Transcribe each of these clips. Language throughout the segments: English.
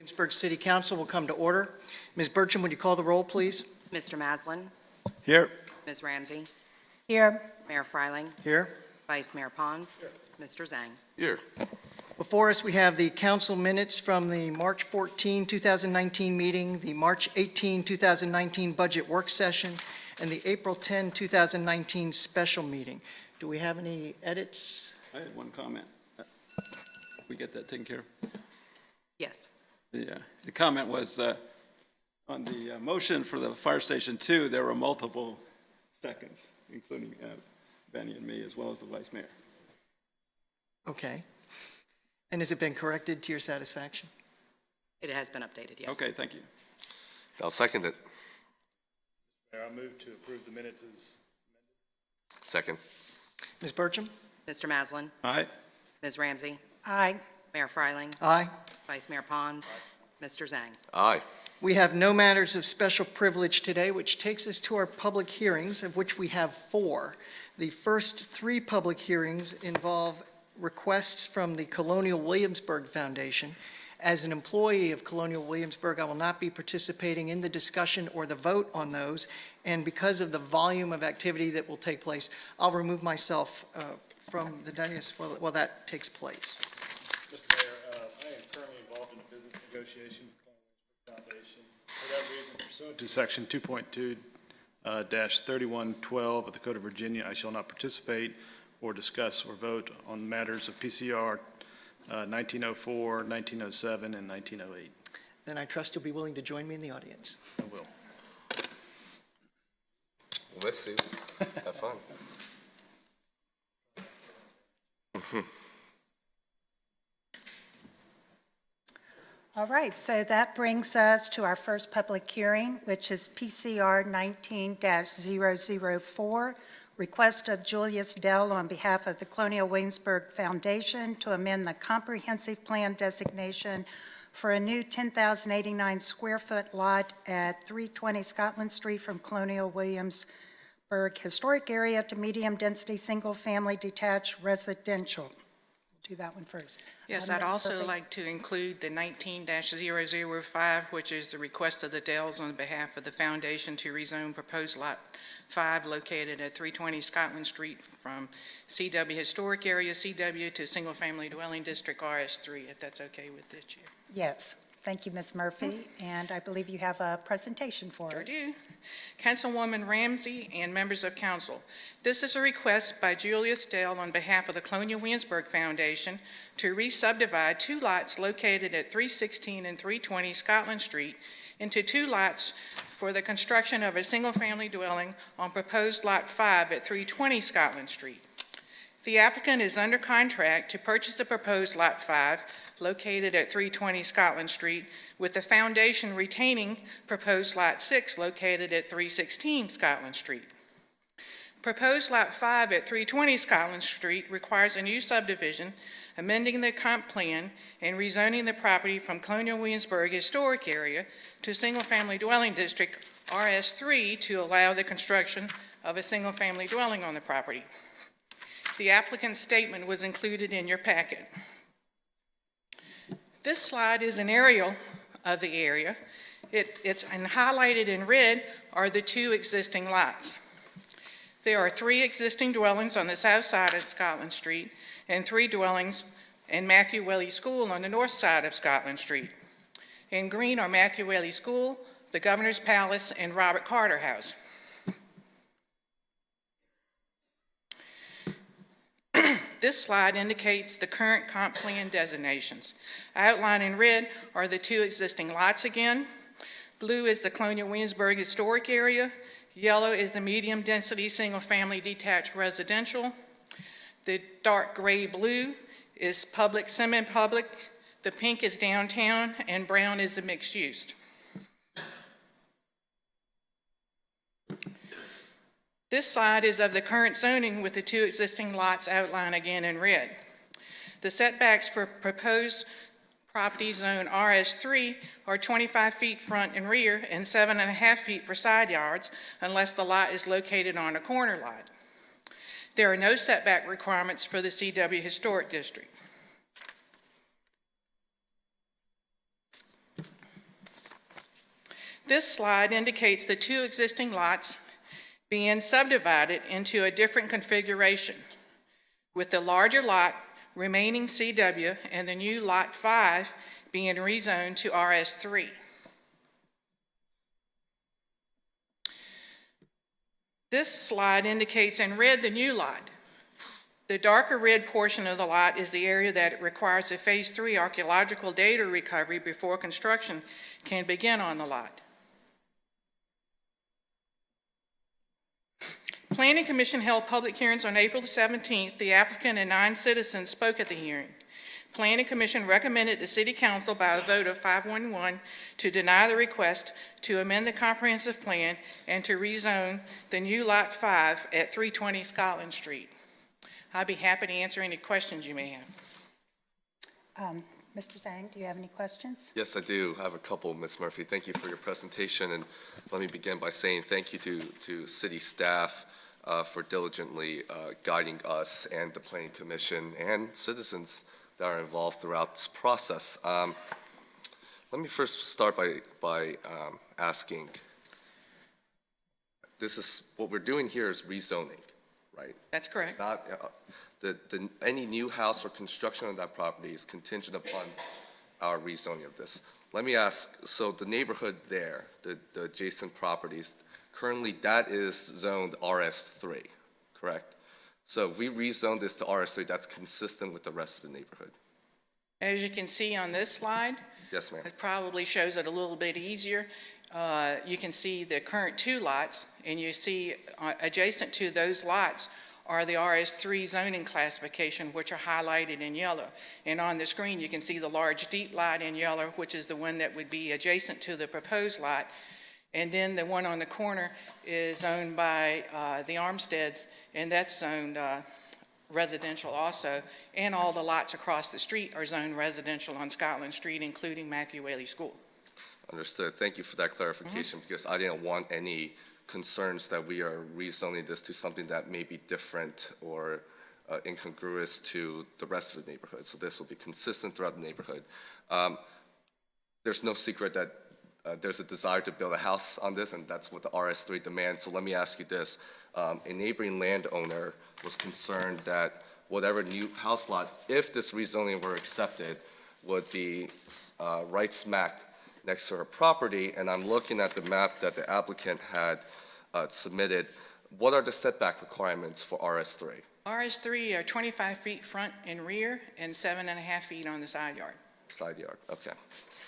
Williamsburg City Council will come to order. Ms. Burcham, would you call the roll, please? Mr. Maslin? Here. Ms. Ramsey? Here. Mayor Freiling? Here. Vice Mayor Pons? Here. Mr. Zhang? Here. Before us, we have the council minutes from the March 14, 2019 meeting, the March 18, 2019 budget work session, and the April 10, 2019 special meeting. Do we have any edits? I had one comment. We get that taken care of? Yes. The comment was on the motion for the fire station 2, there were multiple seconds, including Benny and me, as well as the vice mayor. Okay. And has it been corrected to your satisfaction? It has been updated, yes. Okay, thank you. I'll second it. Mayor, I move to approve the minutes as Second. Ms. Burcham? Mr. Maslin? Aye. Ms. Ramsey? Aye. Mayor Freiling? Aye. Vice Mayor Pons? Mr. Zhang? Aye. We have no matters of special privilege today, which takes us to our public hearings, of which we have 4. The first 3 public hearings involve requests from the Colonial Williamsburg Foundation. As an employee of Colonial Williamsburg, I will not be participating in the discussion or the vote on those, and because of the volume of activity that will take place, I'll remove myself from the dais while that takes place. Mr. Mayor, I am currently involved in a business negotiation with Colonial Williamsburg Foundation. For that reason, pursuant to Section 2.2-3112 of the Code of Virginia, I shall not participate or discuss or vote on matters of PCR 1904, 1907, and 1908. Then I trust you'll be willing to join me in the audience. I will. Let's see. Have fun. All right, so that brings us to our first public hearing, which is PCR 19-004, request of Julius Dell on behalf of the Colonial Williamsburg Foundation to amend the comprehensive plan designation for a new 10,089 square foot lot at 320 Scotland Street from Colonial Williamsburg Historic Area to medium density single family detached residential. We'll do that one first. Yes, I'd also like to include the 19-005, which is the request of the Dells on behalf of the foundation to rezone proposed lot 5 located at 320 Scotland Street from CW Historic Area, CW, to Single Family Dwelling District, RS3, if that's okay with the chair. Yes, thank you, Ms. Murphy, and I believe you have a presentation for us. Sure do. Councilwoman Ramsey and members of council, this is a request by Julius Dell on behalf of the Colonial Williamsburg Foundation to re-subdivide 2 lots located at 316 and 320 Scotland Street into 2 lots for the construction of a single-family dwelling on proposed Lot 5 at 320 Scotland Street. The applicant is under contract to purchase the proposed Lot 5 located at 320 Scotland Street, with the foundation retaining proposed Lot 6 located at 316 Scotland Street. Proposed Lot 5 at 320 Scotland Street requires a new subdivision, amending the comp plan and rezoning the property from Colonial Williamsburg Historic Area to Single Family Dwelling District, RS3, to allow the construction of a single family dwelling on the property. The applicant's statement was included in your packet. This slide is an aerial of the area. It's highlighted in red are the 2 existing lots. There are 3 existing dwellings on the south side of Scotland Street and 3 dwellings in Matthew Welly School on the north side of Scotland Street. In green are Matthew Welly School, the Governor's Palace, and Robert Carter House. This slide indicates the current comp plan designations. Outlined in red are the 2 existing lots again. Blue is the Colonial Williamsburg Historic Area. Yellow is the medium density single family detached residential. The dark gray blue is public, semi-public. The pink is downtown, and brown is the mixed use. This slide is of the current zoning with the 2 existing lots outlined again in red. The setbacks for proposed property zone RS3 are 25 feet front and rear and 7.5 feet for side yards unless the lot is located on a corner lot. There are no setback requirements for the CW Historic District. This slide indicates the two existing lots being subdivided into a different configuration, with the larger lot remaining CW and the new Lot 5 being rezoned to RS3. This slide indicates in red the new lot. The darker red portion of the lot is the area that requires a Phase 3 archaeological data recovery before construction can begin on the lot. Planning Commission held public hearings on April the 17th. The applicant and 9 citizens spoke at the hearing. Planning Commission recommended to City Council by a vote of 5-1-1 to deny the request to amend the comprehensive plan and to rezone the new Lot 5 at 320 Scotland Street. I'd be happy to answer any questions you may have. Mr. Zhang, do you have any questions? Yes, I do. I have a couple, Ms. Murphy. Thank you for your presentation, and let me begin by saying thank you to city staff for diligently guiding us and the Planning Commission and citizens that are involved throughout this process. Let me first start by asking, what we're doing here is rezoning, right? That's correct. Not, any new house or construction on that property is contingent upon our rezoning of this. Let me ask, so the neighborhood there, the adjacent properties, currently that is zoned RS3, correct? So if we rezone this to RS3, that's consistent with the rest of the neighborhood. As you can see on this slide, Yes, ma'am. it probably shows it a little bit easier. You can see the current 2 lots, and you see adjacent to those lots are the RS3 zoning classification, which are highlighted in yellow. And on the screen, you can see the large deep lot in yellow, which is the one that would be adjacent to the proposed lot. And then the one on the corner is owned by the Armsteads, and that's zoned residential also. And all the lots across the street are zoned residential on Scotland Street, including Matthew Whaley School. Understood. Thank you for that clarification, because I didn't want any concerns that we are rezoning this to something that may be different or incongruous to the rest of the neighborhood. So this will be consistent throughout the neighborhood. There's no secret that there's a desire to build a house on this, and that's what the RS3 demands. So let me ask you this. A neighboring landowner was concerned that whatever new house lot, if this rezoning were accepted, would be right smack next to her property. And I'm looking at the map that the applicant had submitted. What are the setback requirements for RS3? RS3 are 25 feet front and rear and 7.5 feet on the side yard. Side yard, okay.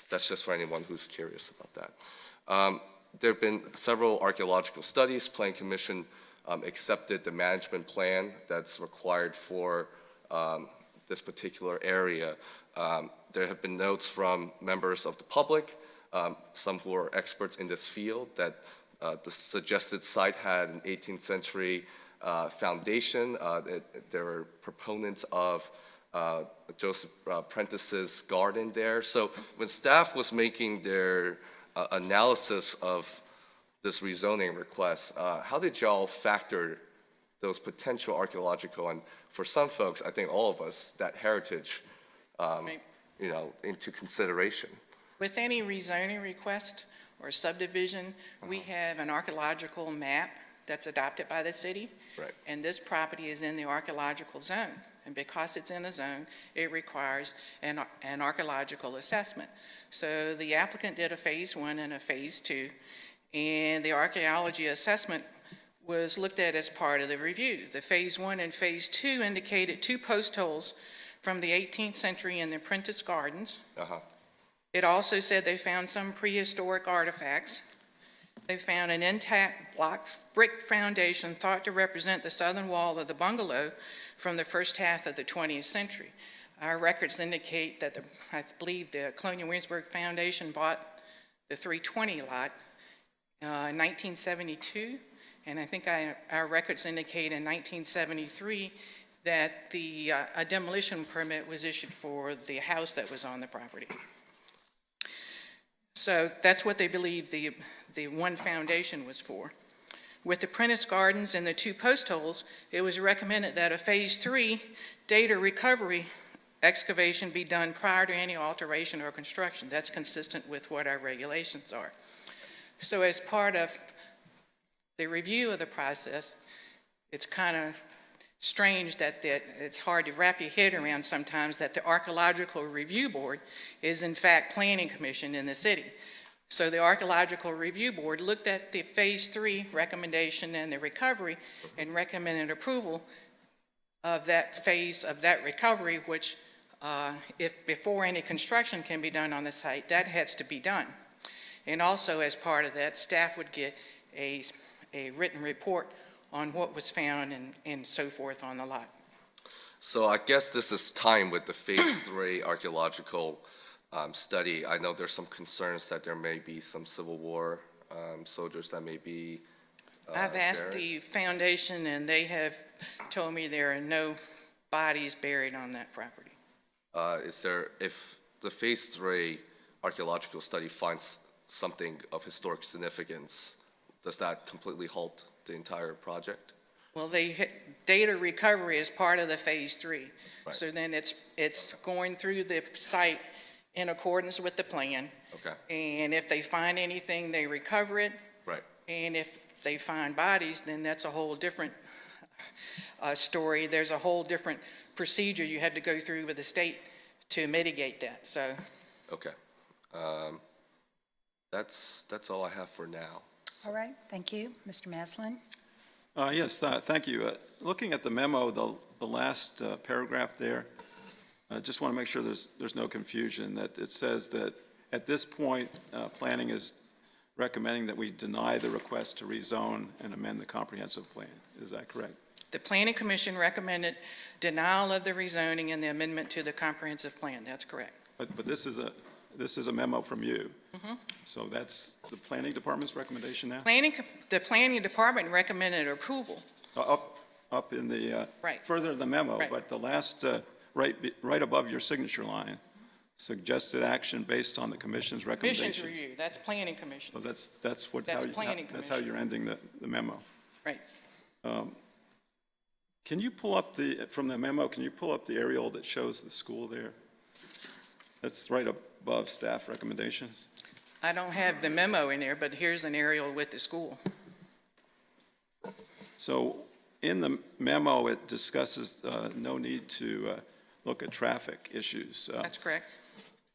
That's just for anyone who's curious about that. There have been several archaeological studies. Planning Commission accepted the management plan that's required for this particular area. There have been notes from members of the public, some who are experts in this field, that the suggested site had an 18th century foundation. There were proponents of Joseph Prentice's garden there. So when staff was making their analysis of this rezoning request, how did y'all factor those potential archaeological, and for some folks, I think all of us, that heritage, Right. into consideration? With any rezoning request or subdivision, we have an archaeological map that's adopted by the city. Right. And this property is in the archaeological zone. And because it's in a zone, it requires an archaeological assessment. So the applicant did a Phase 1 and a Phase 2, and the archaeology assessment was looked at as part of the review. The Phase 1 and Phase 2 indicated 2 post holes from the 18th century in the Prentice Gardens. It also said they found some prehistoric artifacts. They found an intact block brick foundation thought to represent the southern wall of the bungalow from the first half of the 20th century. Our records indicate that I believe the Colonial Williamsburg Foundation bought the 320 lot in 1972, and I think our records indicate in 1973 that a demolition permit was issued for the house that was on the property. So that's what they believe the one foundation was for. With the Prentice Gardens and the 2 post holes, it was recommended that a Phase 3 data recovery excavation be done prior to any alteration or construction. That's consistent with what our regulations are. So as part of the review of the process, it's kind of strange that it's hard to wrap your head around sometimes that the Archaeological Review Board is in fact Planning Commission in the city. So the Archaeological Review Board looked at the Phase 3 recommendation and the recovery and recommended approval of that phase of that recovery, which if before any construction can be done on the site, that has to be done. And also as part of that, staff would get a written report on what was found and so forth on the lot. So I guess this is tying with the Phase 3 archaeological study. I know there's some concerns that there may be some Civil War soldiers that may be I've asked buried. the foundation, and they have told me there are no bodies buried on that property. Is there, if the Phase 3 archaeological study finds something of historic significance, does that completely halt the entire project? Well, data recovery is part of the Phase 3. Right. So then it's going through the site in accordance with the plan. Okay, And if they find anything, they recover it. right. And if they find bodies, then that's a whole different story. There's a whole different procedure you have to go through with the state to mitigate that, so. Okay. That's all I have for now. All right, thank you. Mr. Maslin? Yes, thank you. Looking at the memo, the last paragraph there, I just want to make sure there's no confusion, that it says that at this point, planning is recommending that we deny the request to rezone and amend the comprehensive plan. Is that correct? The Planning Commission recommended denial of the rezoning and the amendment to the comprehensive plan. That's correct. But this is a memo from you. So that's the planning department's recommendation now? The Planning Department recommended approval. Up in the, Right. further in the memo, Right. but the last, right above your signature line, suggested action based on the commission's recommendation. Commission's review, that's Planning Commission. So that's what, That's planning that's how commission. you're ending the memo. Right. Can you pull up from the memo, can you pull up the aerial that shows the school there? That's right above staff recommendations. I don't have the memo in there, but here's an aerial with the school. So in the memo, it discusses no need to look at traffic issues. That's correct.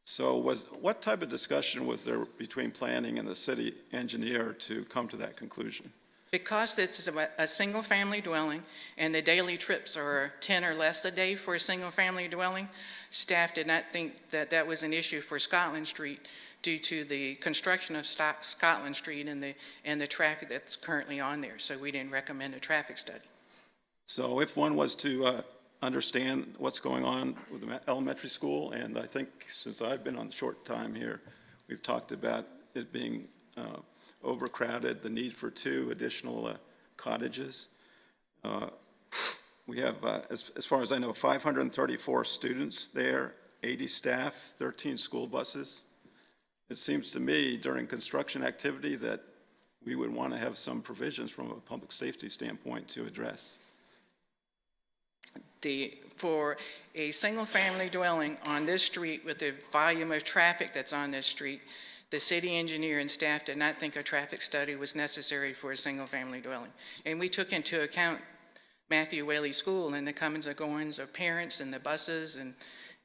So what type of discussion was there between planning and the city engineer to come to that conclusion? Because it's a single-family dwelling and the daily trips are 10 or less a day for a single-family dwelling, staff did not think that that was an issue for Scotland Street due to the construction of Scotland Street and the traffic that's currently on there. So we didn't recommend a traffic study. So if one was to understand what's going on with the elementary school, and I think since I've been on short time here, we've talked about it being overcrowded, the need for 2 additional cottages. We have, as far as I know, 534 students there, 80 staff, 13 school buses. It seems to me during construction activity that we would want to have some provisions from a public safety standpoint to address. For a single-family dwelling on this street with the volume of traffic that's on this street, the city engineer and staff did not think a traffic study was necessary for a single-family dwelling. And we took into account Matthew Whaley School and the comings and goings of parents and the buses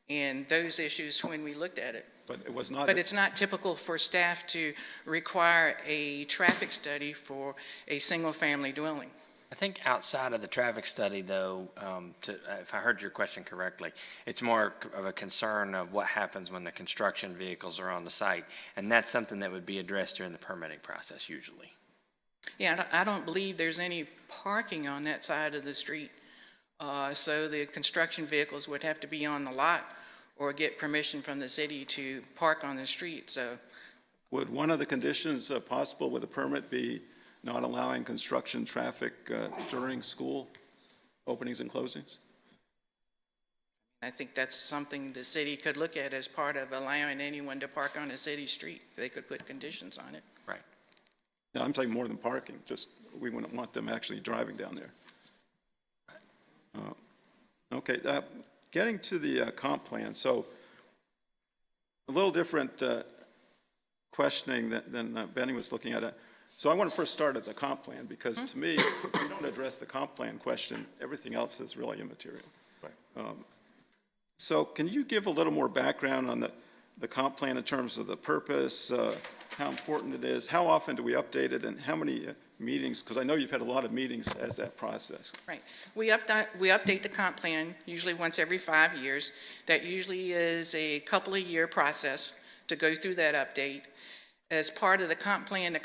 and those issues when we looked at it. But it was not. But it's not typical for staff to require a traffic study for a single-family dwelling. I think outside of the traffic study, though, if I heard your question correctly, it's more of a concern of what happens when the construction vehicles are on the site, and that's something that would be addressed during the permitting process usually. Yeah, I don't believe there's any parking on that side of the street, so the construction vehicles would have to be on the lot or get permission from the city to park on the street, so. Would one of the conditions possible with a permit be not allowing construction traffic during school openings and closings? I think that's something the city could look at as part of allowing anyone to park on a city street. They could put conditions on it. Right. No, I'm saying more than parking, just we wouldn't want them actually driving down there. Okay, getting to the comp plan, so a little different questioning than Benny was looking at it. So I want to first start at the comp plan, because to me, if we don't address the comp plan question, everything else is really immaterial. Right. So can you give a little more background on the comp plan in terms of the purpose, how important it is, how often do we update it, and how many meetings? Because I know you've had a lot of meetings as that process. Right. We update the comp plan usually once every 5 years. That usually is a couple of year process to go through that update. As part of the comp plan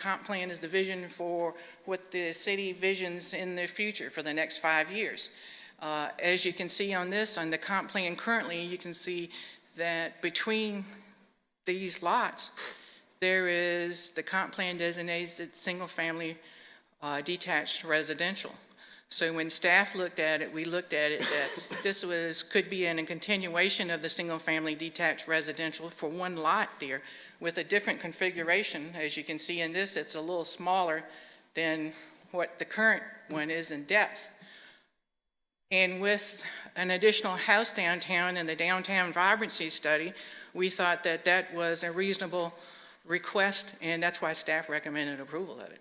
is the vision for what the city visions in the future for the next 5 years. As you can see on the comp plan currently, you can see that between these lots, there is, the comp plan designates it single-family detached residential. So when staff looked at it, we looked at it that this could be in a continuation of the single-family detached residential for one lot there with a different configuration. As you can see in this, it's a little smaller than what the current one is in depth. And with an additional house downtown in the downtown vibrancy study, we thought that that was a reasonable request, and that's why staff recommended approval of it.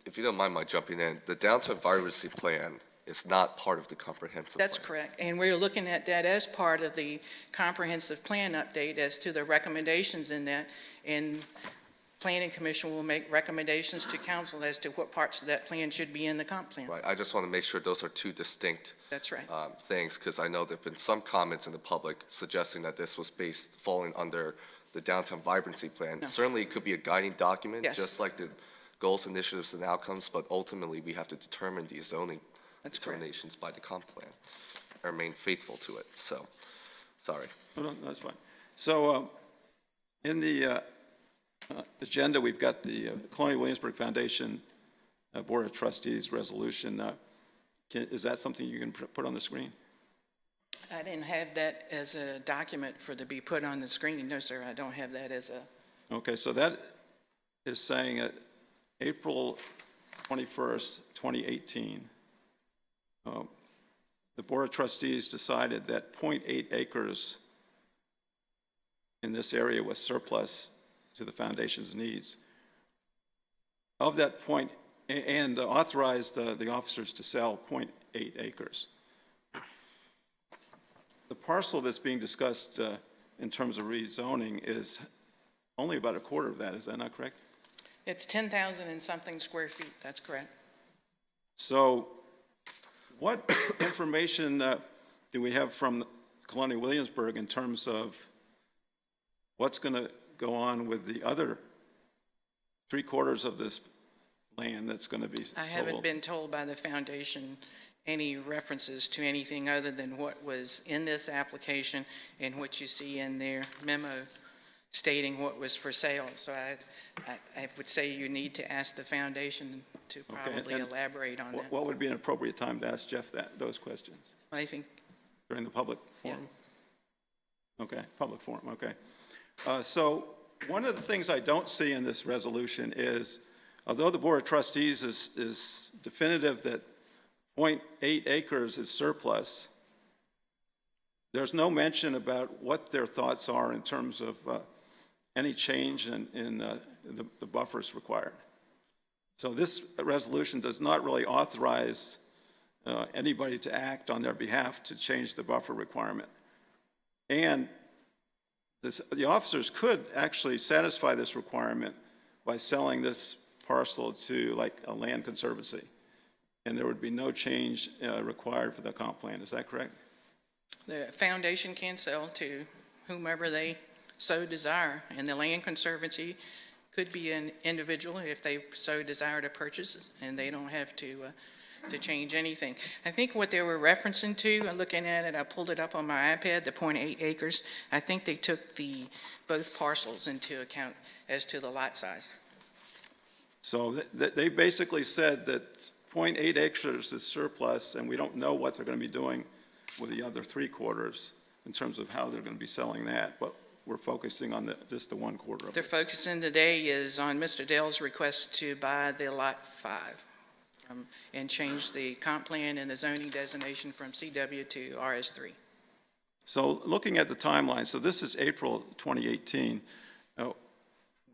If you don't mind my jumping in, the downtown vibrancy plan is not part of the comprehensive plan. That's correct, and we're looking at that as part of the comprehensive plan update as to the recommendations in that, and Planning Commission will make recommendations to council as to what parts of that plan should be in the comp plan. Right, I just want to make sure those are two distinct That's right. things, because I know there have been some comments in the public suggesting that this was falling under the downtown vibrancy plan. No. Certainly, it could be a guiding document, Yes. just like the goals, initiatives, and outcomes, but ultimately, we have to determine the zoning That's correct. determinations by the comp plan, and remain faithful to it, so, sorry. No, that's fine. So in the agenda, we've got the Colonial Williamsburg Foundation Board of Trustees resolution. Is that something you can put on the screen? I didn't have that as a document to be put on the screen. No, sir, I don't have that as a. Okay, so that is saying that April 21st, 2018, the Board of Trustees decided that 0.8 acres in this area was surplus to the foundation's needs. Of that point, and authorized the officers to sell 0.8 acres. The parcel that's being discussed in terms of rezoning is only about a quarter of that. Is that not correct? It's 10,000 and something square feet. That's correct. So what information do we have from Colonial Williamsburg in terms of what's going to go on with the other 3/4 of this land that's going to be sold? I haven't been told by the foundation any references to anything other than what was in this application and what you see in their memo stating what was for sale. So I would say you need to ask the foundation to probably and elaborate on that. What would be an appropriate time to ask Jeff those questions? I think, During the public forum? Okay, public forum, okay. So one of the things I don't see in this resolution is, although the Board of Trustees is definitive that 0.8 acres is surplus, there's no mention about what their thoughts are in terms of any change in the buffers required. So this resolution does not really authorize anybody to act on their behalf to change the buffer requirement. And the officers could actually satisfy this requirement by selling this parcel to like a land conservancy, and there would be no change required for the comp plan. Is that correct? the foundation can sell to whomever they so desire, and the land conservancy could be an individual if they so desire to purchase, and they don't have to change anything. I think what they were referencing to, looking at it, I pulled it up on my iPad, the 0.8 acres. I think they took both parcels into account as to the lot size. So they basically said that 0.8 acres is surplus, and we don't know what they're going to be doing with the other 3/4 in terms of how they're going to be selling that, but we're focusing on just the 1/4 of Their it. focusing today is on Mr. Dell's request to buy the Lot 5 and change the comp plan and the zoning designation from CW to RS3. So looking at the timeline, so this is April 2018.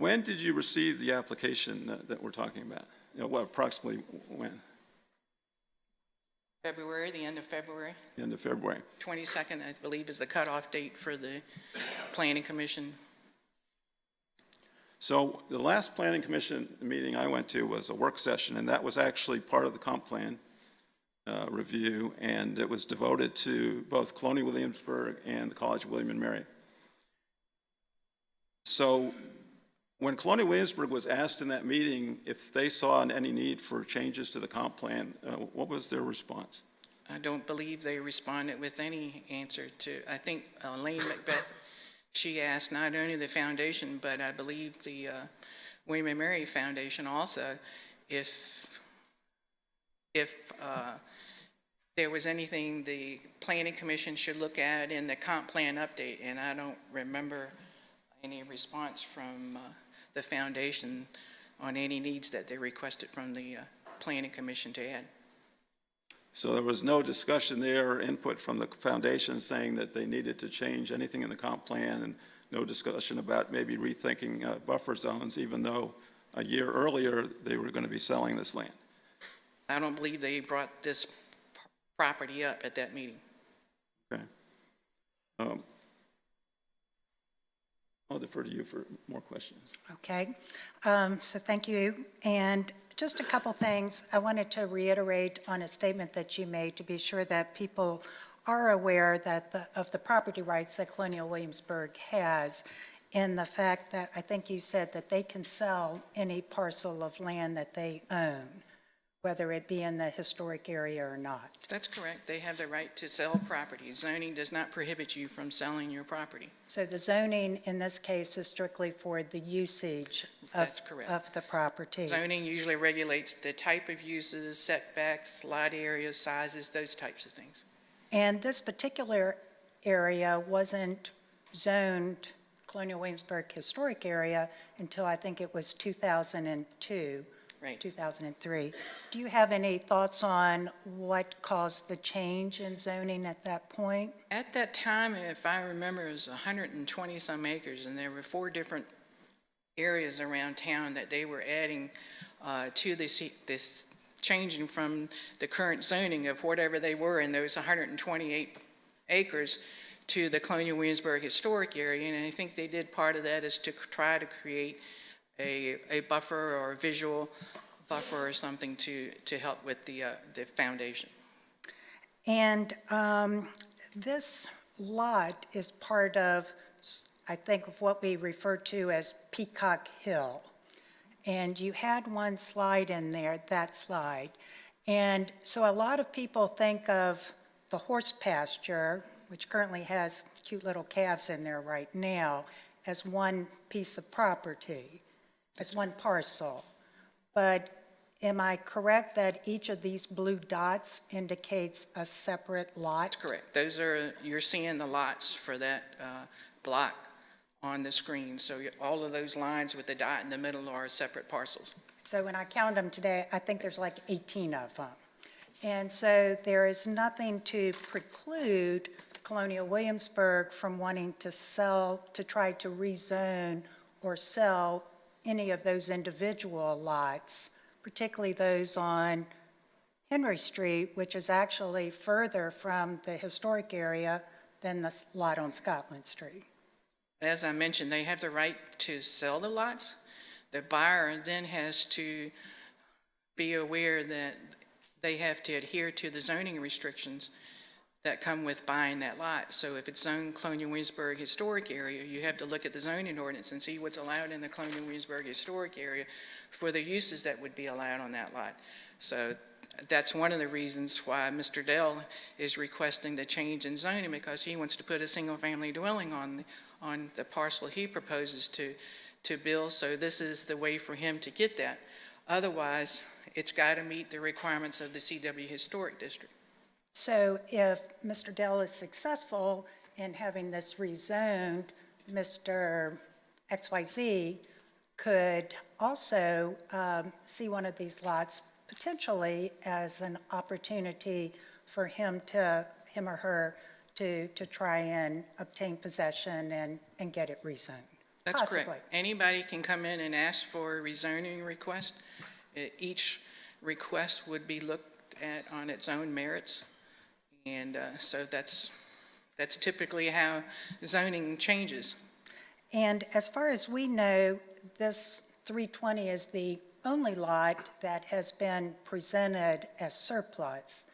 When did you receive the application that we're talking about? What, approximately when? February, the end of February. End of February. 22nd, I believe, is the cutoff date for the Planning Commission. So the last Planning Commission meeting I went to was a work session, and that was actually part of the comp plan review, and it was devoted to both Colonial Williamsburg and the College of William and Mary. So when Colonial Williamsburg was asked in that meeting if they saw any need for changes to the comp plan, what was their response? I don't believe they responded with any answer to, I think Elaine Macbeth, she asked not only the foundation, but I believe the William and Mary Foundation also, if there was anything the Planning Commission should look at in the comp plan update, and I don't remember any response from the foundation on any needs that they requested from the Planning Commission to add. So there was no discussion there or input from the foundation saying that they needed to change anything in the comp plan, and no discussion about maybe rethinking buffer zones, even though a year earlier they were going to be selling this land. I don't believe they brought this property up at that meeting. Okay. I'll defer to you for more questions. Okay, so thank you. And just a couple things I wanted to reiterate on a statement that you made to be sure that people are aware that of the property rights that Colonial Williamsburg has, in the fact that I think you said that they can sell any parcel of land that they own, whether it be in the historic area or not. That's correct. They have the right to sell property. Zoning does not prohibit you from selling your property. So the zoning in this case is strictly for the usage That's correct. of the property. Zoning usually regulates the type of uses, setbacks, lot areas, sizes, those types of things. And this particular area wasn't zoned Colonial Williamsburg Historic Area until I think it was 2002. Right. 2003. Do you have any thoughts on what caused the change in zoning at that point? At that time, if I remember, it was 120 some acres, and there were 4 different areas around town that they were adding to this changing from the current zoning of whatever they were in those 128 acres to the Colonial Williamsburg Historic Area. And I think they did part of that is to try to create a buffer or a visual buffer or something to help with the foundation. And this lot is part of, I think, of what we refer to as Peacock Hill. And you had one slide in there, that slide. And so a lot of people think of the horse pasture, which currently has cute little calves in there right now, as one piece of property. It's one parcel. But am I correct that each of these blue dots indicates a separate lot? That's correct. Those are, you're seeing the lots for that block on the screen. So all of those lines with the dot in the middle are separate parcels. So when I count them today, I think there's like 18 of them. And so there is nothing to preclude Colonial Williamsburg from wanting to sell, to try to rezone or sell any of those individual lots, particularly those on Henry Street, which is actually further from the historic area than the lot on Scotland Street. As I mentioned, they have the right to sell the lots. The buyer then has to be aware that they have to adhere to the zoning restrictions that come with buying that lot. So if it's zoned Colonial Williamsburg Historic Area, you have to look at the zoning ordinance and see what's allowed in the Colonial Williamsburg Historic Area for the uses that would be allowed on that lot. So that's one of the reasons why Mr. Dell is requesting the change in zoning, because he wants to put a single-family dwelling on the parcel he proposes to build. So this is the way for him to get that. Otherwise, it's got to meet the requirements of the CW Historic District. So if Mr. Dell is successful in having this rezoned, Mr. XYZ could also see one of these lots potentially as an opportunity for him or her to try and obtain possession and get it rezoned. That's correct. Possibly. Anybody can come in and ask for a rezoning request. Each request would be looked at on its own merits. And so that's typically how zoning changes. And as far as we know, this 320 is the only lot that has been presented as surplus,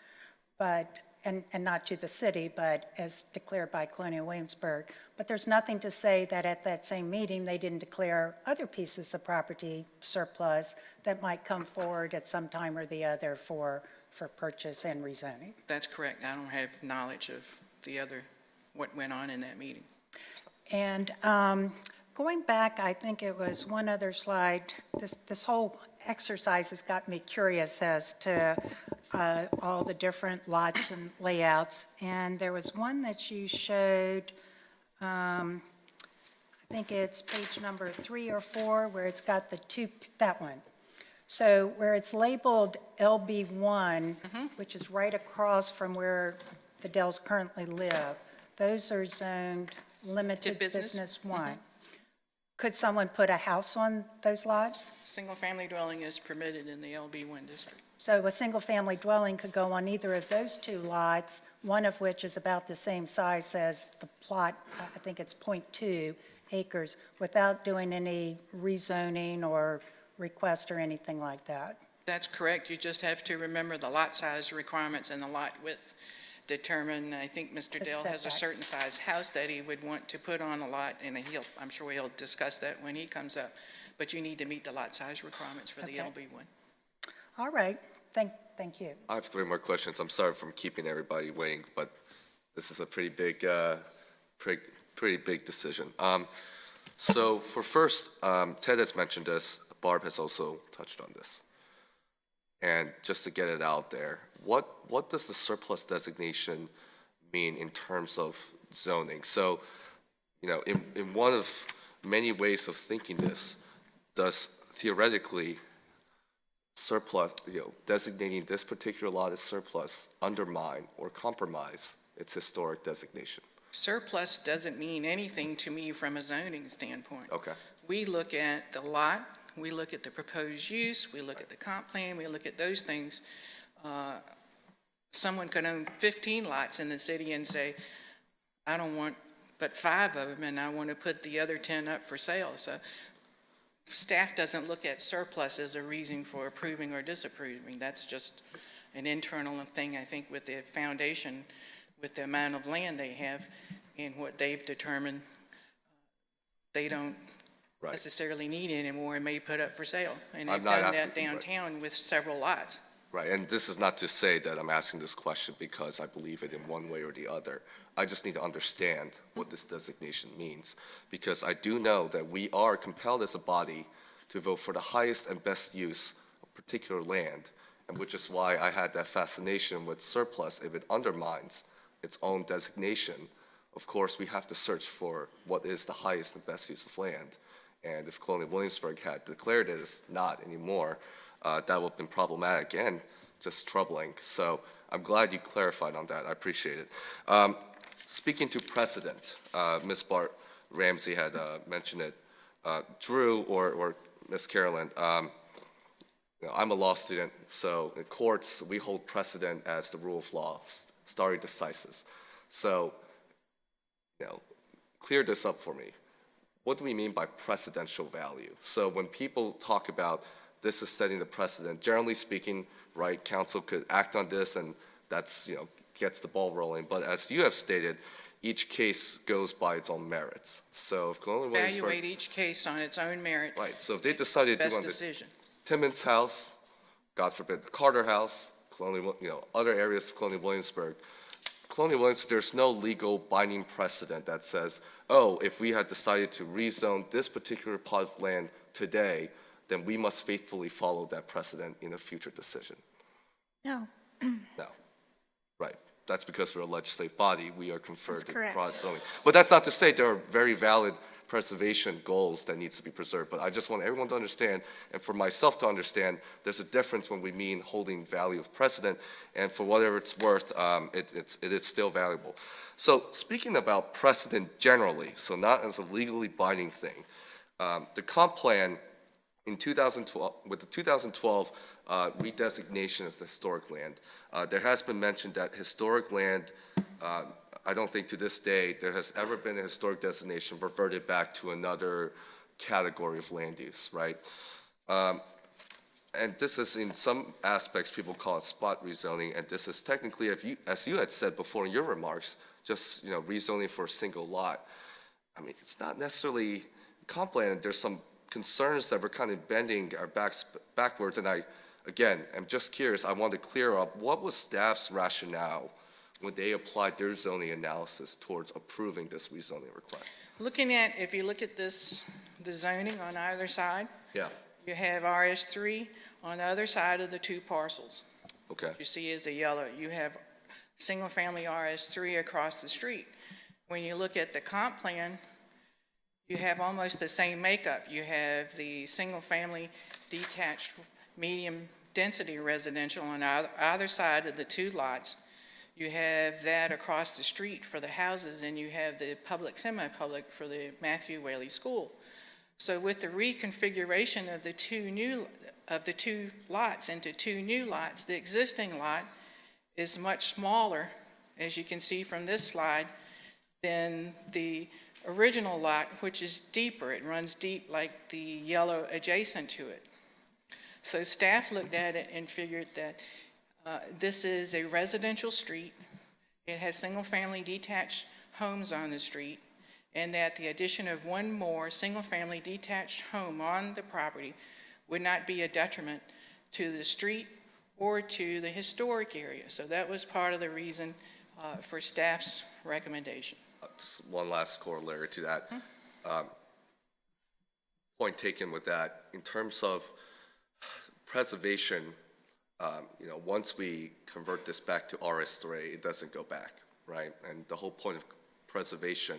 but, and not to the city, but as declared by Colonial Williamsburg. But there's nothing to say that at that same meeting, they didn't declare other pieces of property surplus that might come forward at some time or the other for purchase and rezoning. That's correct. I don't have knowledge of what went on in that meeting. And going back, I think it was one other slide, this whole exercise has got me curious as to all the different lots and layouts. And there was one that you showed, I think it's page number 3 or 4, where it's got the two, that one. So where it's labeled LB1, which is right across from where the Dells currently live, those are zoned limited business 1. Could someone put a house on those lots? Single-family dwelling is permitted in the LB1 district. So a single-family dwelling could go on either of those two lots, one of which is about the same size as the plot, I think it's 0.2 acres, without doing any rezoning or request or anything like that. That's correct. You just have to remember the lot size requirements and the lot width determine. I think Mr. The Dell has a setback. certain size house that he would want to put on a lot, and I'm sure he'll discuss that when he comes up. But you need to meet the lot size requirements for the Okay. LB1. All right, thank you. I have 3 more questions. I'm sorry for keeping everybody waiting, but this is a pretty big decision. So for first, Ted has mentioned this, Barb has also touched on this. And just to get it out there, what does the surplus designation mean in terms of zoning? So, in one of many ways of thinking this, does theoretically surplus, designating this particular lot as surplus undermine or compromise its historic designation? Surplus doesn't mean anything to me from a zoning standpoint. Okay. We look at the lot, we look at the proposed use, we look at the comp plan, we look at those things. Someone could own 15 lots in the city and say, I don't want but 5 of them, and I want to put the other 10 up for sale. So staff doesn't look at surplus as a reason for approving or disapproving. That's just an internal thing, I think, with the foundation, with the amount of land they have and what they've determined they don't necessarily need anymore and may put up for sale. And they've done that downtown with several lots. Right, and this is not to say that I'm asking this question because I believe it in one way or the other. I just need to understand what this designation means, because I do know that we are compelled as a body to vote for the highest and best use of particular land, and which is why I had that fascination with surplus. If it undermines its own designation, of course, we have to search for what is the highest and best use of land. And if Colonial Williamsburg had declared it as not anymore, that would have been problematic and just troubling. So I'm glad you clarified on that. I appreciate it. Speaking to precedent, Ms. Bart Ramsey had mentioned it. Drew or Ms. Carolyn, I'm a law student, so in courts, we hold precedent as the rule of law, stare decisis. So, clear this up for me. What do we mean by precedential value? So when people talk about this is setting the precedent, generally speaking, right, council could act on this and that's, gets the ball rolling. But as you have stated, each case goes by its own merits. So if Colonial Williamsburg... Evaluate each case on its own merit. Right, so if they decided to do Best on the decision. Timmons House, God forbid, the Carter House, other areas of Colonial Williamsburg, there's no legal binding precedent that says, oh, if we had decided to rezone this particular plot of land today, then we must faithfully follow that precedent in a future decision. No, No. Right. That's because we're a legislative body. We are conferred That's with correct. broad zoning. But that's not to say there are very valid preservation goals that needs to be preserved. But I just want everyone to understand, and for myself to understand, there's a difference when we mean holding value of precedent, and for whatever it's worth, it is still valuable. So speaking about precedent generally, so not as a legally binding thing, the comp plan in 2012, with the 2012 redesignation as the historic land, there has been mentioned that historic land, I don't think to this day there has ever been a historic designation reverted back to another category of land use, right? And this is, in some aspects, people call it spot rezoning, and this is technically, as you had said before in your remarks, just rezoning for a single lot. I mean, it's not necessarily comp plan. There's some concerns that we're kind of bending our backs backwards, and I'm just curious. I want to clear up what was staff's rationale when they applied their zoning analysis towards approving this rezoning request. If you look at the zoning on either side, Yeah. you have RS3 on the other side of the two parcels. Okay. You see is the yellow. You have single-family RS3 across the street. When you look at the comp plan, you have almost the same makeup. You have the single-family detached medium-density residential on either side of the two lots. You have that across the street for the houses, and you have the public, semi-public for the Matthew Whaley School. So with the reconfiguration of the two lots into two new lots, the existing lot is much smaller, as you can see from this slide, than the original lot, which is deeper. It runs deep like the yellow adjacent to it. So staff looked at it and figured that this is a residential street. It has single-family detached homes on the street, and that the addition of one more single-family detached home on the property would not be a detriment to the street or to the historic area. So that was part of the reason for staff's recommendation. Just one last corollary to that. Point taken with that. In terms of preservation, once we convert this back to RS3, it doesn't go back, right? And the whole point of preservation,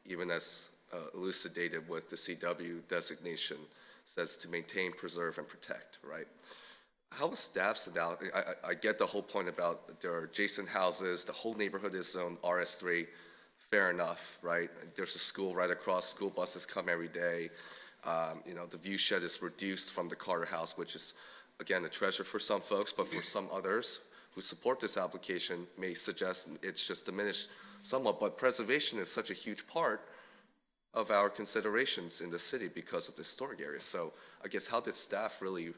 even as elucidated with the CW designation, says to maintain, preserve, and protect, right? How is staff's analysis? I get the whole point about there are adjacent houses, the whole neighborhood is zoned RS3, fair enough, right? There's a school right across, school buses come every day. The view shed is reduced from the Carter House, which is, again, a treasure for some folks, but for some others who support this application may suggest it's just diminished somewhat. But preservation is such a huge part of our considerations in the city because of the historic area. So I guess how did staff really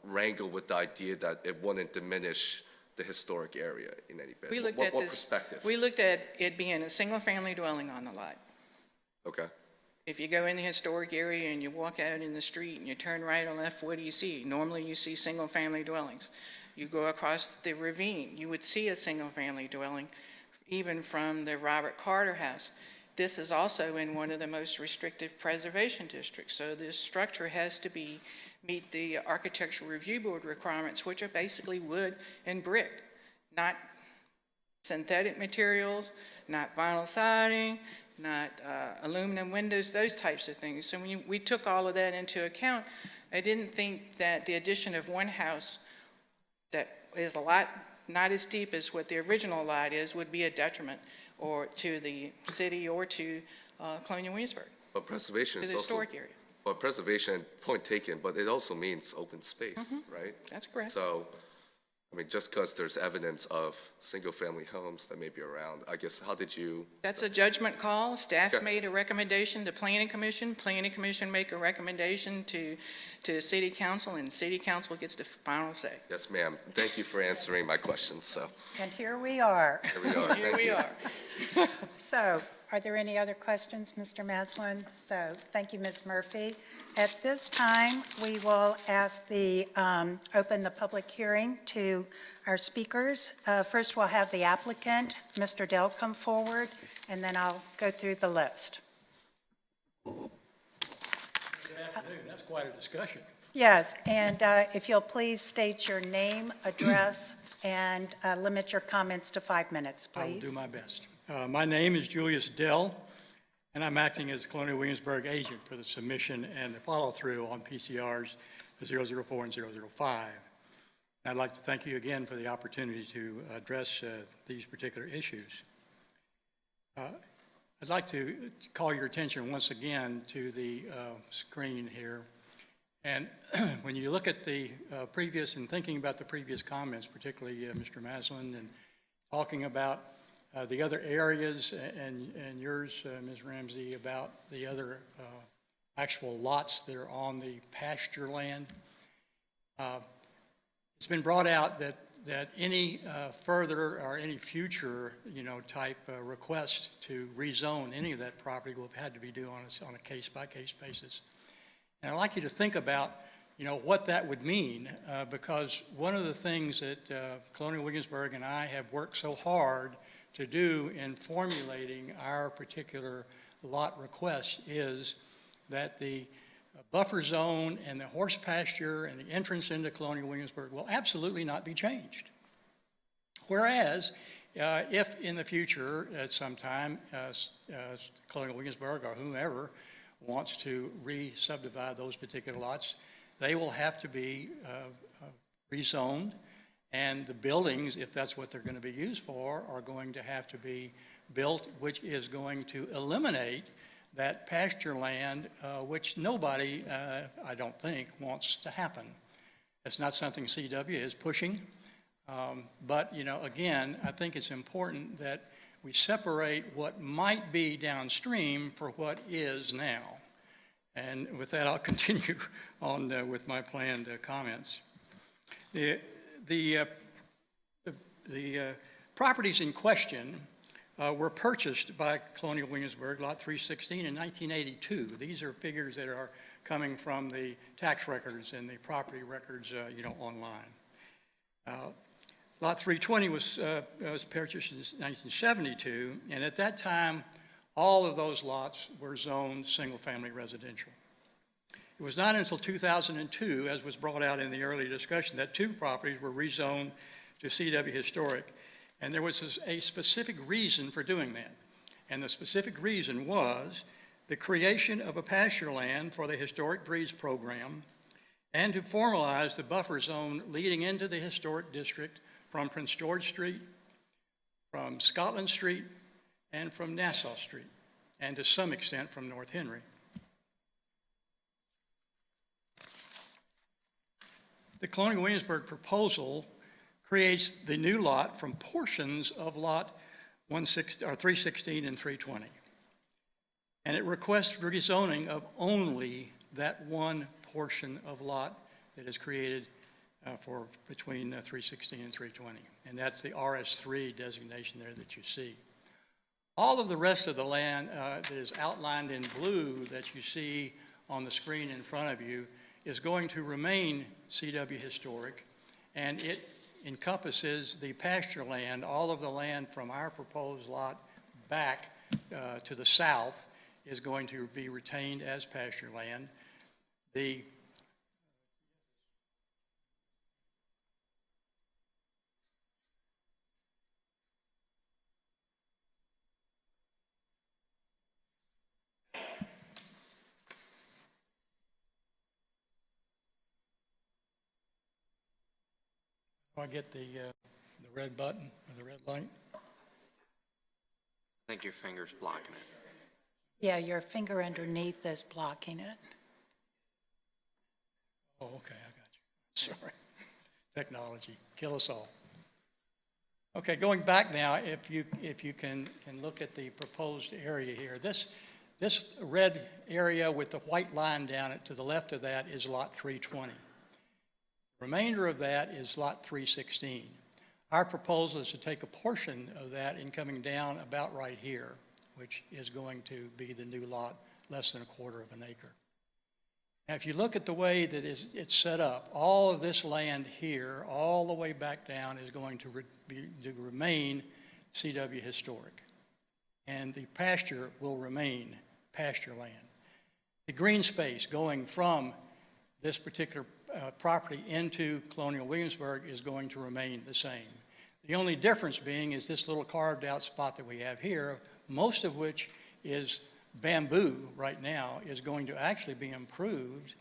wrangle with the idea that it wouldn't diminish the historic area in any bit? What perspective? We looked at it being a single-family dwelling on the lot. Okay. If you go in the historic area and you walk out in the street and you turn right or left, what do you see? Normally you see single-family dwellings. You go across the ravine, you would see a single-family dwelling, even from the Robert Carter House. This is also in one of the most restrictive preservation districts, so this structure has to meet the Architectural Review Board requirements, which are basically wood and brick, not synthetic materials, not vinyl siding, not aluminum windows, those types of things. So when we took all of that into account, I didn't think that the addition of one house that is a lot not as deep as what the original lot is would be a detriment or to the city or to Colonial Williamsburg, But preservation to is the also, historic area. but preservation, point taken, but it also means open space, right? That's correct. So, I mean, just because there's evidence of single-family homes that may be around, I guess, how did you? That's a judgment call. Staff Okay. made a recommendation to Planning Commission. Planning Commission make a recommendation to City Council, and City Council gets the final say. Yes, ma'am. Thank you for answering my questions. So And here we are. here we are. Here Thank we you. are. So, are there any other questions, Mr. Maslin? So, thank you, Ms. Murphy. At this time, we will open the public hearing to our speakers. First, we'll have the applicant, Mr. Dell, come forward, and then I'll go through the list. Good afternoon. That's quite a discussion. Yes, and if you'll please state your name, address, and limit your comments to 5 minutes, I will please. do my best. My name is Julius Dell, and I'm acting as Colonial Williamsburg agent for the submission and the follow-through on PCRs 004 and 005. And I'd like to thank you again for the opportunity to address these particular issues. I'd like to call your attention once again to the screen here. And when you look at the previous and thinking about the previous comments, particularly Mr. Maslin, and talking about the other areas and yours, Ms. Ramsey, about the other actual lots that are on the pasture land, it's been brought out that any further or any future, type request to rezone any of that property will have had to be done on a case-by-case basis. And I'd like you to think about, what that would mean, because one of the things that Colonial Williamsburg and I have worked so hard to do in formulating our particular lot request is that the buffer zone and the horse pasture and the entrance into Colonial Williamsburg will absolutely not be changed. Whereas, if in the future, at some time, Colonial Williamsburg or whomever wants to re-subdivide those particular lots, they will have to be rezoned, and the buildings, if that's what they're going to be used for, are going to have to be built, which is going to eliminate that pasture land, which nobody, I don't think, wants to happen. It's not something CW is pushing, but, again, I think it's important that we separate what might be downstream for what is now. And with that, I'll continue on with my planned comments. The properties in question were purchased by Colonial Williamsburg, Lot 316, in 1982. These are figures that are coming from the tax records and the property records, online. Lot 320 was purchased in 1972, and at that time, all of those lots were zoned single-family residential. It was not until 2002, as was brought out in the earlier discussion, that two properties were rezoned to CW Historic. And there was a specific reason for doing that. And the specific reason was the creation of a pasture land for the Historic Breeds Program and to formalize the buffer zone leading into the historic district from Prince George Street, from Scotland Street, and from Nassau Street, and to some extent from North Henry. The Colonial Williamsburg proposal creates the new lot from portions of lot 316 and 320. And it requests rezoning of only that one portion of lot that is created for between 316 and 320. And that's the RS3 designation there that you see. All of the rest of the land that is outlined in blue that you see on the screen in front of you is going to remain CW Historic, and it encompasses the pasture land. All of the land from our proposed lot back to the south is going to be retained as pasture land. Do I get the red button or the red light? I think your finger's blocking it. Yeah, your finger underneath is blocking it. Oh, okay, I got you. Sorry. Technology, kill us all. Okay, going back now, if you can look at the proposed area here. This red area with the white line down it to the left of that is lot 320. The remainder of that is lot 316. Our proposal is to take a portion of that and coming down about right here, which is going to be the new lot, less than a quarter of an acre. Now, if you look at the way that it's set up, all of this land here, all the way back down, is going to remain CW Historic. And the pasture will remain pasture land. The green space going from this particular property into Colonial Williamsburg is going to remain the same. The only difference being is this little carved out spot that we have here, most of which is bamboo right now is going to actually be improved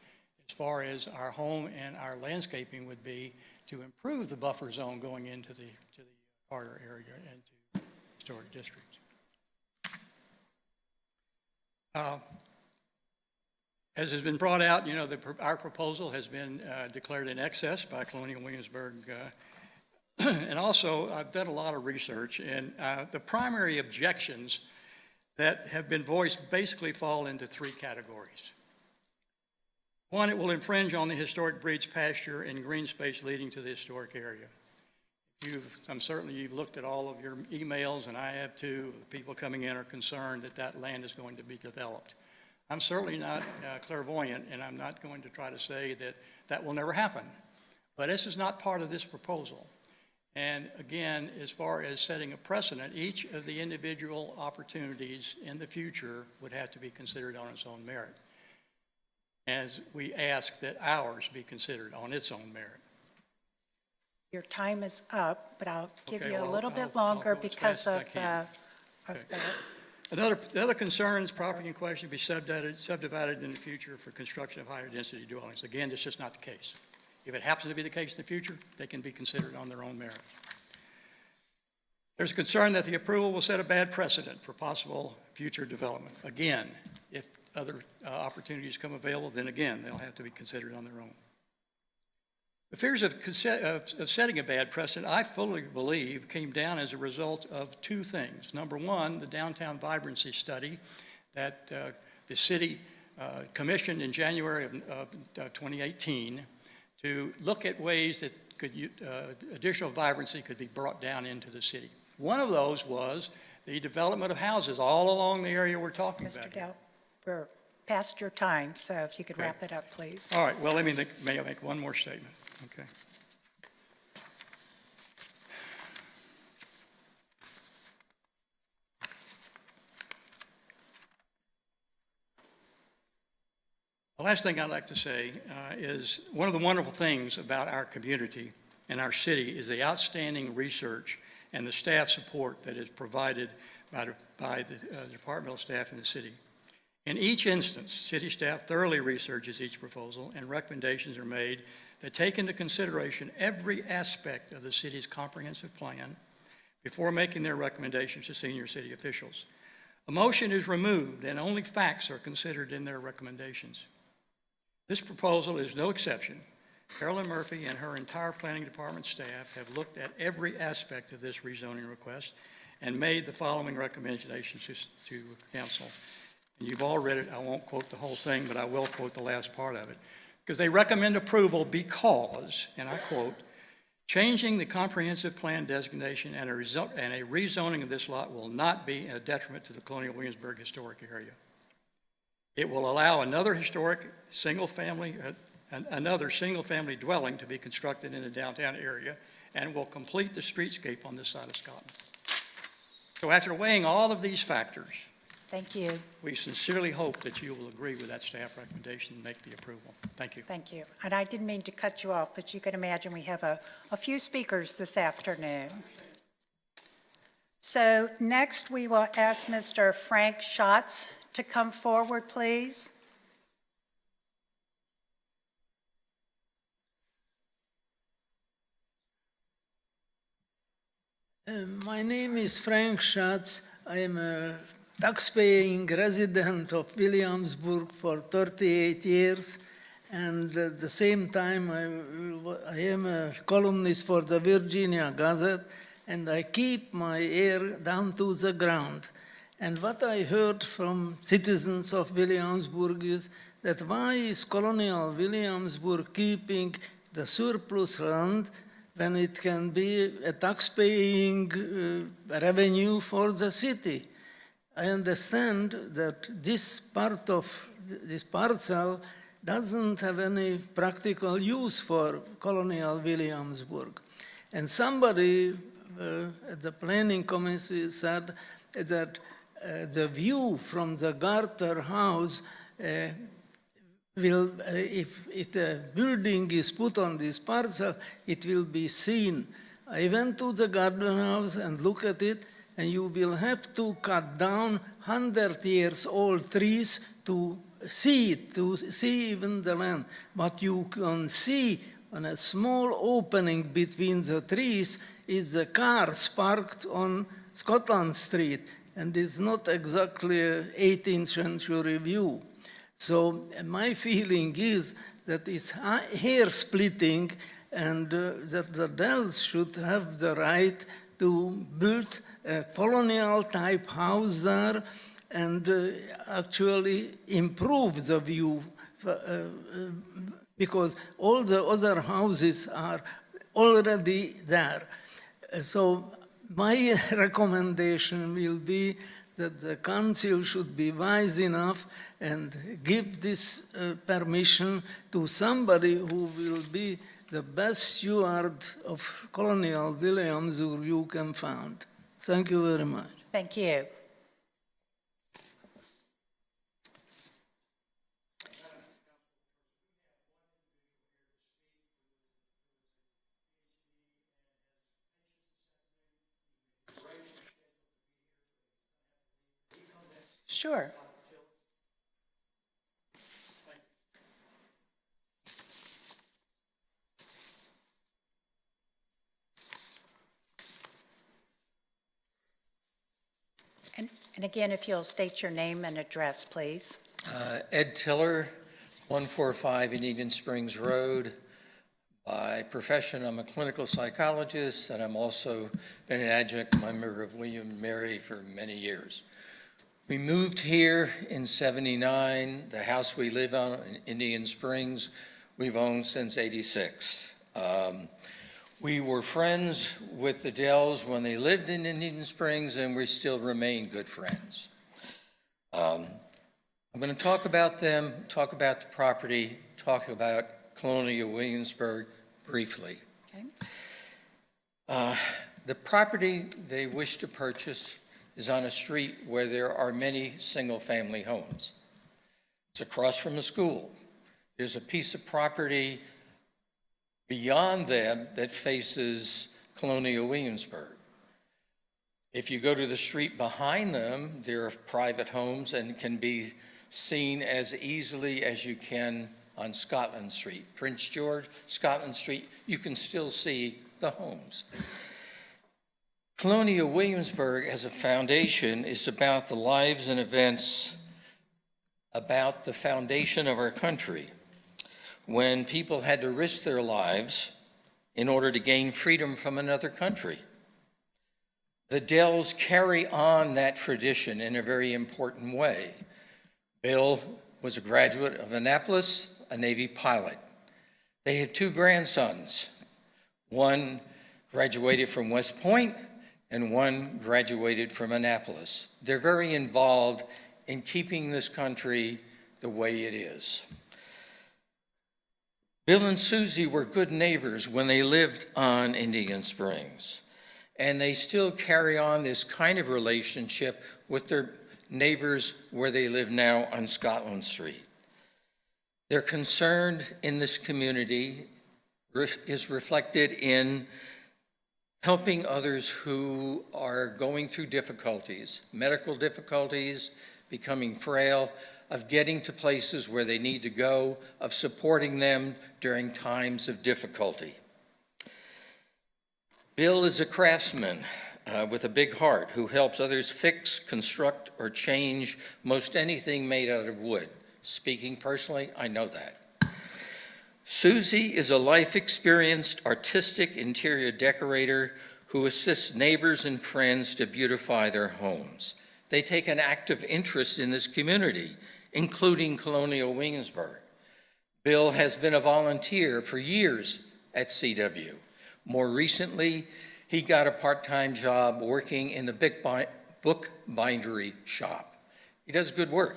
as far as our home and our landscaping would be to improve the buffer zone going into the corridor area and to historic districts. As has been brought out, you know, our proposal has been declared in excess by Colonial Williamsburg. And also, I've done a lot of research, and the primary objections that have been voiced basically fall into three categories. One, it will infringe on the historic breeds pasture and green space leading to the historic area. I'm certain you've looked at all of your emails, and I have too. The people coming in are concerned that that land is going to be developed. I'm certainly not clairvoyant, and I'm not going to try to say that that will never happen. But this is not part of this proposal. And again, as far as setting a precedent, each of the individual opportunities in the future would have to be considered on its own merit, as we ask that ours be considered on its own merit. Your time is up, but I'll give Okay, you a well, little bit I'll longer go as because fast as I of can. the The other concerns, property in question be subdivided in the future for construction of higher density dwellings. Again, this is just not the case. If it happens to be the case in the future, they can be considered on their own merit. There's a concern that the approval will set a bad precedent for possible future development. Again, if other opportunities come available, then again, they'll have to be considered on their own. The fears of setting a bad precedent, I fully believe, came down as a result of two things. Number one, the downtown vibrancy study that the city commissioned in January of 2018 to look at ways that additional vibrancy could be brought down into the city. One of those was the development of houses all along the area we're talking about. Mr. Dell, we're past your time, so if you could wrap it up, please. All right, well, may I make one more statement? Okay. The last thing I'd like to say is one of the wonderful things about our community and our city is the outstanding research and the staff support that is provided by the departmental staff in the city. In each instance, city staff thoroughly researches each proposal, and recommendations are made that take into consideration every aspect of the city's comprehensive plan before making their recommendations to senior city officials. Emotion is removed, and only facts are considered in their recommendations. This proposal is no exception. Carolyn Murphy and her entire planning department staff have looked at every aspect of this rezoning request and made the following recommendations to council. And you've all read it. I won't quote the whole thing, but I will quote the last part of it. Because they recommend approval because, and I quote, changing the comprehensive plan designation and a rezoning of this lot will not be a detriment to the Colonial Williamsburg historic area. It will allow another single-family dwelling to be constructed in the downtown area and will complete the streetscape on this side of Scotland. So after weighing all of these factors, Thank you. we sincerely hope that you will agree with that staff recommendation and make the approval. Thank you. Thank you. And I didn't mean to cut you off, but you can imagine we have a few speakers this afternoon. So next we will ask Mr. Frank Schatz to come forward, please. My name is Frank Schatz. I am a taxpaying resident of Williamsburg for 38 years, and at the same time I am a columnist for the Virginia Gazette, and I keep my ear down to the ground. And what I heard from citizens of Williamsburg is that why is Colonial Williamsburg keeping the surplus land when it can be a tax-paying revenue for the city? I understand that this part of this parcel doesn't have any practical use for Colonial Williamsburg. And somebody at the planning committee said that the view from the Garter house will, if a building is put on this parcel, it will be seen. I went to the Garter house and looked at it, and you will have to cut down 100 years old trees to see even the land. What you can see on a small opening between the trees is the cars parked on Scotland Street, and it's not exactly an 18th century view. So my feeling is that it's hair splitting, and that the Dells should have the right to build a colonial type house there and actually improve the view, because all the other houses are already there. So my recommendation will be that the council should be wise enough and give this permission to somebody who will be the best steward of Colonial Williamsburg you can find. Thank you very much. Thank you. Sure. And again, if you'll state your name and address, please. Ed Tiller, 145 Indian Springs Road. By profession, I'm a clinical psychologist, and I'm also been an adjunct member of William and Mary for many years. We moved here in '79. The house we live on in Indian Springs, we've owned since '86. We were friends with the Dells when they lived in Indian Springs, and we still remain good friends. I'm going to talk about them, talk about the property, talk about Colonial Williamsburg briefly. Okay. The property they wish to purchase is on a street where there are many single-family homes. It's across from a school. There's a piece of property beyond them that faces Colonial Williamsburg. If you go to the street behind them, there are private homes and can be seen as easily as you can on Scotland Street. Prince George, Scotland Street, you can still see the homes. Colonial Williamsburg as a foundation is about the lives and events about the foundation of our country, when people had to risk their lives in order to gain freedom from another country. The Dells carry on that tradition in a very important way. Bill was a graduate of Annapolis, a Navy pilot. They had two grandsons. One graduated from West Point, and one graduated from Annapolis. They're very involved in keeping this country the way it is. Bill and Susie were good neighbors when they lived on Indian Springs, and they still carry on this kind of relationship with their neighbors where they live now on Scotland Street. Their concern in this community is reflected in helping others who are going through difficulties, medical difficulties, becoming frail, of getting to places where they need to go, of supporting them during times of difficulty. Bill is a craftsman with a big heart who helps others fix, construct, or change most anything made out of wood. Speaking personally, I know that. Susie is a life-experienced, artistic interior decorator who assists neighbors and friends to beautify their homes. They take an active interest in this community, including Colonial Williamsburg. Bill has been a volunteer for years at CW. More recently, he got a part-time job working in the book bindery shop. He does good work.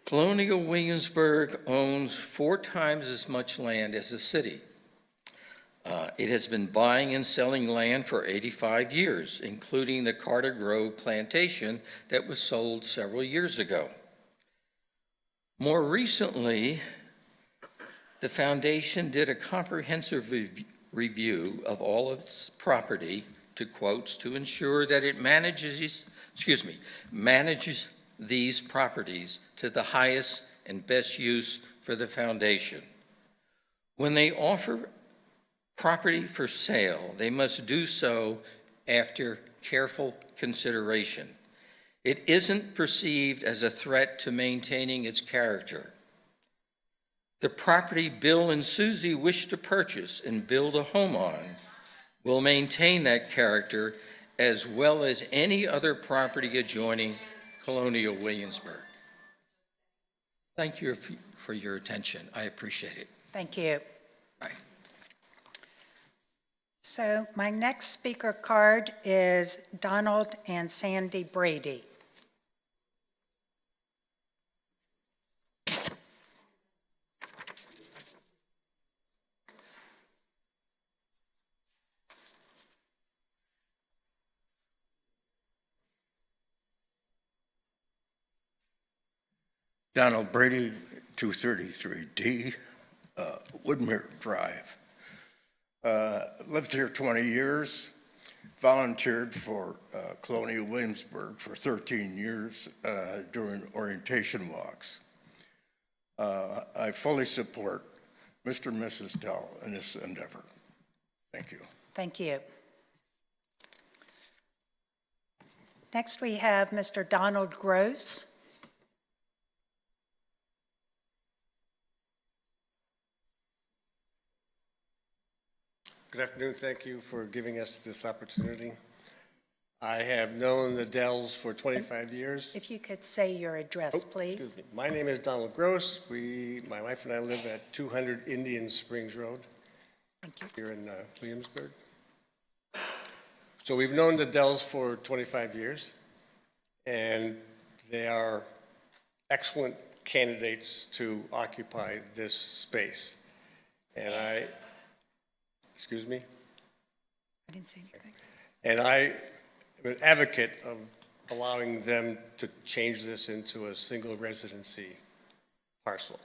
Colonial Williamsburg owns 4 times as much land as the city. It has been buying and selling land for 85 years, including the Carter Grove plantation that was sold several years ago. More recently, the foundation did a comprehensive review of all of its property to ensure that it manages these properties to the highest and best use for the foundation. When they offer property for sale, they must do so after careful consideration. It isn't perceived as a threat to maintaining its character. The property Bill and Susie wish to purchase and build a home on will maintain that character as well as any other property adjoining Colonial Williamsburg. Thank you for your attention. I appreciate it. Thank you. Bye. So my next speaker card is Donald and Sandy Brady. Donald Brady, 233D, Woodmere Drive. Lived here 20 years, volunteered for Colonial Williamsburg for 13 years during orientation walks. I fully support Mr. and Mrs. Dell in this endeavor. Thank you. Thank you. Next, we have Mr. Donald Gross. Good afternoon. Thank you for giving us this opportunity. I have known the Dells for 25 years. If you could say your address, please. Excuse me. My name is Donald Gross. My wife and I live at 200 Indian Springs Road. Thank you. Here in Williamsburg. So we've known the Dells for 25 years, and they are excellent candidates to occupy this space. And excuse me? I didn't say anything. And I am an advocate of allowing them to change this into a single residency parcel.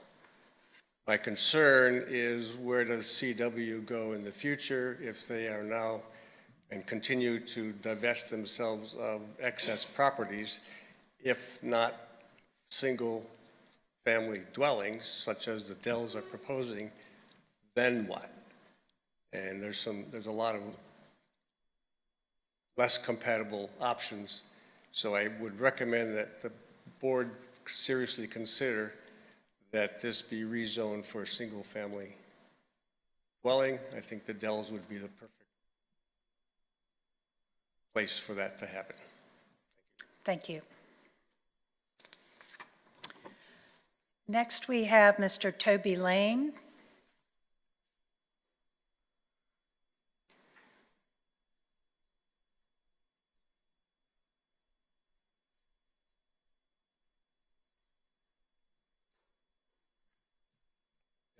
My concern is, where does CW go in the future if they are now and continue to divest themselves of excess properties, if not single family dwellings, such as the Dells are proposing, then what? And there's a lot of less compatible options. So I would recommend that the board seriously consider that this be rezoned for a single family dwelling. I think the Dells would be the perfect place for that to happen. Thank you. Next, we have Mr. Toby Lane.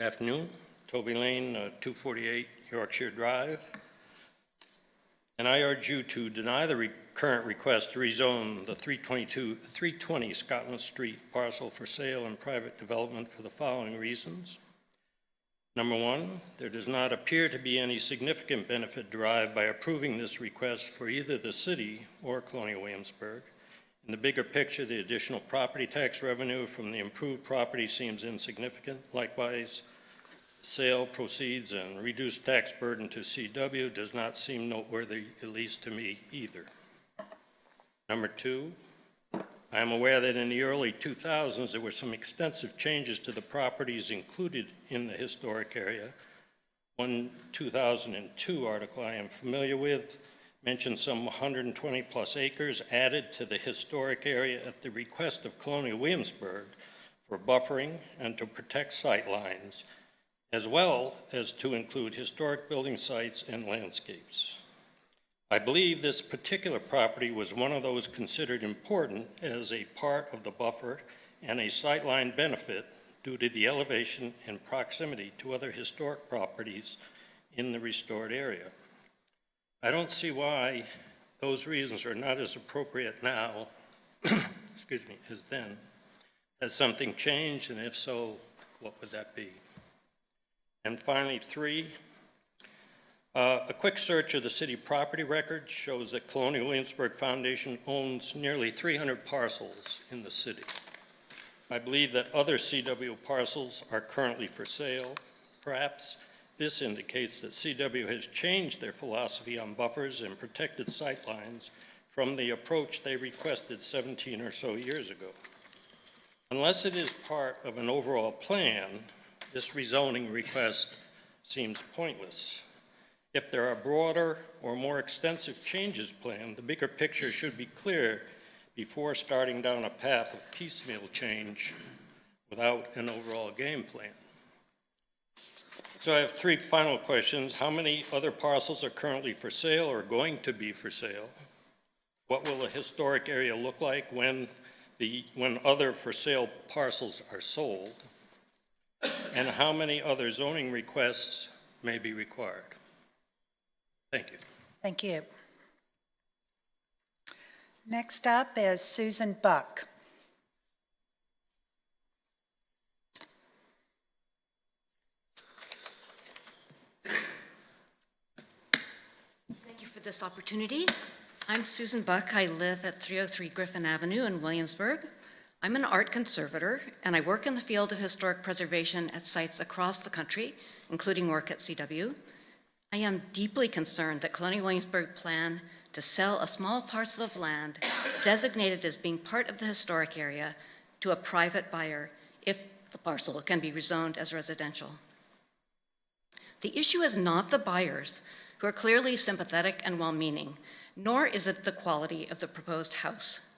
Afternoon, Toby Lane, 248 Yorkshire Drive. And I urge you to deny the current request to rezone the 320 Scotland Street parcel for sale and private development for the following reasons. Number one, there does not appear to be any significant benefit derived by approving this request for either the city or Colonial Williamsburg. In the bigger picture, the additional property tax revenue from the improved property seems insignificant. Likewise, sale proceeds and reduced tax burden to CW does not seem noteworthy, at least to me either. Number two, I am aware that in the early 2000s there were some extensive changes to the properties included in the historic area. One 2002 article I am familiar with mentioned some 120 plus acres added to the historic area at the request of Colonial Williamsburg for buffering and to protect sight lines, as well as to include historic building sites and landscapes. I believe this particular property was one of those considered important as a part of the buffer and a sightline benefit due to the elevation and proximity to other historic properties in the restored area. I don't see why those reasons are not as appropriate now, excuse me, as then. Has something changed, and if so, what would that be? And finally, three, A quick search of the city property records shows that Colonial Williamsburg Foundation owns nearly 300 parcels in the city. I believe that other CW parcels are currently for sale. Perhaps this indicates that CW has changed their philosophy on buffers and protected sightlines from the approach they requested 17 or so years ago. Unless it is part of an overall plan, this rezoning request seems pointless. If there are broader or more extensive changes planned, the bigger picture should be clear before starting down a path of piecemeal change without an overall game plan. So I have three final questions. How many other parcels are currently for sale or going to be for sale? What will the historic area look like when other for sale parcels are sold? And how many other zoning requests may be required? Thank you. Thank you. Next up is Susan Buck. Thank you for this opportunity. I'm Susan Buck. I live at 303 Griffin Avenue in Williamsburg. I'm an art conservator, and I work in the field of historic preservation at sites across the country, including work at CW. I am deeply concerned that Colonial Williamsburg plan to sell a small parcel of land designated as being part of the historic area to a private buyer if the parcel can be rezoned as residential. The issue is not the buyers, who are clearly sympathetic and well-meaning, nor is it the quality of the proposed house.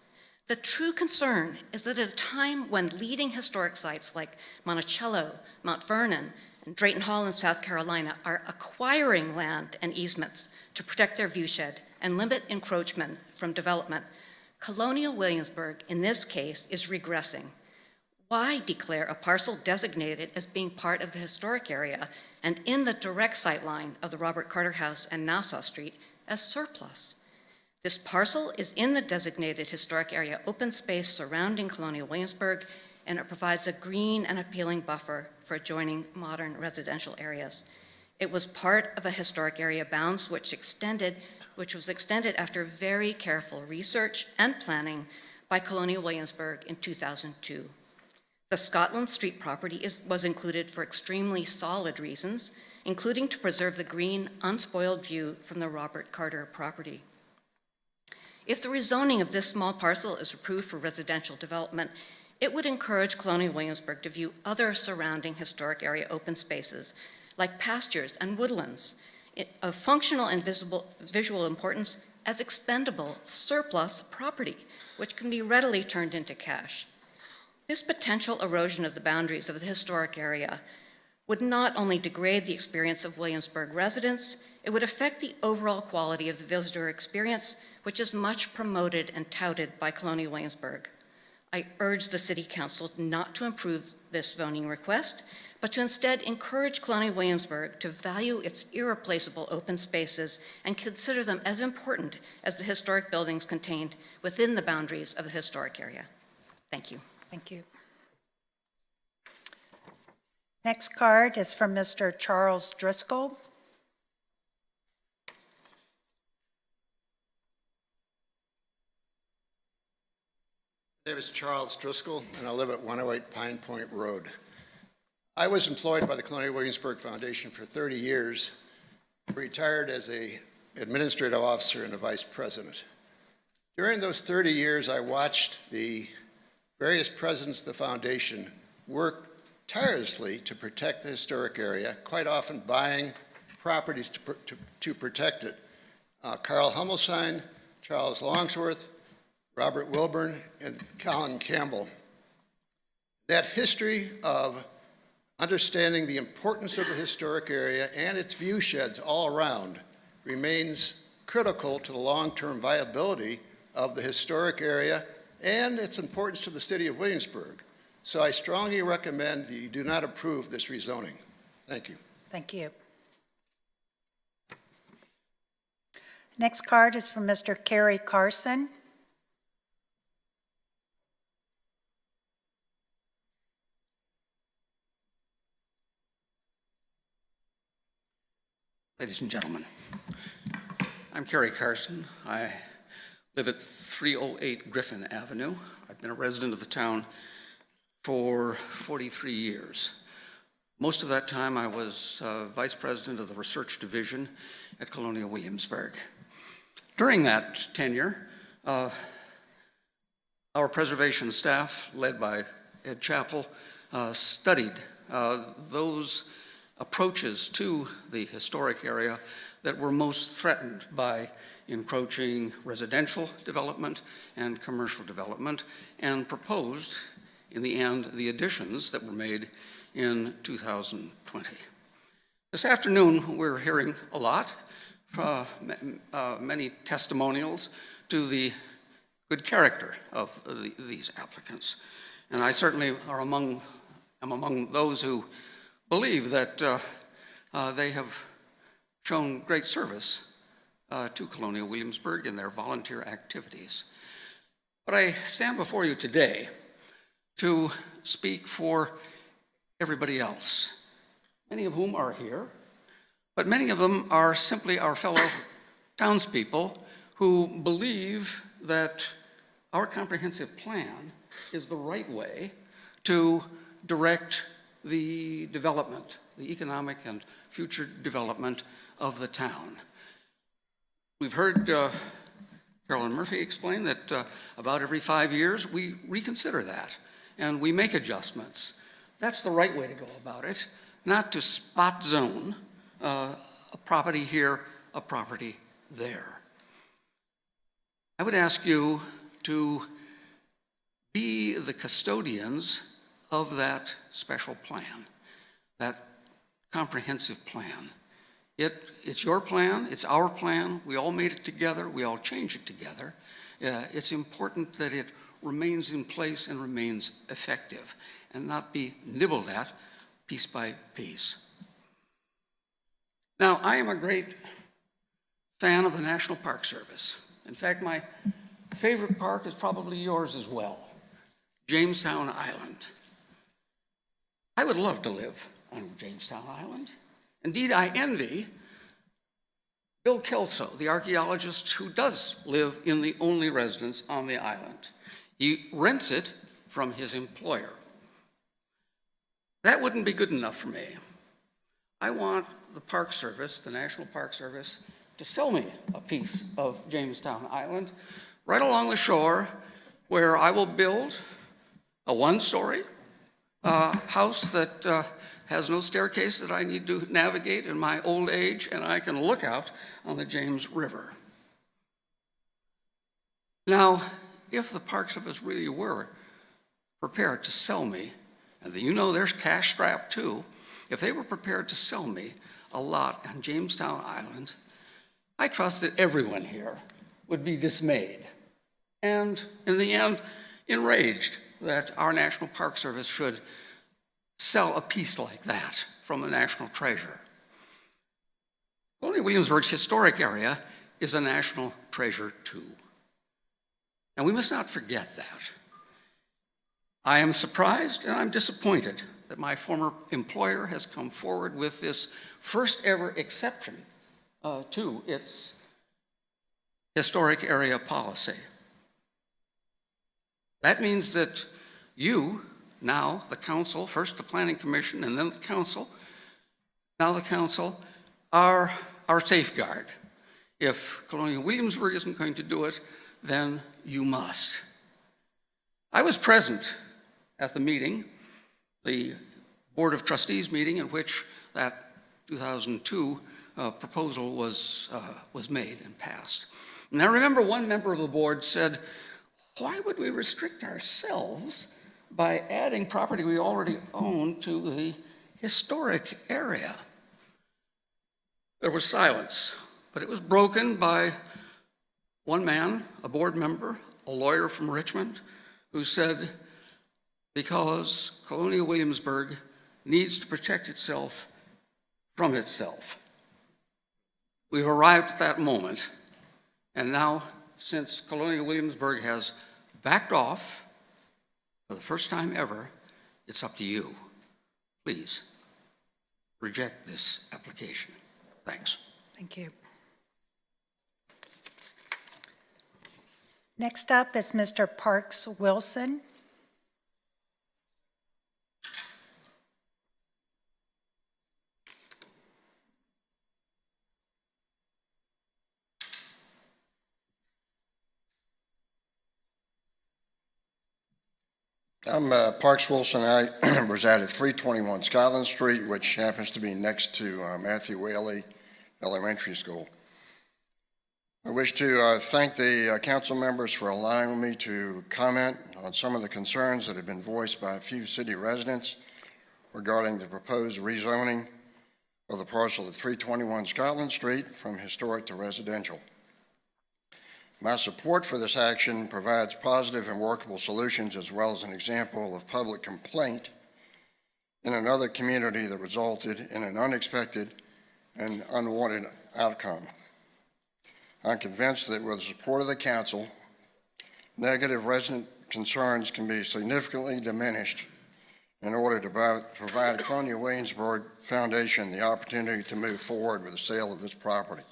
The true concern is that at a time when leading historic sites like Monticello, Mount Vernon, and Drayton Hall in South Carolina are acquiring land and easements to protect their viewshed and limit encroachment from development, Colonial Williamsburg, in this case, is regressing. Why declare a parcel designated as being part of the historic area and in the direct sightline of the Robert Carter House and Nassau Street as surplus? This parcel is in the designated historic area open space surrounding Colonial Williamsburg, and it provides a green and appealing buffer for adjoining modern residential areas. It was part of a historic area bounds which was extended after very careful research and planning by Colonial Williamsburg in 2002. The Scotland Street property was included for extremely solid reasons, including to preserve the green, unspoiled view from the Robert Carter property. If the rezoning of this small parcel is approved for residential development, it would encourage Colonial Williamsburg to view other surrounding historic area open spaces, like pastures and woodlands, of functional and visual importance as expendable surplus property, which can be readily turned into cash. This potential erosion of the boundaries of the historic area would not only degrade the experience of Williamsburg residents, it would affect the overall quality of the visitor experience, which is much promoted and touted by Colonial Williamsburg. I urge the City Council not to approve this zoning request, but to instead encourage Colonial Williamsburg to value its irreplaceable open spaces and consider them as important as the historic buildings contained within the boundaries of the historic area. Thank you. Thank you. Next card is from Mr. Charles Driscoll. My name is Charles Driscoll, and I live at 108 Pine Point Road. I was employed by the Colonial Williamsburg Foundation for 30 years, retired as an administrative officer and a vice president. During those 30 years, I watched the various presidents of the foundation work tirelessly to protect the historic area, quite often buying properties to protect it. Carl Hummelstein, Charles Longsworth, Robert Wilburn, and Colin Campbell. That history of understanding the importance of the historic area and its view sheds all around remains critical to the long-term viability of the historic area and its importance to the city of Williamsburg. So I strongly recommend that you do not approve this rezoning. Thank you. Thank you. Next card is from Mr. Kerry Carson. Ladies and gentlemen, I'm Kerry Carson. I live at 308 Griffin Avenue. I've been a resident of the town for 43 years. Most of that time I was vice president of the research division at Colonial Williamsburg. During that tenure, our preservation staff, led by Ed Chappell, studied those approaches to the historic area that were most threatened by encroaching residential development and commercial development, and proposed, in the end, the additions that were made in 2020. This afternoon, we're hearing a lot, many testimonials to the good character of these applicants. And I certainly am among those who believe that they have shown great service to Colonial Williamsburg in their volunteer activities. But I stand before you today to speak for everybody else, many of whom are here, but many of them are simply our fellow townspeople who believe that our comprehensive plan is the right way to direct the development, the economic and future development of the town. We've heard Carolyn Murphy explain that about every 5 years we reconsider that and we make adjustments. That's the right way to go about it, not to spot zone a property here, a property there. I would ask you to be the custodians of that special plan, that comprehensive plan. It's your plan, it's our plan, we all made it together, we all change it together. It's important that it remains in place and remains effective and not be nibbled at piece by piece. Now, I am a great fan of the National Park Service. In fact, my favorite park is probably yours as well, Jamestown Island. I would love to live on Jamestown Island. Indeed, I envy Bill Kelso, the archaeologist who does live in the only residence on the island. He rents it from his employer. That wouldn't be good enough for me. I want the Park Service, the National Park Service, to sell me a piece of Jamestown Island right along the shore where I will build a one-story house that has no staircase that I need to navigate in my old age, and I can look out on the James River. Now, if the Park Service really were prepared to sell me, and you know there's cash strapped too, if they were prepared to sell me a lot on Jamestown Island, I trust that everyone here would be dismayed and, in the end, enraged that our National Park Service should sell a piece like that from the national treasure. Colonial Williamsburg's historic area is a national treasure too. And we must not forget that. I am surprised and I'm disappointed that my former employer has come forward with this first ever exception to its historic area policy. That means that you, now the council, first the planning commission and then the council, now the council, are our safeguard. If Colonial Williamsburg isn't going to do it, then you must. I was present at the meeting, the Board of Trustees meeting in which that 2002 proposal was made and passed. And I remember one member of the board said, why would we restrict ourselves by adding property we already own to the historic area? There was silence, but it was broken by one man, a board member, a lawyer from Richmond, who said, because Colonial Williamsburg needs to protect itself from itself. We've arrived at that moment, and now, since Colonial Williamsburg has backed off for the first time ever, it's up to you. Please reject this application. Thanks. Thank you. Next up is Mr. Parks Wilson. I'm Parks Wilson. I reside at 321 Scotland Street, which happens to be next to Matthew Whaley Elementary School. I wish to thank the council members for allowing me to comment on some of the concerns that have been voiced by a few city residents regarding the proposed rezoning of the parcel at 321 Scotland Street from historic to residential. My support for this action provides positive and workable solutions, as well as an example of public complaint in another community that resulted in an unexpected and unwanted outcome. I'm convinced that with the support of the council, negative resident concerns can be significantly diminished in order to provide Colonial Williamsburg Foundation the opportunity to move forward with the sale of this property.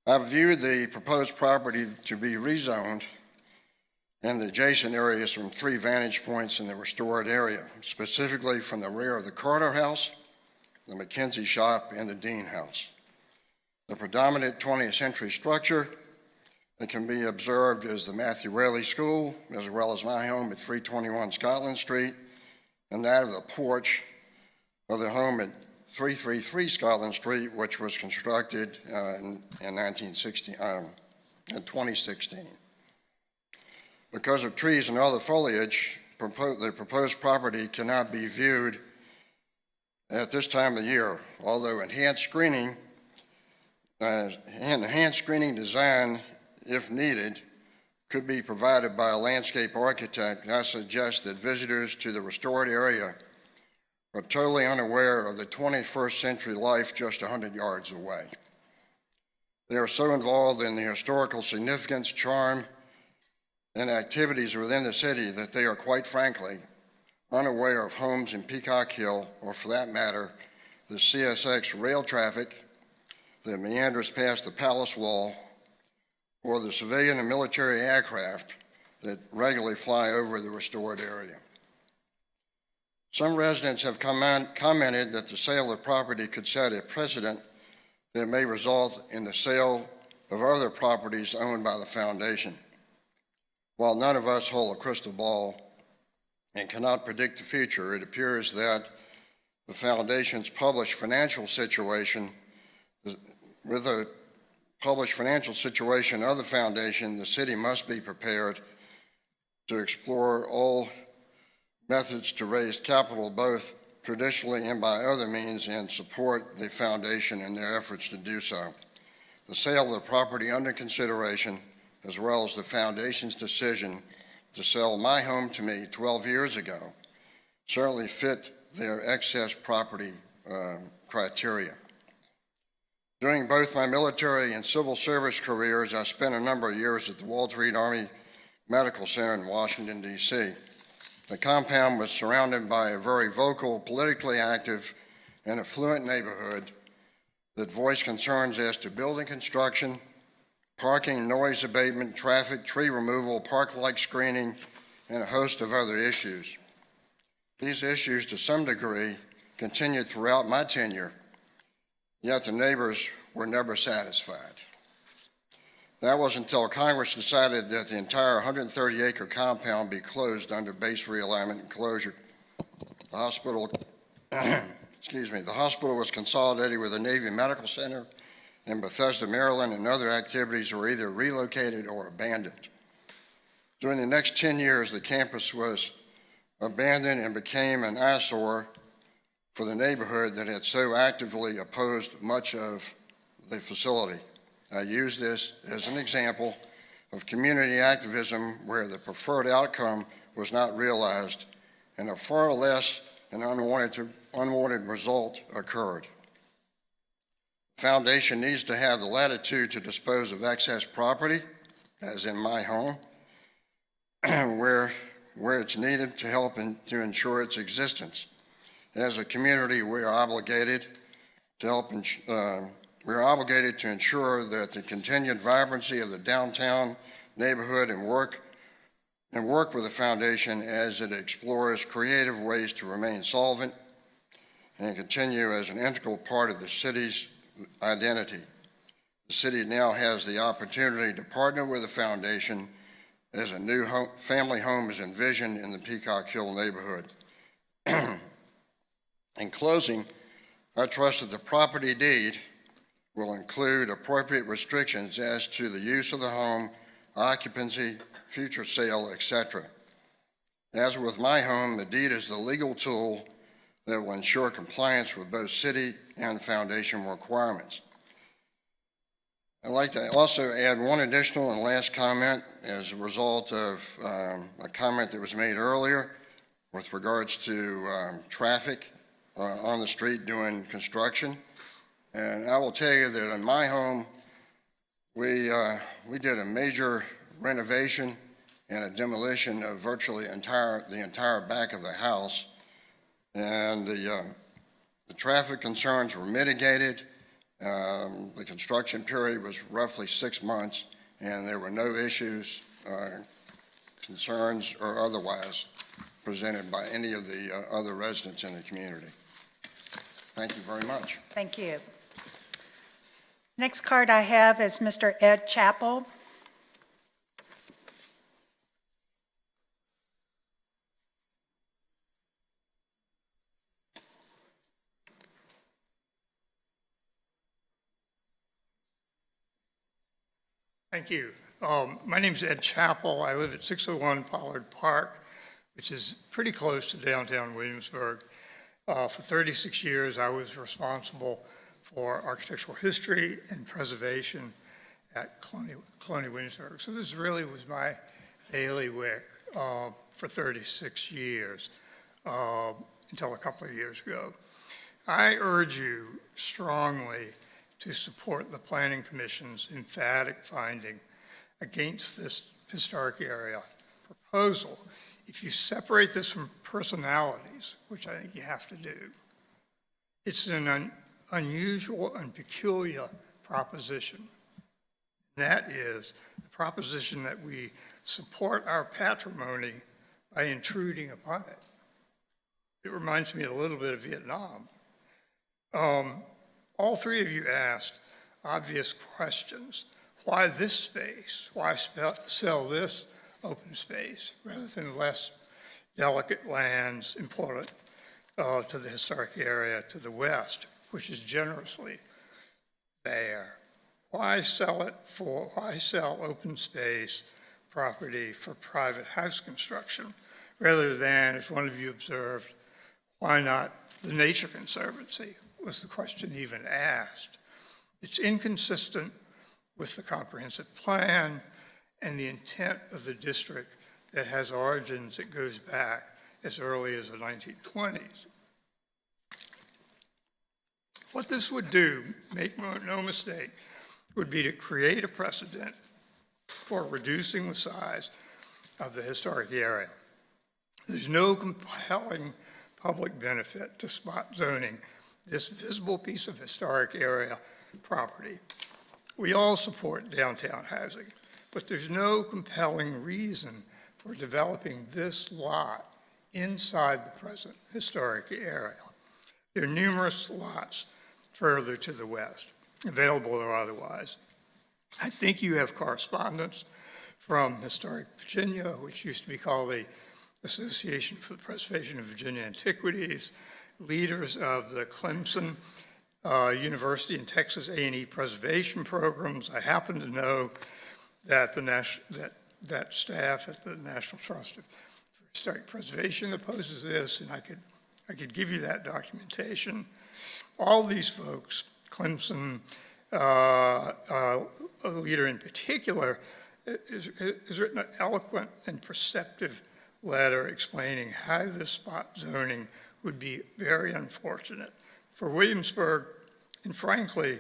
I've viewed the proposed property to be rezoned and the adjacent areas from 3 vantage points in the restored area, specifically from the rear of the Carter House, the McKenzie Shop, and the Dean House. The predominant 20th century structure that can be observed is the Matthew Whaley School, as well as my home at 321 Scotland Street, and that of the porch of the home at 333 Scotland Street, which was constructed in 2016. Because of trees and other foliage, the proposed property cannot be viewed at this time of year, although enhanced screening design, if needed, could be provided by a landscape architect. I suggest that visitors to the restored area are totally unaware of the 21st century life just 100 yards away. They are so involved in the historical significance, charm, and activities within the city that they are, quite frankly, unaware of homes in Peacock Hill, or for that matter, the CSX rail traffic that meanders past the Palace Wall, or the civilian and military aircraft that regularly fly over the restored area. Some residents have commented that the sale of property could set a precedent that may result in the sale of other properties owned by the foundation. While none of us hold a crystal ball and cannot predict the future, it appears that the foundation's published financial situation, with the published financial situation of the foundation, the city must be prepared to explore all methods to raise capital, both traditionally and by other means, and support the foundation in their efforts to do so. The sale of the property under consideration, as well as the foundation's decision to sell my home to me 12 years ago, certainly fit their excess property criteria. During both my military and civil service careers, I spent a number of years at the Walter Reed Army Medical Center in Washington, D.C. The compound was surrounded by a very vocal, politically active, and affluent neighborhood that voiced concerns as to building construction, parking, noise abatement, traffic, tree removal, park-like screening, and a host of other issues. These issues, to some degree, continued throughout my tenure, yet the neighbors were never satisfied. That was until Congress decided that the entire 130-acre compound be closed under base realignment and closure. The hospital, the hospital was consolidated with the Navy Medical Center in Bethesda, Maryland, and other activities were either relocated or abandoned. During the next 10 years, the campus was abandoned and became an eyesore for the neighborhood that had so actively opposed much of the facility. I use this as an example of community activism where the preferred outcome was not realized and a far less an unwanted result occurred. The foundation needs to have the latitude to dispose of excess property, as in my home, where it's needed to help to ensure its existence. As a community, we are obligated to help, we're obligated to ensure that the continued vibrancy of the downtown neighborhood and work with the foundation as it explores creative ways to remain solvent and continue as an integral part of the city's identity. The city now has the opportunity to partner with the foundation as a new family home is envisioned in the Peacock Hill neighborhood. In closing, I trust that the property deed will include appropriate restrictions as to the use of the home, occupancy, future sale, etc. As with my home, the deed is the legal tool that will ensure compliance with both city and foundation requirements. I'd like to also add one additional and last comment as a result of a comment that was made earlier with regards to traffic on the street doing construction. And I will tell you that in my home, we did a major renovation and a demolition of virtually the entire back of the house. And the traffic concerns were mitigated. The construction period was roughly 6 months, and there were no issues, concerns, or otherwise presented by any of the other residents in the community. Thank you very much. Thank you. Next card I have is Mr. Ed Chappell. Thank you. My name is Ed Chappell. I live at 601 Pollard Park, which is pretty close to downtown Williamsburg. For 36 years, I was responsible for architectural history and preservation at Colonial Williamsburg. So this really was my bailiwick for 36 years, until a couple of years ago. I urge you strongly to support the Planning Commission's emphatic finding against this historic area proposal. If you separate this from personalities, which I think you have to do, it's an unusual and peculiar proposition. That is the proposition that we support our patrimony by intruding upon it. It reminds me a little bit of Vietnam. All three of you asked obvious questions. Why this space? Why sell this open space rather than less delicate lands important to the historic area to the west, which is generously there? Why sell open space property for private house construction rather than, as one of you observed, why not the Nature Conservancy? Was the question even asked? It's inconsistent with the comprehensive plan and the intent of the district that has origins that goes back as early as the 1920s. What this would do, make no mistake, would be to create a precedent for reducing the size of the historic area. There's no compelling public benefit to spot zoning this visible piece of historic area property. We all support downtown housing, but there's no compelling reason for developing this lot inside the present historic area. There are numerous lots further to the west, available or otherwise. I think you have correspondence from Historic Virginia, which used to be called the Association for the Preservation of Virginia Antiquities, leaders of the Clemson University and Texas A&E preservation programs. I happen to know that that staff at the National Trust for Historic Preservation opposes this, and I could give you that documentation. All these folks, Clemson, a leader in particular, has written an eloquent and perceptive letter explaining how this spot zoning would be very unfortunate for Williamsburg and, frankly,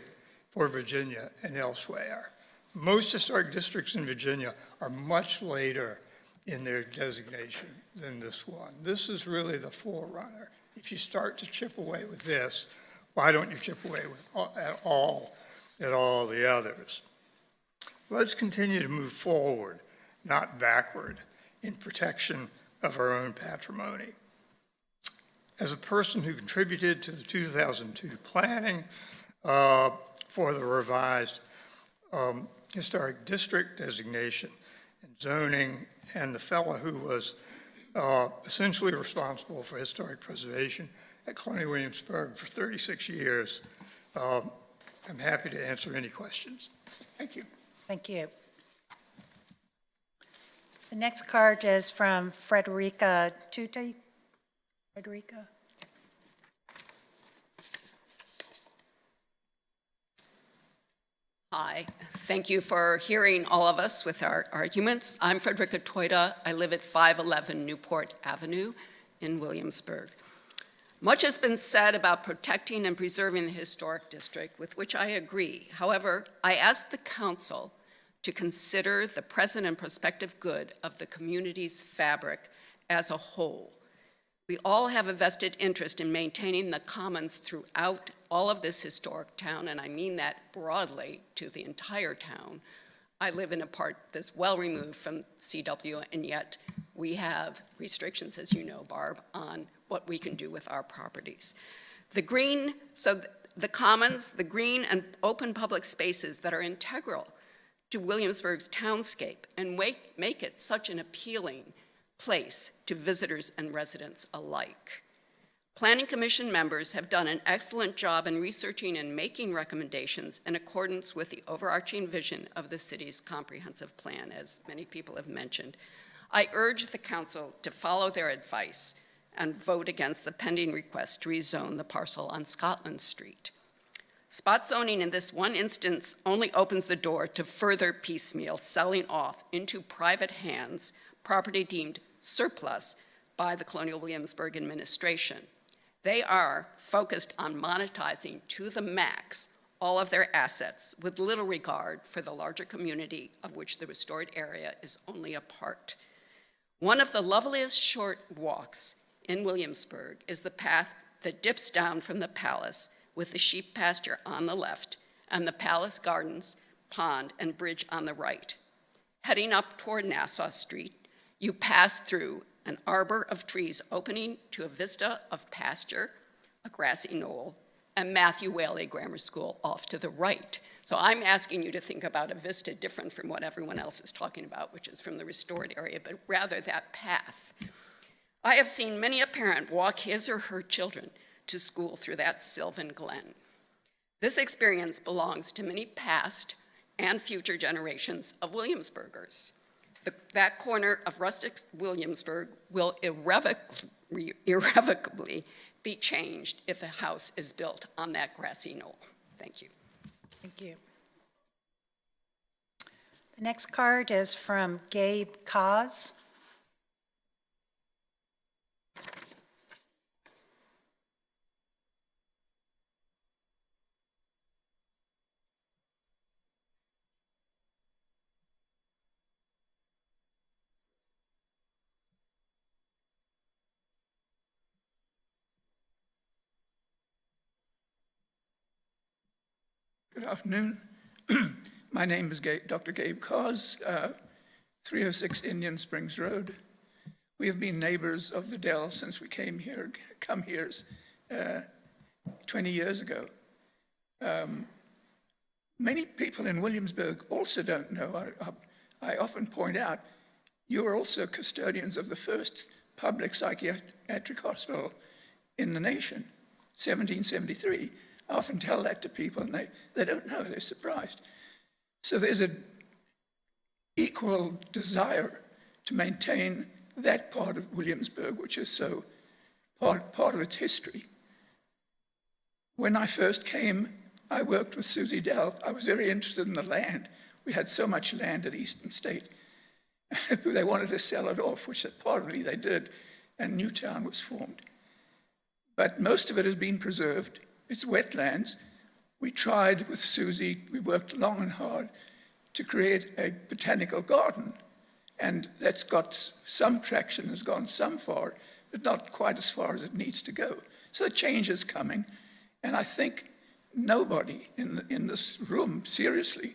for Virginia and elsewhere. Most historic districts in Virginia are much later in their designation than this one. This is really the forerunner. If you start to chip away with this, why don't you chip away at all the others? Let's continue to move forward, not backward, in protection of our own patrimony. As a person who contributed to the 2002 planning for the revised historic district designation and zoning, and the fellow who was essentially responsible for historic preservation at Colonial Williamsburg for 36 years, I'm happy to answer any questions. Thank you. Thank you. The next card is from Frederica Tutte. Frederica. Hi, thank you for hearing all of us with our arguments. I'm Frederica Toita. I live at 511 Newport Avenue in Williamsburg. Much has been said about protecting and preserving the historic district, with which I agree. However, I ask the council to consider the present and prospective good of the community's fabric as a whole. We all have a vested interest in maintaining the commons throughout all of this historic town, and I mean that broadly to the entire town. I live in a part that's well removed from CW, and yet we have restrictions, as you know, Barb, on what we can do with our properties. The commons, the green and open public spaces that are integral to Williamsburg's townscape and make it such an appealing place to visitors and residents alike. Planning Commission members have done an excellent job in researching and making recommendations in accordance with the overarching vision of the city's comprehensive plan, as many people have mentioned. I urge the council to follow their advice and vote against the pending request to rezone the parcel on Scotland Street. Spot zoning in this one instance only opens the door to further piecemeal selling off into private hands property deemed surplus by the Colonial Williamsburg administration. They are focused on monetizing to the max all of their assets with little regard for the larger community of which the restored area is only a part. One of the loveliest short walks in Williamsburg is the path that dips down from the palace with the sheep pasture on the left and the palace gardens, pond, and bridge on the right. Heading up toward Nassau Street, you pass through an arbor of trees opening to a vista of pasture, a grassy knoll, and Matthew Whaley Grammar School off to the right. So I'm asking you to think about a vista different from what everyone else is talking about, which is from the restored area, but rather that path. I have seen many a parent walk his or her children to school through that sylvan glen. This experience belongs to many past and future generations of Williamsburgers. That corner of rustic Williamsburg will irrevocably be changed if a house is built on that grassy knoll. Thank you. Thank you. The next card is from Gabe Kaz. Good afternoon. My name is Dr. Gabe Kaz, 306 Indian Springs Road. We have been neighbors of the Dell since we come here 20 years ago. Many people in Williamsburg also don't know. I often point out, you are also custodians of the first public psychiatric hospital in the nation, 1773. I often tell that to people, and they don't know, they're surprised. So there's an equal desire to maintain that part of Williamsburg, which is so part of its history. When I first came, I worked with Susie Dell. I was very interested in the land. We had so much land at Eastern State. They wanted to sell it off, which partly they did, and Newtown was formed. But most of it has been preserved. It's wetlands. We tried with Susie, we worked long and hard to create a botanical garden. And that's got some traction, has gone some far, but not quite as far as it needs to go. So the change is coming. And I think nobody in this room, seriously,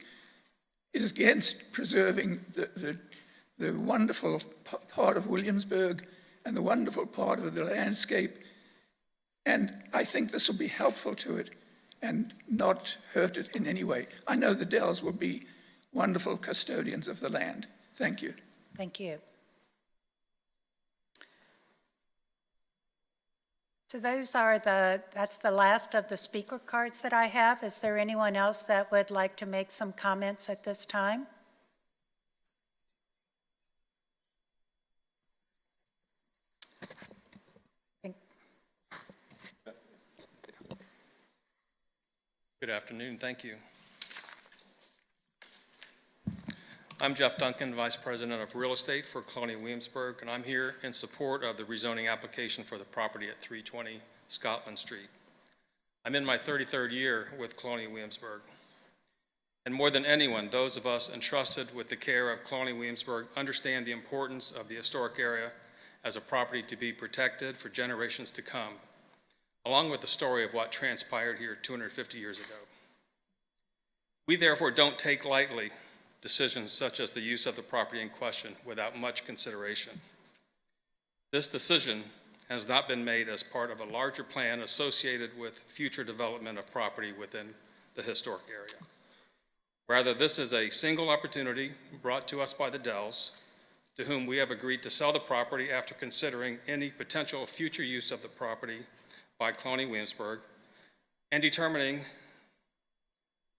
is against preserving the wonderful part of Williamsburg and the wonderful part of the landscape. And I think this will be helpful to it and not hurt it in any way. I know the Dells will be wonderful custodians of the land. Thank you. Thank you. So that's the last of the speaker cards that I have. Is there anyone else that would like to make some comments at this time? Good afternoon, thank you. I'm Jeff Duncan, Vice President of Real Estate for Colonial Williamsburg, and I'm here in support of the rezoning application for the property at 320 Scotland Street. I'm in my 33rd year with Colonial Williamsburg. And more than anyone, those of us entrusted with the care of Colonial Williamsburg understand the importance of the historic area as a property to be protected for generations to come, along with the story of what transpired here 250 years ago. We therefore don't take lightly decisions such as the use of the property in question without much consideration. This decision has not been made as part of a larger plan associated with future development of property within the historic area. Rather, this is a single opportunity brought to us by the Dells, to whom we have agreed to sell the property after considering any potential future use of the property by Colonial Williamsburg and determining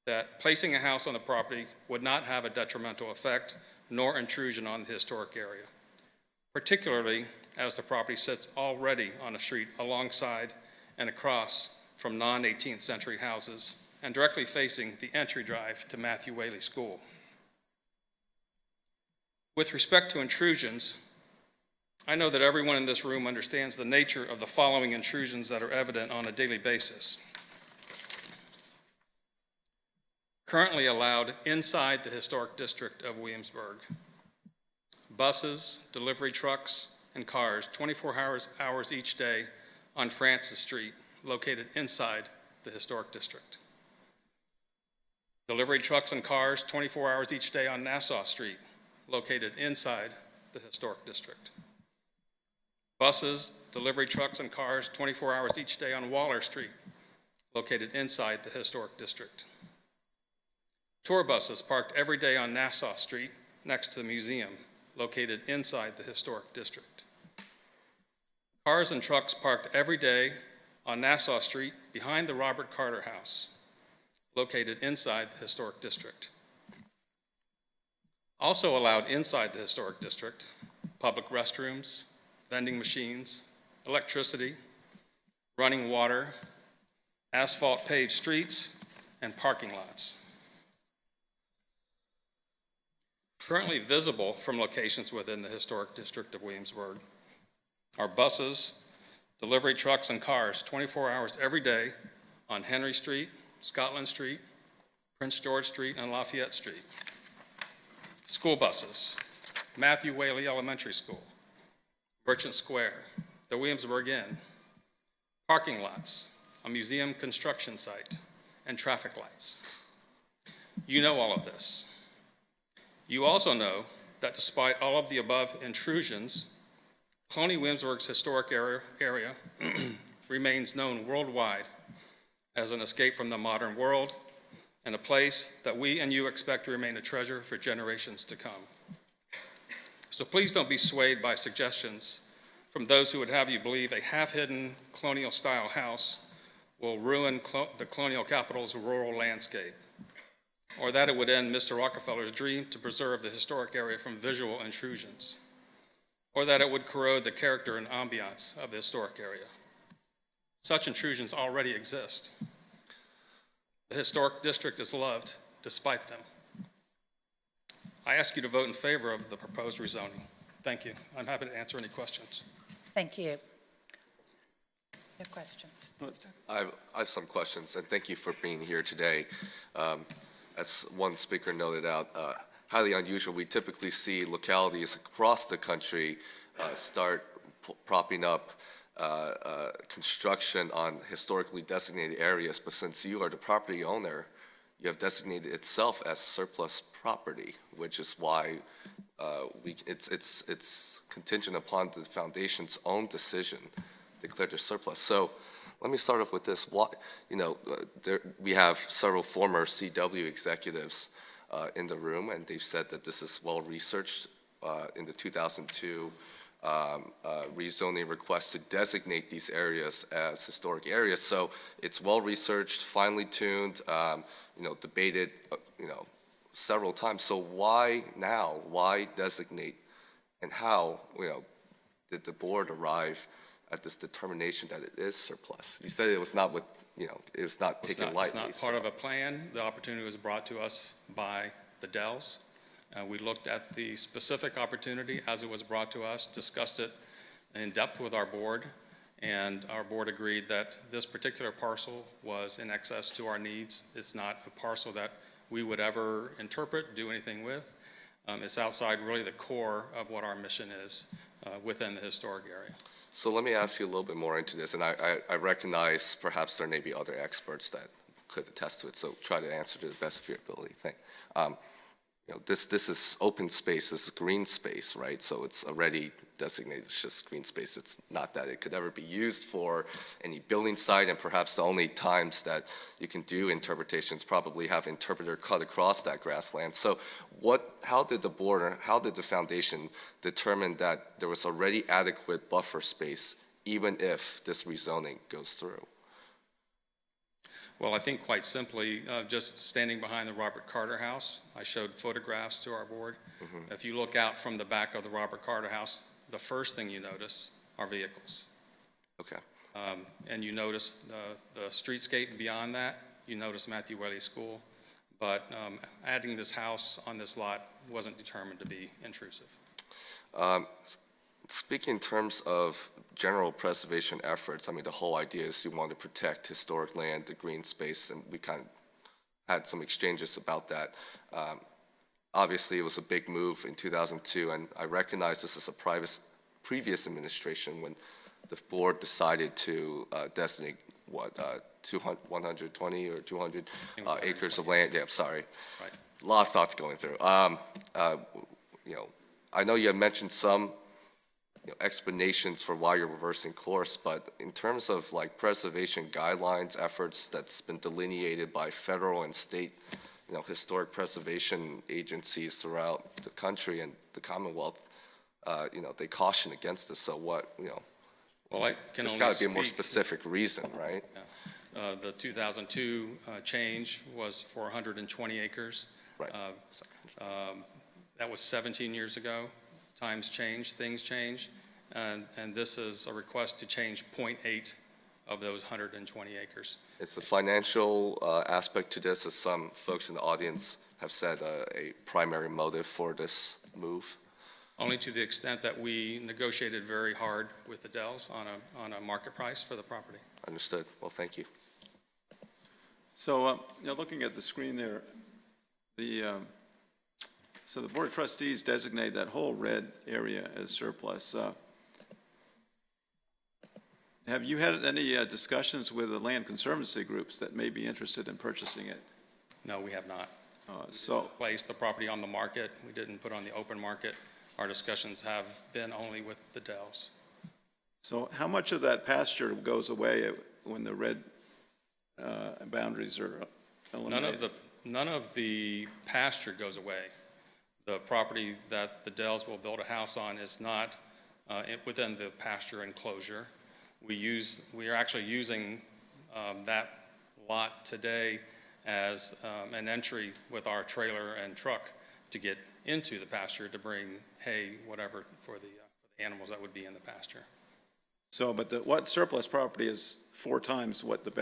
that placing a house on the property would not have a detrimental effect nor intrusion on the historic area, particularly as the property sits already on a street alongside and across from non-18th century houses and directly facing the entry drive to Matthew Whaley School. With respect to intrusions, I know that everyone in this room understands the nature of the following intrusions that are evident on a daily basis. Currently allowed inside the historic district of Williamsburg: buses, delivery trucks, and cars 24 hours each day on Francis Street, located inside the historic district. Delivery trucks and cars 24 hours each day on Nassau Street, located inside the historic district. Buses, delivery trucks, and cars 24 hours each day on Wallace Street, located inside the historic district. Tour buses parked every day on Nassau Street next to the museum, located inside the historic district. Cars and trucks parked every day on Nassau Street behind the Robert Carter House, located inside the historic district. Also allowed inside the historic district: public restrooms, vending machines, electricity, running water, asphalt paved streets, and parking lots. Currently visible from locations within the historic district of Williamsburg are buses, delivery trucks, and cars 24 hours every day on Henry Street, Scotland Street, Prince George Street, and Lafayette Street. School buses: Matthew Whaley Elementary School, Merchant Square, the Williamsburg Inn, parking lots, a museum construction site, and traffic lights. You know all of this. You also know that despite all of the above intrusions, Colonial Williamsburg's historic area remains known worldwide as an escape from the modern world and a place that we and you expect to remain a treasure for generations to come. So please don't be swayed by suggestions from those who would have you believe a half-hidden colonial-style house will ruin the colonial capital's rural landscape, or that it would end Mr. Rockefeller's dream to preserve the historic area from visual intrusions, or that it would corrode the character and ambiance of the historic area. Such intrusions already exist. The historic district is loved despite them. I ask you to vote in favor of the proposed rezoning. Thank you. I'm happy to answer any questions. Thank you. No questions. I have some questions, and thank you for being here today. As one speaker noted out, highly unusual. We typically see localities across the country start propping up construction on historically designated areas, but since you are the property owner, you have designated itself as surplus property, which is why it's contingent upon the foundation's own decision declared as surplus. So let me start off with this. We have several former CW executives in the room, and they've said that this is well researched in the 2002 rezoning request to designate these areas as historic areas. So it's well researched, finely tuned, debated, several times. So why now? Why designate? And how, did the board arrive at this determination that it is surplus? You said it was not it was not taken lightly. It's not part of a plan. The opportunity was brought to us by the Dells. We looked at the specific opportunity as it was brought to us, discussed it in depth with our board, and our board agreed that this particular parcel was in excess to our needs. It's not a parcel that we would ever interpret, do anything with. It's outside really the core of what our mission is within the historic area. So let me ask you a little bit more into this, and I recognize perhaps there may be other experts that could attest to it, so try to answer to the best of your ability. This is open space, this is green space, right? So it's already designated as just green space. It's not that it could ever be used for any building site, and perhaps the only times that you can do interpretations probably have interpreter cut across that grassland. So how did the board, or how did the foundation determine that there was already adequate buffer space even if this rezoning goes through? Well, I think quite simply, just standing behind the Robert Carter House, I showed photographs to our board. Mm-hmm. If you look out from the back of the Robert Carter House, the first thing you notice are vehicles. Okay. And you notice the streetscape beyond that. You notice Matthew Whaley School. But adding this house on this lot wasn't determined to be intrusive. Speaking in terms of general preservation efforts, I mean, the whole idea is you want to protect historic land, the green space, and we kind of had some exchanges about that. Obviously, it was a big move in 2002, and I recognize this is a previous administration when the board decided to designate, 120 or 200 acres of land. Yeah, I'm sorry. Right. A lot of thoughts going through. I know you had mentioned some explanations for why you're reversing course, but in terms of like preservation guidelines, efforts that's been delineated by federal and state, historic preservation agencies throughout the country and the Commonwealth, they caution against this. So what, Well, I can there's only got to be a more speak- specific reason, right? Yeah. The 2002 change was for 120 acres. Right. That was 17 years ago. Times change, things change, and this is a request to change 0.8 of those 120 acres. It's the financial aspect to this, as some folks in the audience have said, a primary motive for this move. Only to the extent that we negotiated very hard with the Dells on a market price for the property. Understood. Well, thank you. So, looking at the screen there, so the Board of Trustees designate that whole red area as surplus. Have you had any discussions with the land conservancy groups that may be interested in purchasing it? No, we have not. So Placed the property on the market. We didn't put on the open market. Our discussions have been only with the Dells. So how much of that pasture goes away when the red boundaries are eliminated? None of the pasture goes away. The property that the Dells will build a house on is not within the pasture enclosure. We are actually using that lot today as an entry with our trailer and truck to get into the pasture to bring hay, whatever, for the animals that would be in the pasture. So, but what surplus property is 4 times what the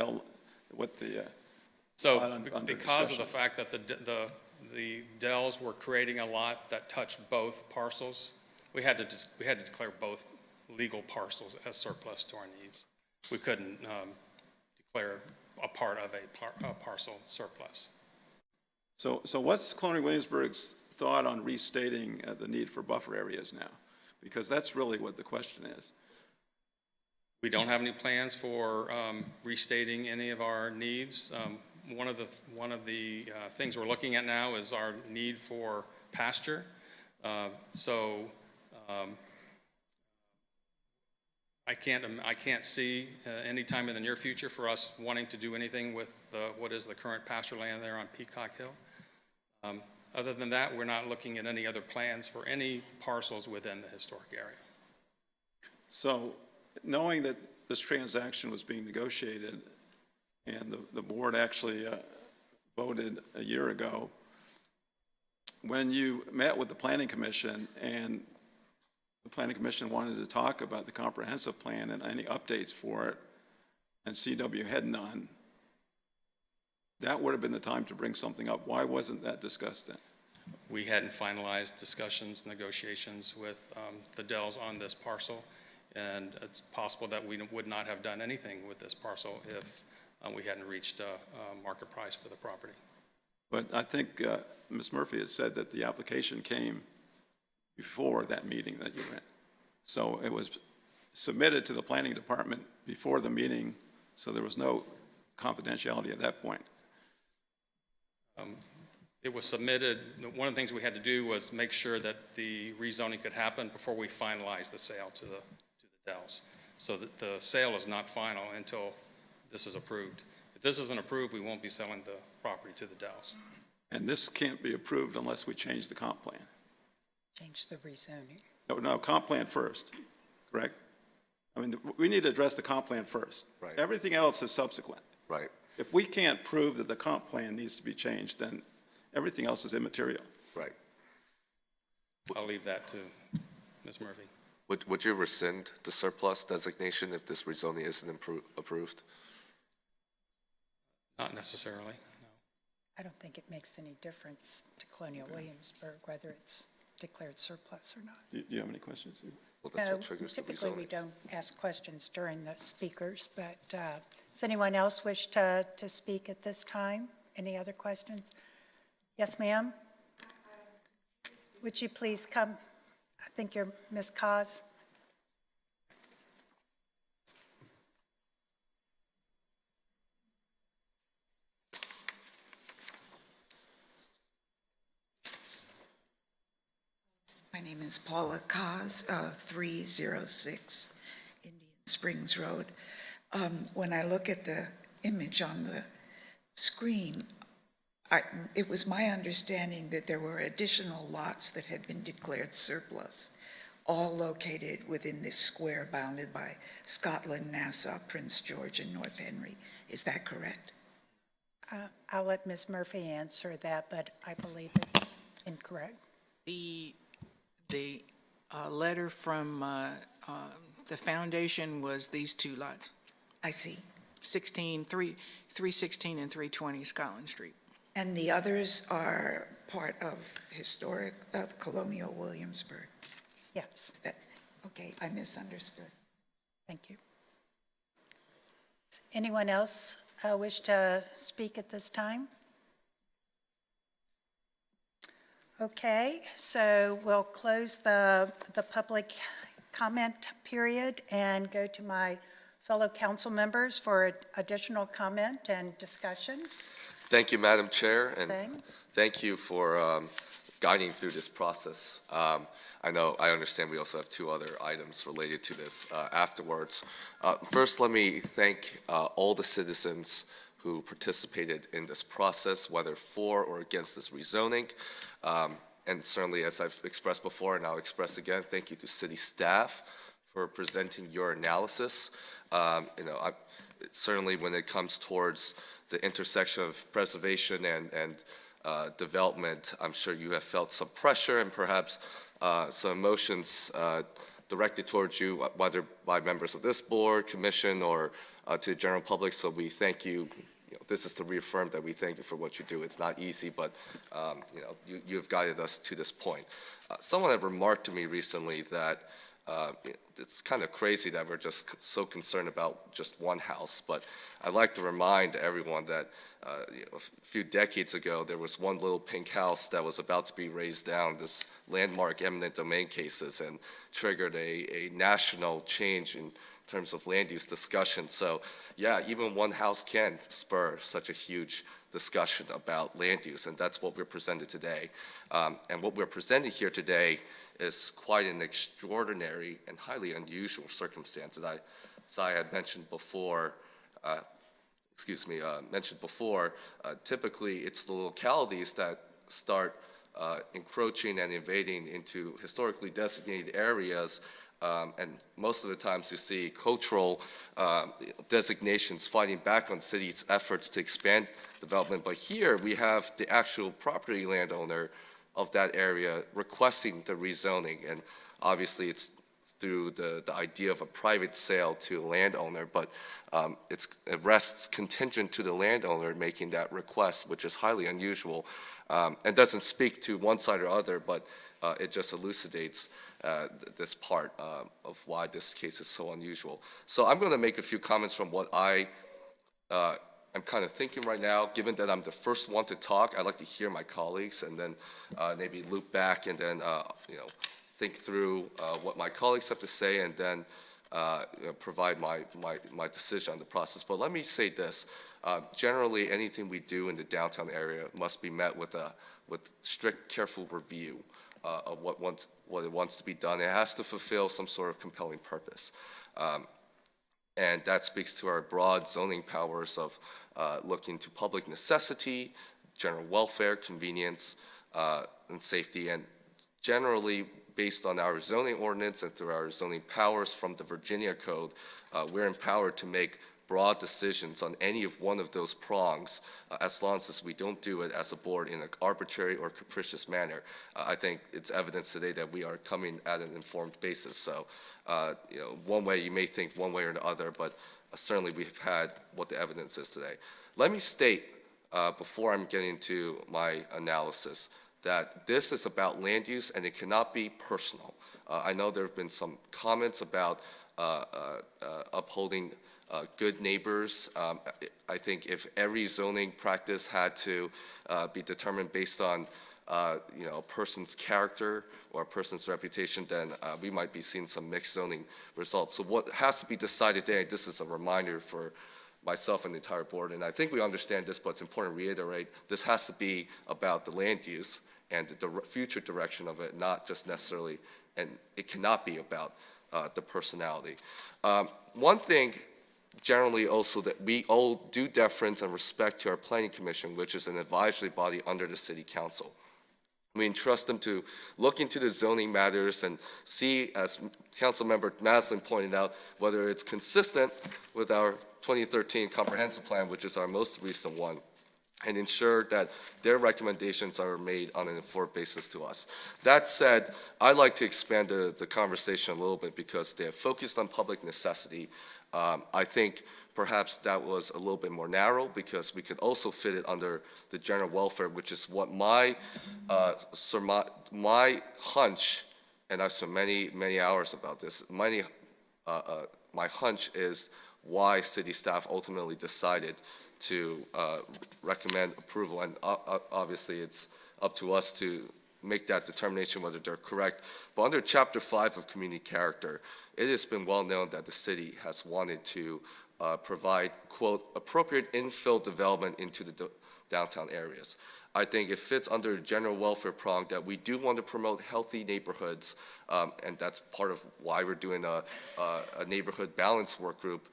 So, lot under because of discussion? the fact that the Dells were creating a lot that touched both parcels, we had to declare both legal parcels as surplus to our needs. We couldn't declare a part of a parcel surplus. So what's Colonial Williamsburg's thought on restating the need for buffer areas now? Because that's really what the question is. We don't have any plans for restating any of our needs. One of the things we're looking at now is our need for pasture. I can't see any time in the near future for us wanting to do anything with what is the current pasture land there on Peacock Hill. Other than that, we're not looking at any other plans for any parcels within the historic area. So, knowing that this transaction was being negotiated and the board actually voted a year ago, when you met with the Planning Commission and the Planning Commission wanted to talk about the comprehensive plan and any updates for it, and CW had none, that would have been the time to bring something up. Why wasn't that discussed then? We hadn't finalized discussions, negotiations with the Dells on this parcel, and it's possible that we would not have done anything with this parcel if we hadn't reached a market price for the property. But I think Ms. Murphy had said that the application came before that meeting that you were in. So it was submitted to the planning department before the meeting, so there was no confidentiality at that point. It was submitted, one of the things we had to do was make sure that the rezoning could happen before we finalized the sale to the Dells. So that the sale is not final until this is approved. If this isn't approved, we won't be selling the property to the Dells. And this can't be approved unless we change the comp plan. Change the rezoning. No, comp plan first, correct? I mean, we need to address the comp plan first. Right. Everything else is subsequent. Right. If we can't prove that the comp plan needs to be changed, then everything else is immaterial. Right. I'll leave that to Ms. Murphy. Would you rescind the surplus designation if this rezoning isn't approved? Not necessarily, no. I don't think it makes any difference to Colonial Williamsburg whether it's declared surplus or not. Do you have any questions? Well, that's No, what triggers the typically we rezoning. don't ask questions during the speakers, but does anyone else wish to speak at this time? Any other questions? Yes, ma'am? Would you please come? I think you're Ms. Cos. My name is Paula Cos, 306 Indian Springs Road. When I look at the image on the screen, it was my understanding that there were additional lots that had been declared surplus, all located within this square bounded by Scotland, Nassau, Prince George, and North Henry. Is that correct? I'll let Ms. Murphy answer that, but I believe it's incorrect. The letter from the foundation was these two lots. I see. 316 and 320 Scotland Street. And the others are part of Colonial Williamsburg? Yes. Okay, I misunderstood. Thank you. Does anyone else wish to speak at this time? Okay, so we'll close the public comment period and go to my fellow council members for additional comment and discussions. Thank you, Madam Chair, and Same. thank you for guiding through this process. I understand we also have two other items related to this afterwards. First, let me thank all the citizens who participated in this process, whether for or against this rezoning. And certainly, as I've expressed before, and I'll express again, thank you to city staff for presenting your analysis. Certainly when it comes towards the intersection of preservation and development, I'm sure you have felt some pressure and perhaps some emotions directed towards you, whether by members of this board, commission, or to the general public. So we thank you. This is to reaffirm that we thank you for what you do. It's not easy, but you've guided us to this point. Someone had remarked to me recently that it's kind of crazy that we're just so concerned about just one house, but I'd like to remind everyone that a few decades ago, there was one little pink house that was about to be razed down, this landmark eminent domain cases, and triggered a national change in terms of land use discussion. So yeah, even one house can spur such a huge discussion about land use, and that's what we're presented today. And what we're presenting here today is quite an extraordinary and highly unusual circumstance that as I had mentioned before, typically it's the localities that start encroaching and invading into historically designated areas, and most of the times you see cultural designations fighting back on cities' efforts to expand development. But here we have the actual property landowner of that area requesting the rezoning, and obviously it's through the idea of a private sale to a landowner, but it rests contingent to the landowner making that request, which is highly unusual, and doesn't speak to one side or other, but it just elucidates this part of why this case is so unusual. So I'm going to make a few comments from what I'm kind of thinking right now. Given that I'm the first one to talk, I'd like to hear my colleagues and then maybe loop back and then think through what my colleagues have to say, and then provide my decision on the process. But let me say this. Generally, anything we do in the downtown area must be met with strict, careful review of what it wants to be done. It has to fulfill some sort of compelling purpose. And that speaks to our broad zoning powers of looking to public necessity, general welfare, convenience, and safety. And generally, based on our zoning ordinance and through our zoning powers from the Virginia Code, we're empowered to make broad decisions on any of one of those prongs, as long as we don't do it as a board in an arbitrary or capricious manner. I think it's evidence today that we are coming at an informed basis. So, one way you may think one way or the other, but certainly we've had what the evidence is today. Let me state, before I'm getting to my analysis, that this is about land use and it cannot be personal. I know there have been some comments about upholding good neighbors. I think if every zoning practice had to be determined based on a person's character or a person's reputation, then we might be seeing some mixed zoning results. So what has to be decided today, this is a reminder for myself and the entire board, and I think we understand this, but it's important to reiterate, this has to be about the land use and the future direction of it, not just necessarily, and it cannot be about the personality. One thing generally also that we owe due deference and respect to our planning commission, which is an advisory body under the city council. We entrust them to look into the zoning matters and see, as Councilmember Maslin pointed out, whether it's consistent with our 2013 comprehensive plan, which is our most recent one, and ensure that their recommendations are made on an informed basis to us. That said, I'd like to expand the conversation a little bit because they have focused on public necessity. I think perhaps that was a little bit more narrow because we could also fit it under the general welfare, which is what my hunch, and I've spent many hours about this, my hunch is why city staff ultimately decided to recommend approval, and obviously it's up to us to make that determination whether they're correct. But under Chapter 5 of Community Character, it has been well known that the city has wanted to provide, quote, appropriate infill development into the downtown areas. I think it fits under the general welfare prong that we do want to promote healthy neighborhoods, and that's part of why we're doing a neighborhood balance work group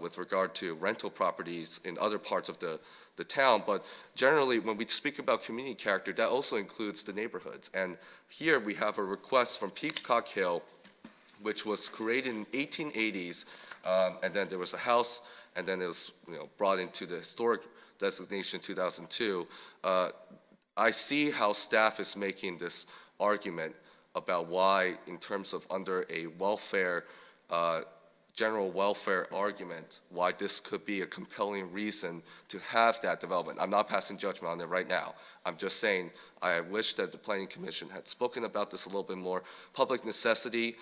with regard to rental properties in other parts of the town. But generally, when we speak about community character, that also includes the neighborhoods. And here we have a request from Peacock Hill, which was created in 1880s, and then there was a house, and then it was brought into the historic designation in 2002. I see how staff is making this argument about why, in terms of under a welfare, general welfare argument, why this could be a compelling reason to have that development. I'm not passing judgment on it right now. I'm just saying I wish that the Planning Commission had spoken about this a little bit more. Public necessity,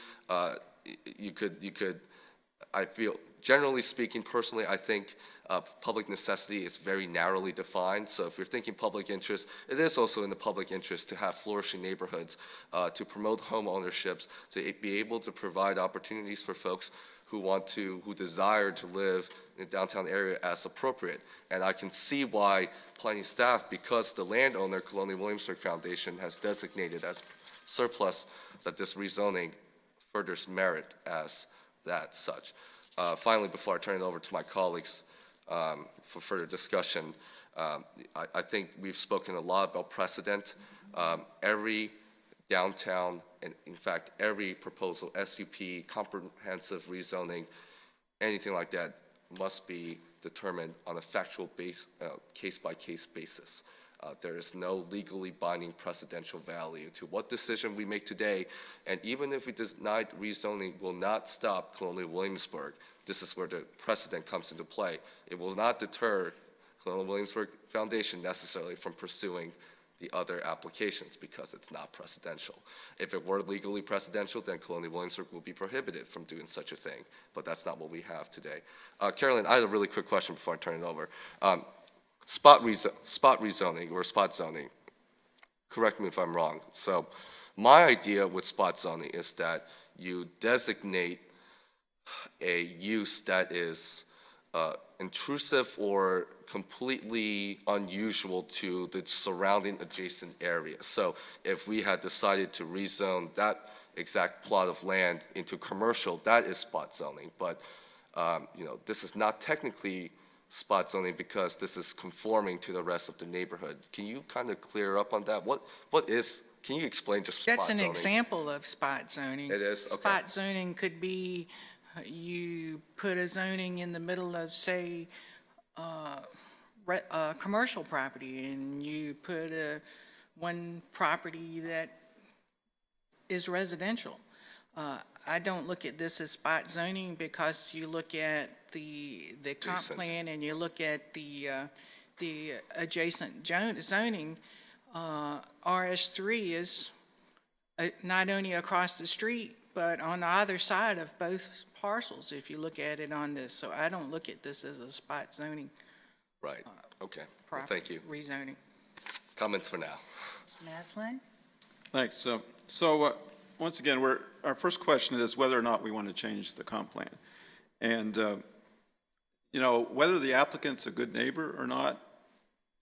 you could I feel, generally speaking, personally, I think public necessity is very narrowly defined. So if you're thinking public interest, it is also in the public interest to have flourishing neighborhoods, to promote home ownerships, to be able to provide opportunities for folks who desire to live in the downtown area as appropriate. And I can see why planning staff, because the landowner, Colonial Williamsburg Foundation, has designated as surplus, that this rezoning furthers merit as that such. Finally, before I turn it over to my colleagues for further discussion, I think we've spoken a lot about precedent. Every downtown, and in fact, every proposal, SUP, comprehensive rezoning, anything like that, must be determined on a factual case-by-case basis. There is no legally binding precedential value to what decision we make today, and even if we denied rezoning will not stop Colonial Williamsburg. This is where the precedent comes into play. It will not deter Colonial Williamsburg Foundation necessarily from pursuing the other applications because it's not precedential. If it were legally precedential, then Colonial Williamsburg will be prohibited from doing such a thing, but that's not what we have today. Carolyn, I had a really quick question before I turn it over. Spot rezoning or spot zoning, correct me if I'm wrong. So my idea with spot zoning is that you designate a use that is intrusive or completely unusual to the surrounding adjacent area. So if we had decided to rezone that exact plot of land into commercial, that is spot zoning. But this is not technically spot zoning because this is conforming to the rest of the neighborhood. Can you kind of clear up on that? Can you explain just spot zoning? That's an example of spot zoning. It is? Okay. Spot zoning could be you put a zoning in the middle of, say, a commercial property, and you put one property that is residential. I don't look at this as spot zoning because you look at the comp plan and you look at the adjacent zoning. RS3 is not only across the street, but on either side of both parcels, if you look at it on this. So I don't look at this as a spot zoning. Right, okay, well, thank you. Rezoning. Comments for now. Mr. Maslin? Thanks. So once again, our first question is whether or not we want to change the comp plan. And, whether the applicant's a good neighbor or not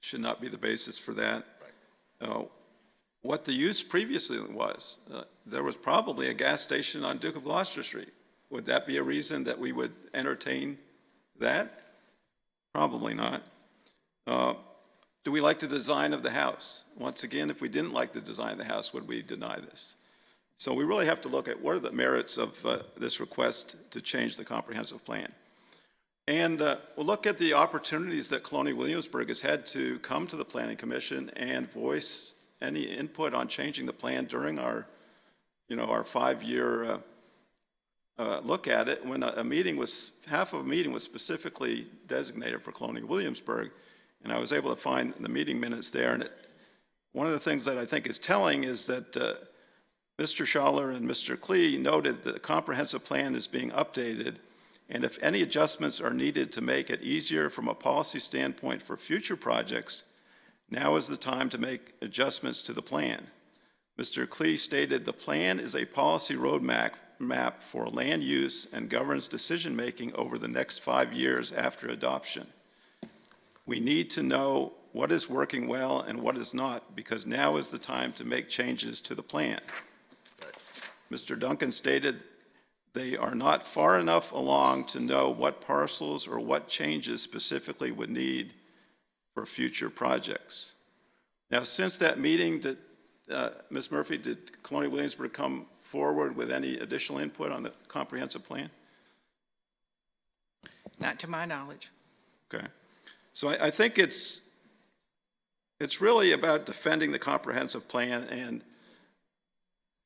should not be the basis for that. Right. What the use previously was, there was probably a gas station on Duke of Gloucester Street. Would that be a reason that we would entertain that? Probably not. Do we like the design of the house? Once again, if we didn't like the design of the house, would we deny this? So we really have to look at what are the merits of this request to change the comprehensive plan. And we'll look at the opportunities that Colonial Williamsburg has had to come to the Planning Commission and voice any input on changing the plan during our 5-year look at it, when half of a meeting was specifically designated for Colonial Williamsburg, and I was able to find the meeting minutes there. And one of the things that I think is telling is that Mr. Schaller and Mr. Klee noted that the comprehensive plan is being updated, and if any adjustments are needed to make it easier from a policy standpoint for future projects, now is the time to make adjustments to the plan. Mr. Klee stated the plan is a policy roadmap for land use and governs decision-making over the next 5 years after adoption. We need to know what is working well and what is not, because now is the time to make changes to the plan. Mr. Duncan stated they are not far enough along to know what parcels or what changes specifically would need for future projects. Now, since that meeting, Ms. Murphy, did Colonial Williamsburg come forward with any additional input on the comprehensive plan? Not to my knowledge. Okay. So I think it's really about defending the comprehensive plan, and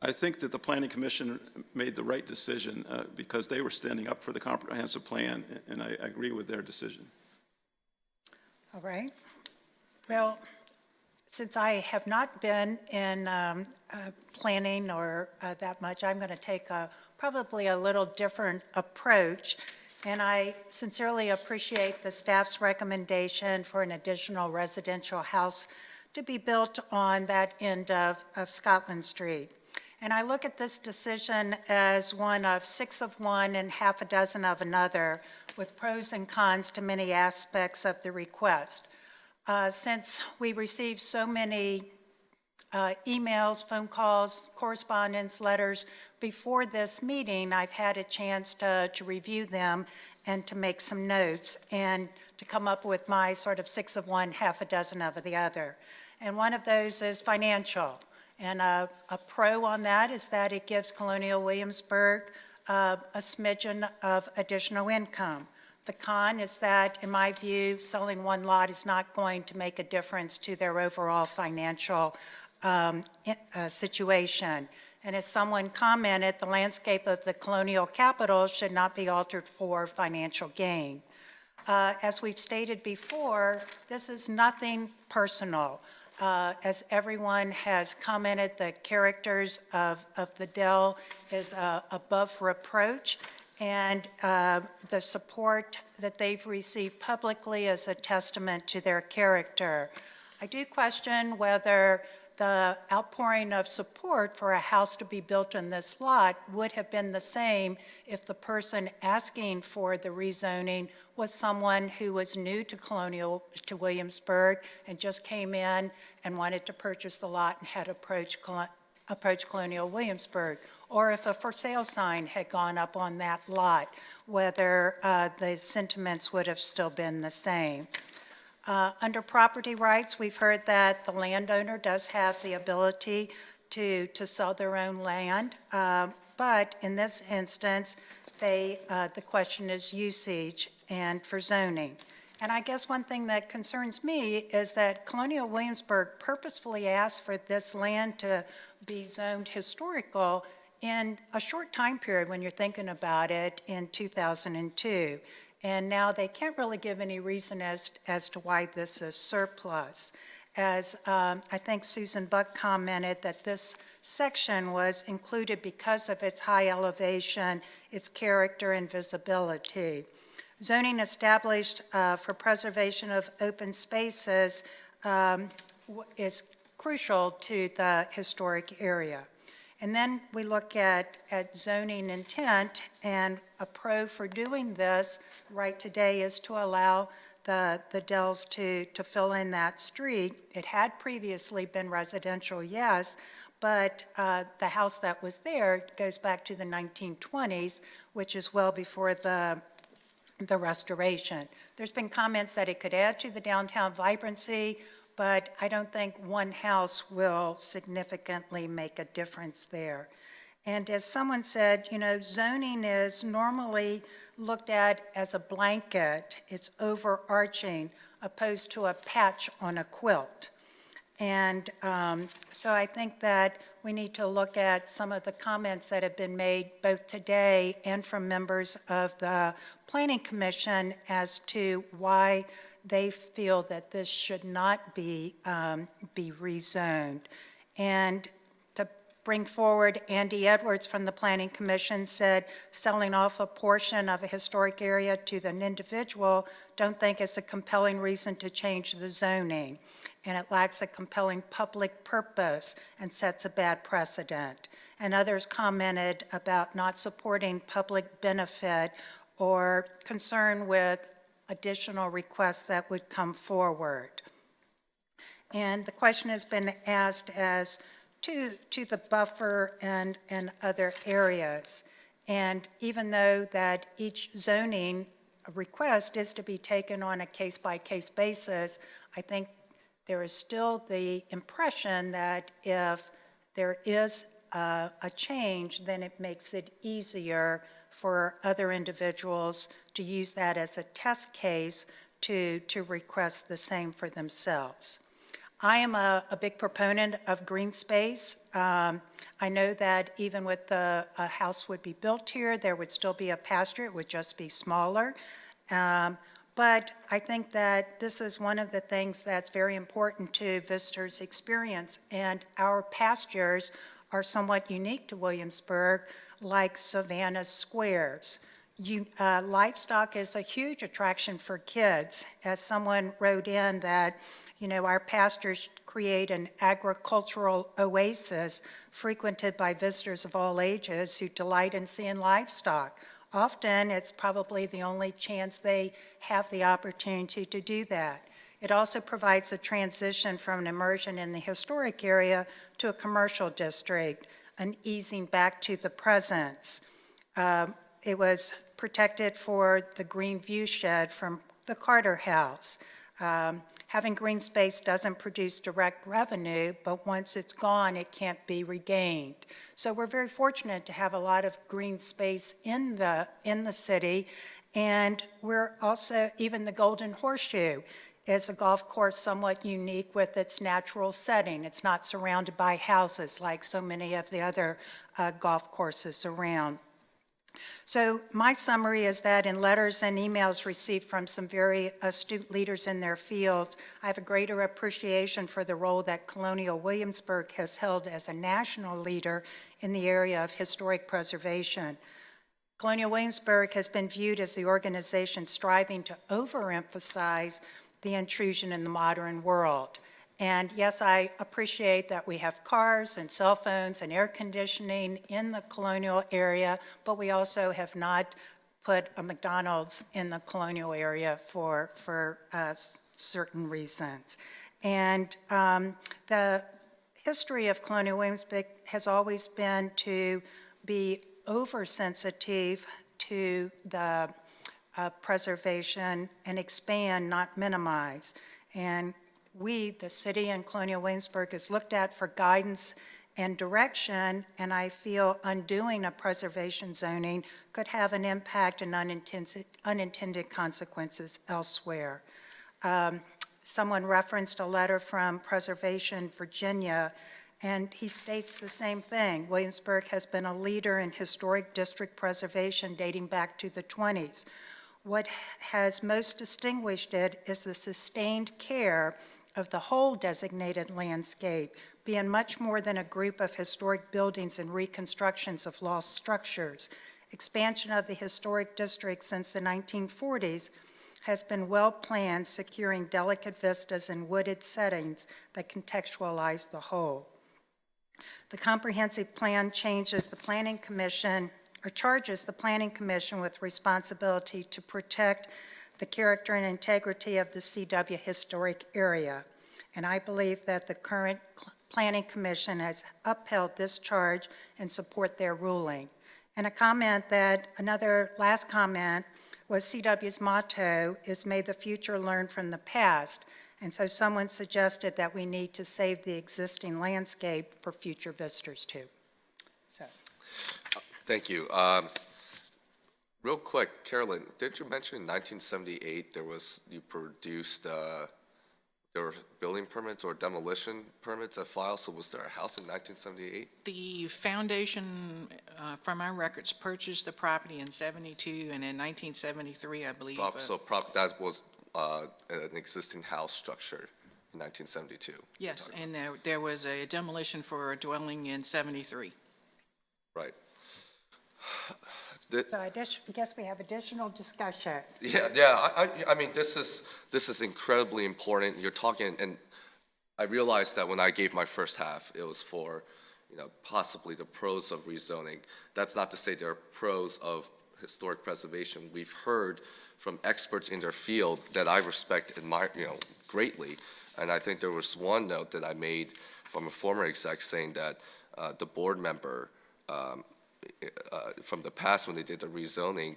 I think that the Planning Commission made the right decision because they were standing up for the comprehensive plan, and I agree with their decision. All right. Well, since I have not been in planning or that much, I'm going to take a probably a little different approach. And I sincerely appreciate the staff's recommendation for an additional residential house to be built on that end of Scotland Street. And I look at this decision as one of 6 of one and half a dozen of another, with pros and cons to many aspects of the request. Since we received so many emails, phone calls, correspondence, letters before this meeting, I've had a chance to review them and to make some notes and to come up with my sort of 6 of one, half a dozen of the other. And one of those is financial. And a pro on that is that it gives Colonial Williamsburg a smidgen of additional income. The con is that, in my view, selling one lot is not going to make a difference to their overall financial situation. And as someone commented, the landscape of the colonial capital should not be altered for financial gain. As we've stated before, this is nothing personal. As everyone has commented, the characters of the Dell is above reproach, and the support that they've received publicly is a testament to their character. I do question whether the outpouring of support for a house to be built on this lot would have been the same if the person asking for the rezoning was someone who was new to Williamsburg and just came in and wanted to purchase the lot and had approached Colonial Williamsburg, or if a for sale sign had gone up on that lot, whether the sentiments would have still been the same. Under property rights, we've heard that the landowner does have the ability to sell their own land, but in this instance, the question is usage and for zoning. And I guess one thing that concerns me is that Colonial Williamsburg purposefully asked for this land to be zoned historical in a short time period when you're thinking about it in 2002. And now they can't really give any reason as to why this is surplus. As I think Susan Buck commented that this section was included because of its high elevation, its character and visibility. Zoning established for preservation of open spaces is crucial to the historic area. And then we look at zoning intent, and a pro for doing this right today is to allow the Dells to fill in that street. It had previously been residential, yes, but the house that was there goes back to the 1920s, which is well before the restoration. There's been comments that it could add to the downtown vibrancy, but I don't think one house will significantly make a difference there. And as someone said, zoning is normally looked at as a blanket. It's overarching, opposed to a patch on a quilt. And so I think that we need to look at some of the comments that have been made both today and from members of the Planning Commission as to why they feel that this should not be rezoned. And to bring forward, Andy Edwards from the Planning Commission said selling off a portion of a historic area to an individual don't think is a compelling reason to change the zoning, and it lacks a compelling public purpose and sets a bad precedent. And others commented about not supporting public benefit or concern with additional requests that would come forward. And the question has been asked as to the buffer and other areas. And even though that each zoning request is to be taken on a case-by-case basis, I think there is still the impression that if there is a change, then it makes it easier for other individuals to use that as a test case to request the same for themselves. I am a big proponent of green space. I know that even with a house would be built here, there would still be a pasture. It would just be smaller. But I think that this is one of the things that's very important to visitors' experience, and our pastures are somewhat unique to Williamsburg. like Savannah Squares. Livestock is a huge attraction for kids. As someone wrote in that, our pastors create an agricultural oasis frequented by visitors of all ages who delight in seeing livestock. Often, it's probably the only chance they have the opportunity to do that. It also provides a transition from an immersion in the historic area to a commercial district, an easing back to the present. It was protected for the green view shed from the Carter House. Having green space doesn't produce direct revenue, but once it's gone, it can't be regained. So we're very fortunate to have a lot of green space in the city, and we're also, even the Golden Horseshoe is a golf course somewhat unique with its natural setting. It's not surrounded by houses like so many of the other golf courses around. So my summary is that in letters and emails received from some very astute leaders in their fields, I have a greater appreciation for the role that Colonial Williamsburg has held as a national leader in the area of historic preservation. Colonial Williamsburg has been viewed as the organization striving to overemphasize the intrusion in the modern world. And yes, I appreciate that we have cars and cell phones and air conditioning in the Colonial area, but we also have not put a McDonald's in the Colonial area for certain reasons. And the history of Colonial Williamsburg has always been to be oversensitive to the preservation and expand, not minimize. And we, the city and Colonial Williamsburg, is looked at for guidance and direction, and I feel undoing a preservation zoning could have an impact and unintended consequences elsewhere. Someone referenced a letter from Preservation Virginia, and he states the same thing. Williamsburg has been a leader in historic district preservation dating back to the 20s. What has most distinguished it is the sustained care of the whole designated landscape, being much more than a group of historic buildings and reconstructions of lost structures. Expansion of the historic district since the 1940s has been well planned, securing delicate vistas and wooded settings that contextualize the whole. The comprehensive plan changes the Planning Commission, or charges the Planning Commission with responsibility to protect the character and integrity of the CW historic area. And I believe that the current Planning Commission has upheld this charge and support their ruling. And another last comment was CW's motto is, "May the future learn from the past." And so someone suggested that we need to save the existing landscape for future visitors too. Thank you. Real quick, Carolyn, didn't you mention in 1978 you produced there were building permits or demolition permits at file? So was there a house in 1978? The foundation, from our records, purchased the property in 72, and in 1973, I believe. That was an existing house structure in 1972. Yes, and there was a demolition for a dwelling in 73. Right. So I guess we have additional discussion. I mean, this is incredibly important. You're talking, and I realized that when I gave my first half, it was for, possibly the pros of rezoning. That's not to say there are pros of historic preservation. We've heard from experts in their field that I respect, admire, greatly. And I think there was one note that I made from a former exec saying that the board member from the past when they did the rezoning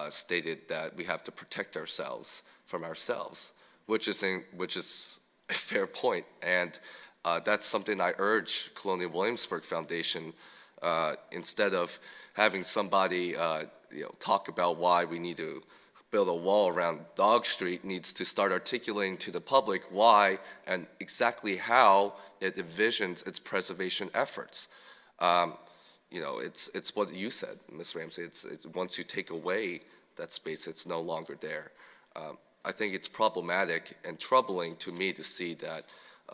stated that we have to protect ourselves from ourselves, which is a fair point. And that's something I urge Colonial Williamsburg Foundation, instead of having somebody talk about why we need to build a wall around Dog Street, needs to start articulating to the public why and exactly how it envisions its preservation efforts. It's what you said, Ms. Ramsey. It's once you take away that space, it's no longer there. I think it's problematic and troubling to me to see that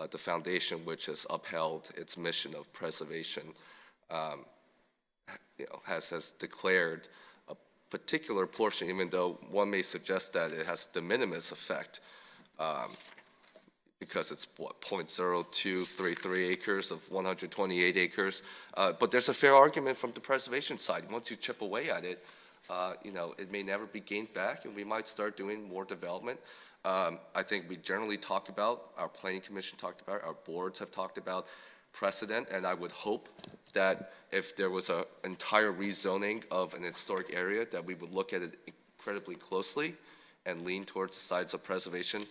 the foundation, which has upheld its mission of preservation, has declared a particular portion, even though one may suggest that it has de minimis effect, because it's what, 0.0233 acres of 128 acres. But there's a fair argument from the preservation side. Once you chip away at it, it may never be gained back, and we might start doing more development. I think we generally talk about, our planning commission talked about, our boards have talked about precedent, and I would hope that if there was an entire rezoning of an historic area, that we would look at it incredibly closely and lean towards the sides of preservation.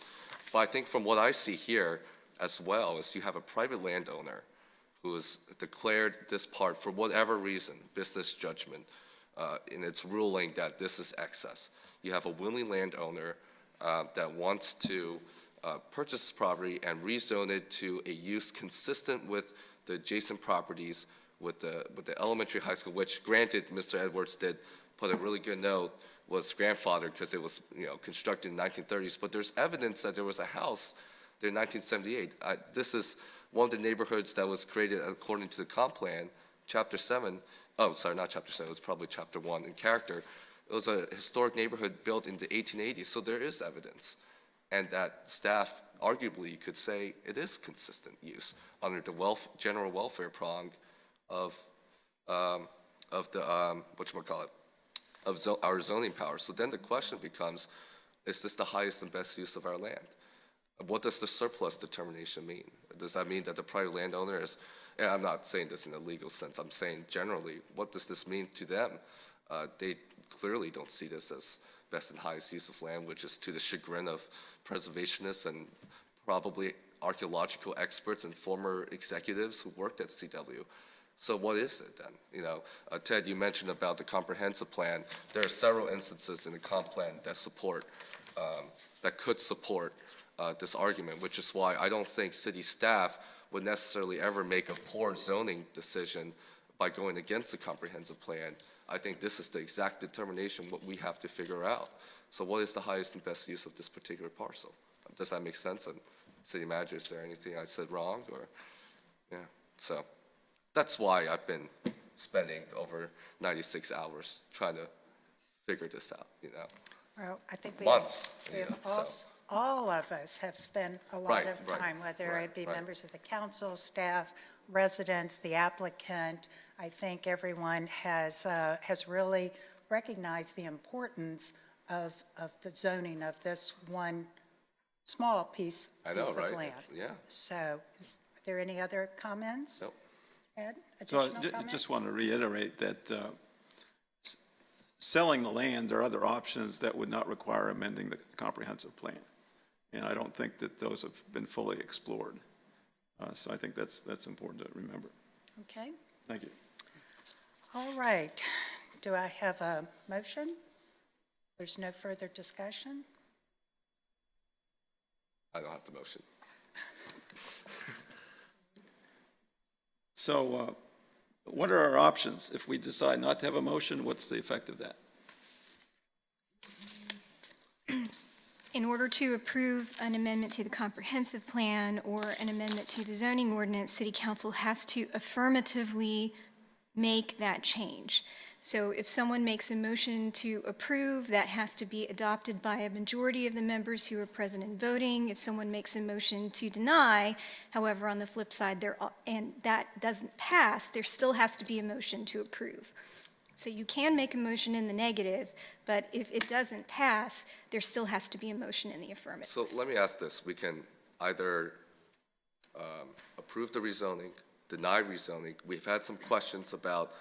But I think from what I see here as well is you have a private landowner who has declared this part for whatever reason, business judgment, in its ruling that this is excess. You have a willing landowner that wants to purchase this property and rezone it to a use consistent with the adjacent properties with the elementary high school, which granted, Mr. Edwards did put a really good note, was grandfathered because it was constructed in the 1930s, but there's evidence that there was a house there in 1978. This is one of the neighborhoods that was created according to the comp plan, chapter 7. Oh, sorry, not chapter 7, it was probably chapter 1 in character. It was a historic neighborhood built in the 1880s, so there is evidence. And that staff, arguably, you could say it is consistent use under the general welfare prong of the, whatchamacallit, of our zoning power. So then the question becomes, is this the highest and best use of our land? What does the surplus determination mean? Does that mean that the private landowner is, and I'm not saying this in a legal sense, I'm saying generally, what does this mean to them? They clearly don't see this as best and highest use of land, which is to the chagrin of preservationists and probably archaeological experts and former executives who worked at CW. So what is it then? Ted, you mentioned about the comprehensive plan. There are several instances in the comp plan that support, that could support this argument, which is why I don't think city staff would necessarily ever make a poor zoning decision by going against the comprehensive plan. I think this is the exact determination what we have to figure out. So what is the highest and best use of this particular parcel? Does that make sense? And city manager, is there anything I said wrong? Or, yeah, so that's why I've been spending over 96 hours trying to figure this out, Well, I think months. all of us have spent a lot of time, whether it be members of the council, staff, residents, the applicant. I think everyone has really recognized the importance of the zoning of this one small piece of land. Yeah. So is there any other comments? No. Ed, So additional I comments? just want to reiterate that selling the land, there are other options that would not require amending the comprehensive plan. And I don't think that those have been fully explored. So I think that's important to remember. Okay. Thank you. All right. Do I have a motion? There's no further discussion? I don't have the motion. So what are our options? If we decide not to have a motion, what's the effect of that? In order to approve an amendment to the comprehensive plan or an amendment to the zoning ordinance, City Council has to affirmatively make that change. So if someone makes a motion to approve, that has to be adopted by a majority of the members who are present and voting. If someone makes a motion to deny, however, on the flip side, and that doesn't pass, there still has to be a motion to approve. So you can make a motion in the negative, but if it doesn't pass, there still has to be a motion in the affirmative. So let me ask this. We can either approve the rezoning, deny rezoning. We've had some questions about,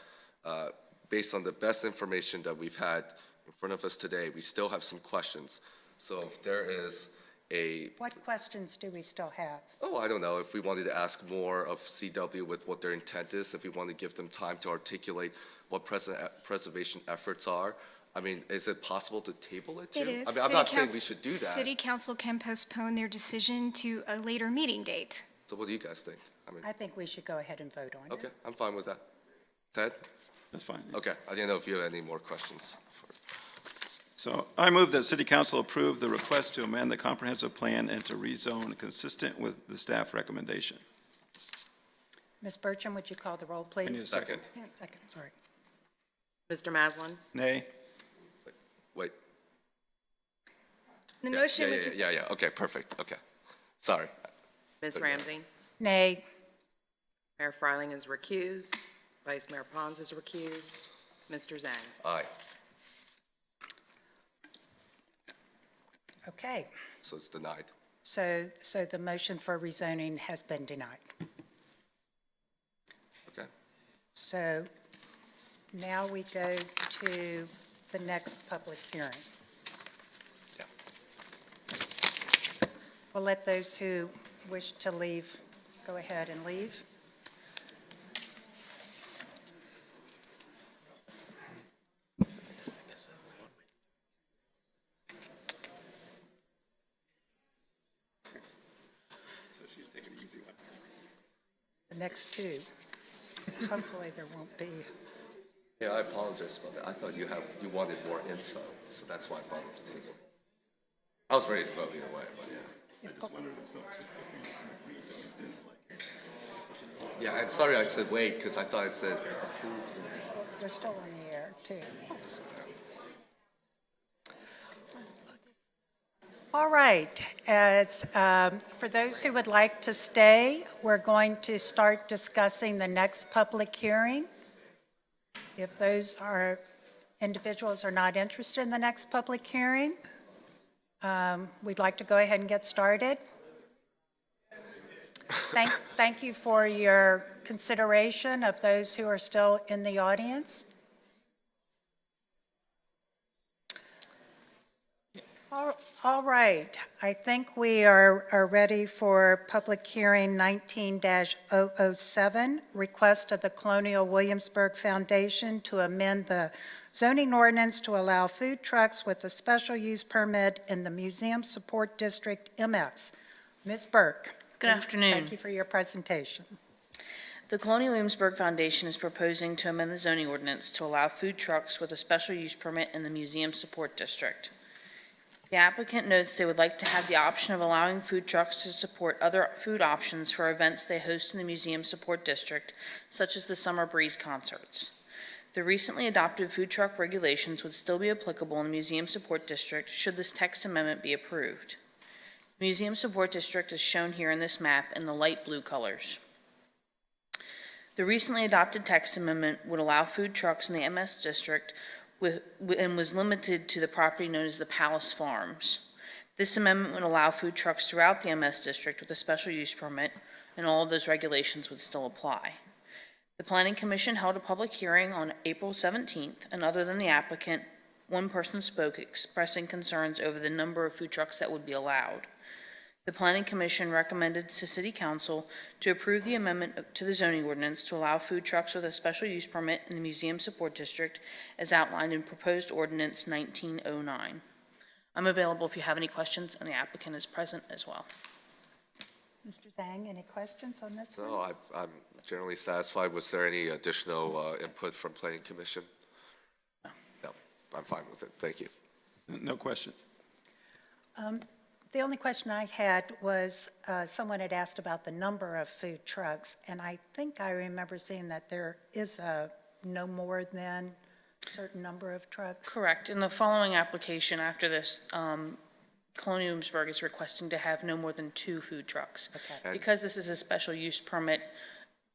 based on the best information that we've had in front of us today, we still have some questions. So if there is What questions do we still have? Oh, I don't know, if we wanted to ask more of CW with what their intent is, if we want to give them time to articulate what preservation efforts are. I mean, is it possible to table it too? It is. I mean, I'm not saying we should do that. City Council can postpone their decision to a later meeting date. So what do you guys think? I think we should go ahead and vote on it. Okay, I'm fine with that. Ted? That's fine. Okay, I didn't know if you have any more questions. So I move that City Council approve the request to amend the comprehensive plan and to rezone consistent with the staff recommendation. Ms. Burcham, would you call the roll, please? I need a second. Second, sorry. Mr. Maslin? Nay. Wait. The motion was. Yeah, okay, perfect, okay. Sorry. Ms. Ramsey? Nay. Mayor Freiling is recused. Vice Mayor Pons is recused. Mr. Zhang? Aye. Okay, So it's denied. so the motion for rezoning has been denied. Okay. So now we go to the next public hearing. Yeah. We'll let those who wish to leave go ahead and leave. The next two, hopefully there won't be. Yeah, I apologize about that. I thought you wanted more info, so that's why I brought it to the table. I was ready to vote either way, but yeah. Yeah, I'm sorry I said wait, because I thought I said approved. They're still on the air, too. All right, as for those who would like to stay, we're going to start discussing the next public hearing. If those individuals are not interested in the next public hearing, we'd like to go ahead and get started. Thank you for your consideration of those who are still in the audience. All right, I think we are ready for public hearing 19-007, request of the Colonial Williamsburg Foundation to amend the zoning ordinance to allow food trucks with a special use permit in the Museum Support District MX. Ms. Burke. Good afternoon. Thank you for your presentation. The Colonial Williamsburg Foundation is proposing to amend the zoning ordinance to allow food trucks with a special use permit in the Museum Support District. The applicant notes they would like to have the option of allowing food trucks to support other food options for events they host in the Museum Support District, such as the Summer Breeze concerts. The recently adopted food truck regulations would still be applicable in the Museum Support District should this text amendment be approved. The Museum Support District is shown here in this map in the light blue colors. The recently adopted text amendment would allow food trucks in the MS District and was limited to the property known as the Palace Farms. This amendment would allow food trucks throughout the MS District with a special use permit, and all of those regulations would still apply. The Planning Commission held a public hearing on April 17th, and other than the applicant, one person spoke expressing concerns over the number of food trucks that would be allowed. The Planning Commission recommended to City Council to approve the amendment to the zoning ordinance to allow food trucks with a special use permit in the Museum Support District as outlined in Proposed Ordinance 1909. I'm available if you have any questions, and the applicant is present as well. Mr. Zhang, any questions on this one? No, I'm generally satisfied. Was there any additional input from Planning Commission? No, I'm fine with it. Thank you. No questions. The only question I had was someone had asked about the number of food trucks, and I think I remember seeing that there is no more than a certain number of trucks. Correct. In the following application after this, Colonial Williamsburg is requesting to have no more than 2 food trucks. Okay. Because this is a special use permit,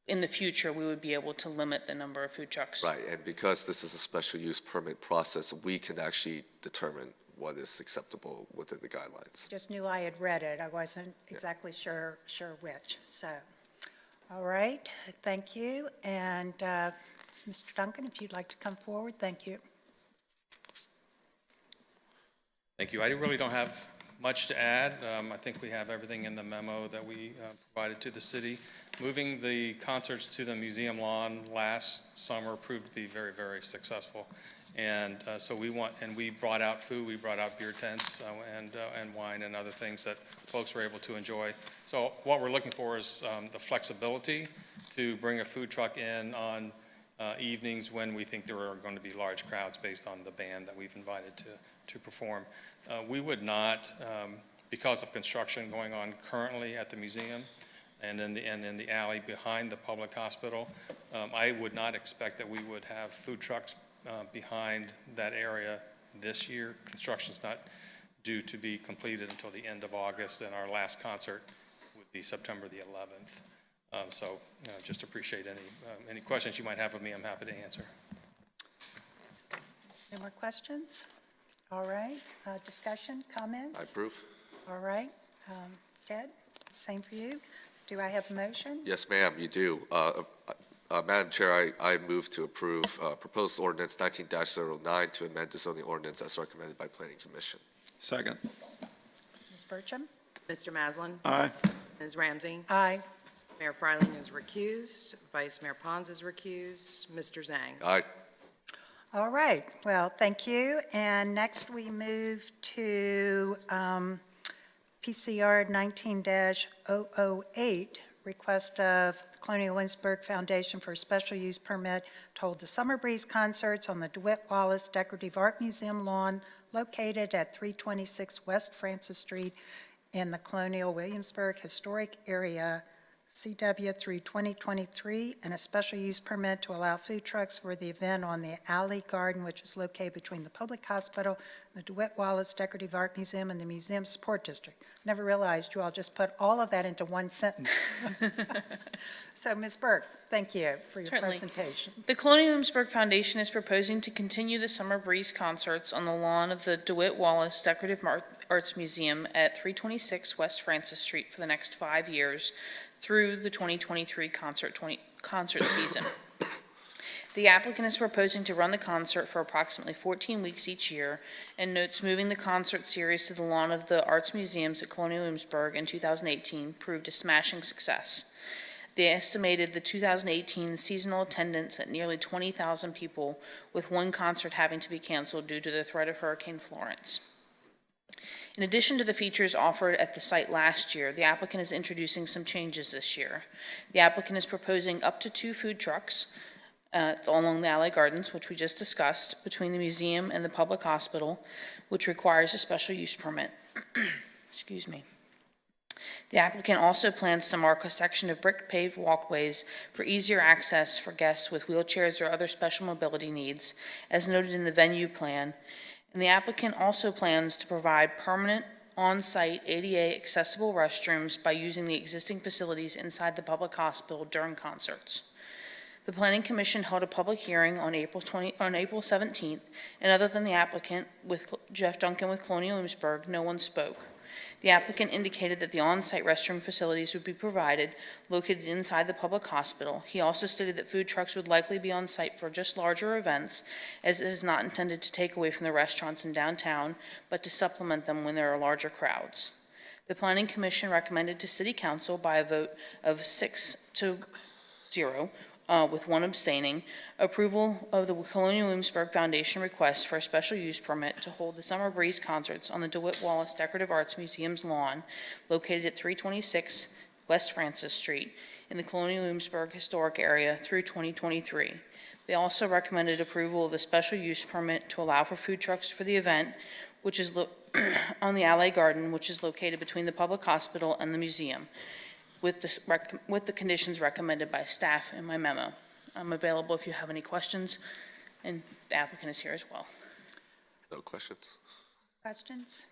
in the future, we would be able to limit the number of food trucks. Right, and because this is a special use permit process, we can actually determine what is acceptable within the guidelines. Just knew I had read it. I wasn't exactly sure which. So, all right, thank you. And Mr. Duncan, if you'd like to come forward, thank you. Thank you. I really don't have much to add. I think we have everything in the memo that we provided to the city. Moving the concerts to the museum lawn last summer proved to be very, very successful. And so we brought out food, we brought out beer tents and wine and other things that folks were able to enjoy. So what we're looking for is the flexibility to bring a food truck in on evenings when we think there are going to be large crowds based on the band that we've invited to perform. We would not, because of construction going on currently at the museum and in the alley behind the public hospital, I would not expect that we would have food trucks behind that area this year. Construction's not due to be completed until the end of August, and our last concert would be September the 11th. So just appreciate any questions you might have of me. I'm happy to answer. Any more questions? All right, discussion, comments? I approve. All right, Ted, same for you. Do I have a motion? Yes, ma'am, you do. Madam Chair, I move to approve Proposed Ordinance 19-09 to amend the Zoning Ordinance as recommended by Planning Commission. Second. Ms. Burcham? Mr. Maslin? Aye. Ms. Ramsey? Aye. Mayor Fryling is recused. Vice Mayor Pons is recused. Mr. Zhang? Aye. All right, well, thank you. And next we move to PCR 19-008, request of the Colonial Williamsburg Foundation for a special use permit to hold the Summer Breeze concerts on the Dewitt Wallace Decorative Art Museum lawn located at 326 West Francis Street in the Colonial Williamsburg Historic Area, CW through 2023, and a special use permit to allow food trucks for the event on the Alley Garden, which is located between the Public Hospital, the DeWitt Wallace Decorative Art Museum, and the Museum Support District. Never realized you all just put all of that into one sentence. So, Ms. Burke, thank you for your Certainly. presentation. The Colonial Williamsburg Foundation is proposing to continue the Summer Breeze concerts on the lawn of the DeWitt Wallace Decorative Arts Museum at 326 West Francis Street for the next 5 years through the 2023 concert season. The applicant is proposing to run the concert for approximately 14 weeks each year and notes moving the concert series to the lawn of the Arts Museums at Colonial Williamsburg in 2018 proved a smashing success. They estimated the 2018 seasonal attendance at nearly 20,000 people, with one concert having to be canceled due to the threat of Hurricane Florence. In addition to the features offered at the site last year, the applicant is introducing some changes this year. The applicant is proposing up to 2 food trucks along the Alley Gardens, which we just discussed, between the museum and the public hospital, which requires a special use permit. Excuse me. The applicant also plans to mark a section of brick-paved walkways for easier access for guests with wheelchairs or other special mobility needs, as noted in the venue plan. And the applicant also plans to provide permanent on-site ADA accessible restrooms by using the existing facilities inside the public hospital during concerts. The Planning Commission held a public hearing on April 17th, and other than the applicant, with Jeff Duncan with Colonial Williamsburg, no one spoke. The applicant indicated that the on-site restroom facilities would be provided, located inside the public hospital. He also stated that food trucks would likely be on site for just larger events, as it is not intended to take away from the restaurants in downtown, but to supplement them when there are larger crowds. The Planning Commission recommended to City Council by a vote of 6-0, with one abstaining, approval of the Colonial Williamsburg Foundation request for a special use permit to hold the Summer Breeze concerts on the DeWitt Wallace Decorative Arts Museum's lawn, located at 326 West Francis Street in the Colonial Williamsburg Historic Area through 2023. They also recommended approval of the special use permit to allow for food trucks for the event, which is on the Alley Garden, which is located between the public hospital and the museum, with the conditions recommended by staff in my memo. I'm available if you have any questions, and the applicant is here as well. No questions. Questions?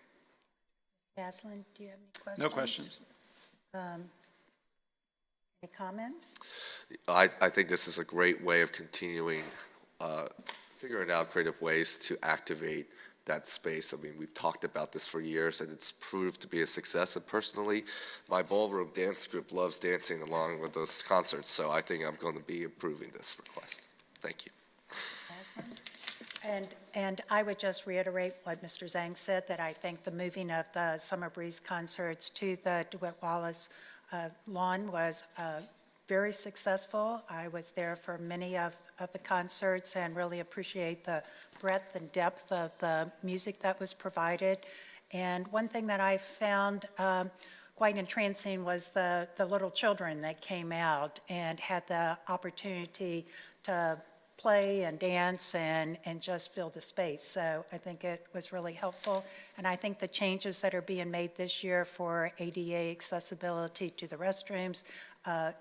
Maslin, do you have any questions? No questions. Any comments? I think this is a great way of continuing, figuring out creative ways to activate that space. I mean, we've talked about this for years, and it's proved to be a success. And personally, my ballroom dance group loves dancing along with those concerts, so I think I'm going to be approving this request. Thank you. And I would just reiterate what Mr. Zhang said, that I think the moving of the Summer Breeze concerts to the DeWitt Wallace lawn was very successful. I was there for many of the concerts and really appreciate the breadth and depth of the music that was provided. And one thing that I found quite entrancing was the little children that came out and had the opportunity to play and dance and just fill the space. So I think it was really helpful. And I think the changes that are being made this year for ADA accessibility to the restrooms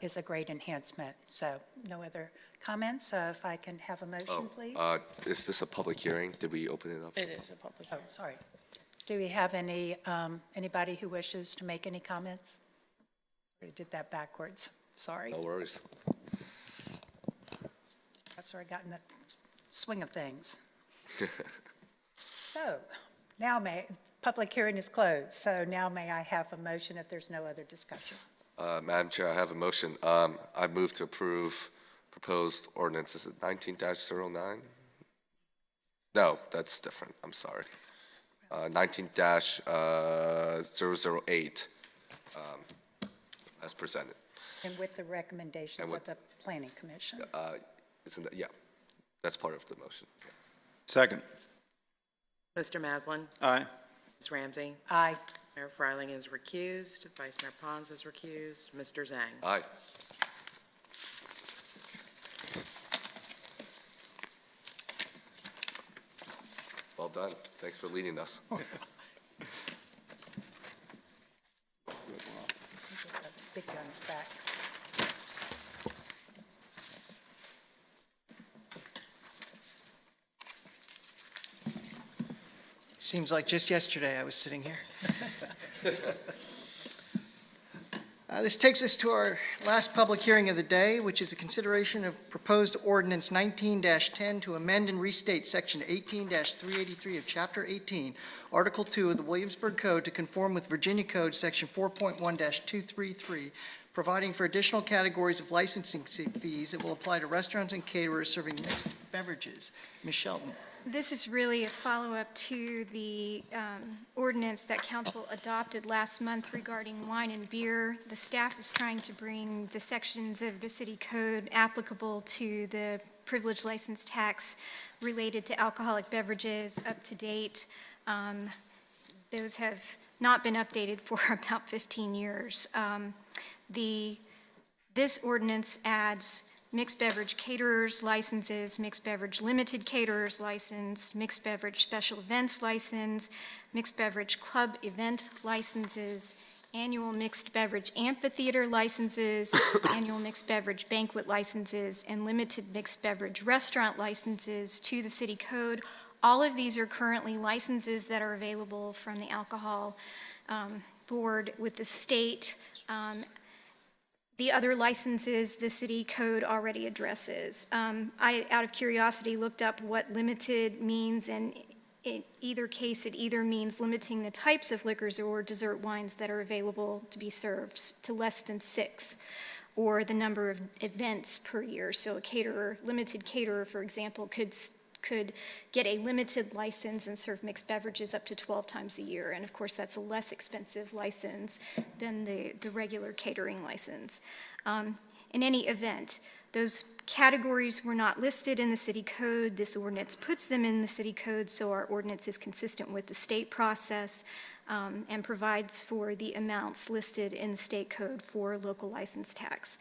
is a great enhancement. So no other comments. So if I can have a motion, please. Is this a public hearing? Did we open it up? It is a public Oh, sorry. Do we have anybody who wishes to make any comments? I did that backwards. Sorry. No worries. That's where I got in the swing of things. So now public hearing is closed. So now may I have a motion if there's no other discussion? Madam Chair, I have a motion. I move to approve proposed ordinance. Is it 19-09? No, that's different. I'm sorry. 19-008 as presented. And with the recommendations of the Planning Commission. Isn't that, yeah, that's part of the motion. Second. Mr. Maslin? Aye. Ms. Ramsey? Aye. Mayor Fryling is recused. Vice Mayor Pons is recused. Mr. Zhang? Aye. Well done. Thanks for leading us. Big guns back. Seems like just yesterday I was sitting here. This takes us to our last public hearing of the day, which is a consideration of Proposed Ordinance 19-10 to amend and restate Section 18-383 of Chapter 18, Article 2 of the Williamsburg Code to conform with Virginia Code Section 4.1-233, providing for additional categories of licensing fees that will apply to restaurants and caterers serving mixed beverages. Ms. Shelton. This is really a follow-up to the ordinance that council adopted last month regarding wine and beer. The staff is trying to bring the sections of the city code applicable to the privilege license tax related to alcoholic beverages up to date. Those have not been updated for about 15 years. This ordinance adds mixed beverage caterers licenses, mixed beverage limited caterers license, mixed beverage special events license, mixed beverage club event licenses, annual mixed beverage amphitheater licenses, annual mixed beverage banquet licenses, and limited mixed beverage restaurant licenses to the city code. All of these are currently licenses that are available from the alcohol board with the state. The other licenses the city code already addresses. I, out of curiosity, looked up what limited means, and in either case, it either means limiting the types of liquors or dessert wines that are available to be served to less than 6, or the number of events per year. So a limited caterer, for example, could get a limited license and serve mixed beverages up to 12 times a year. And of course, that's a less expensive license than the regular catering license. In any event, those categories were not listed in the city code. This ordinance puts them in the city code, so our ordinance is consistent with the state process and provides for the amounts listed in the state code for local license tax.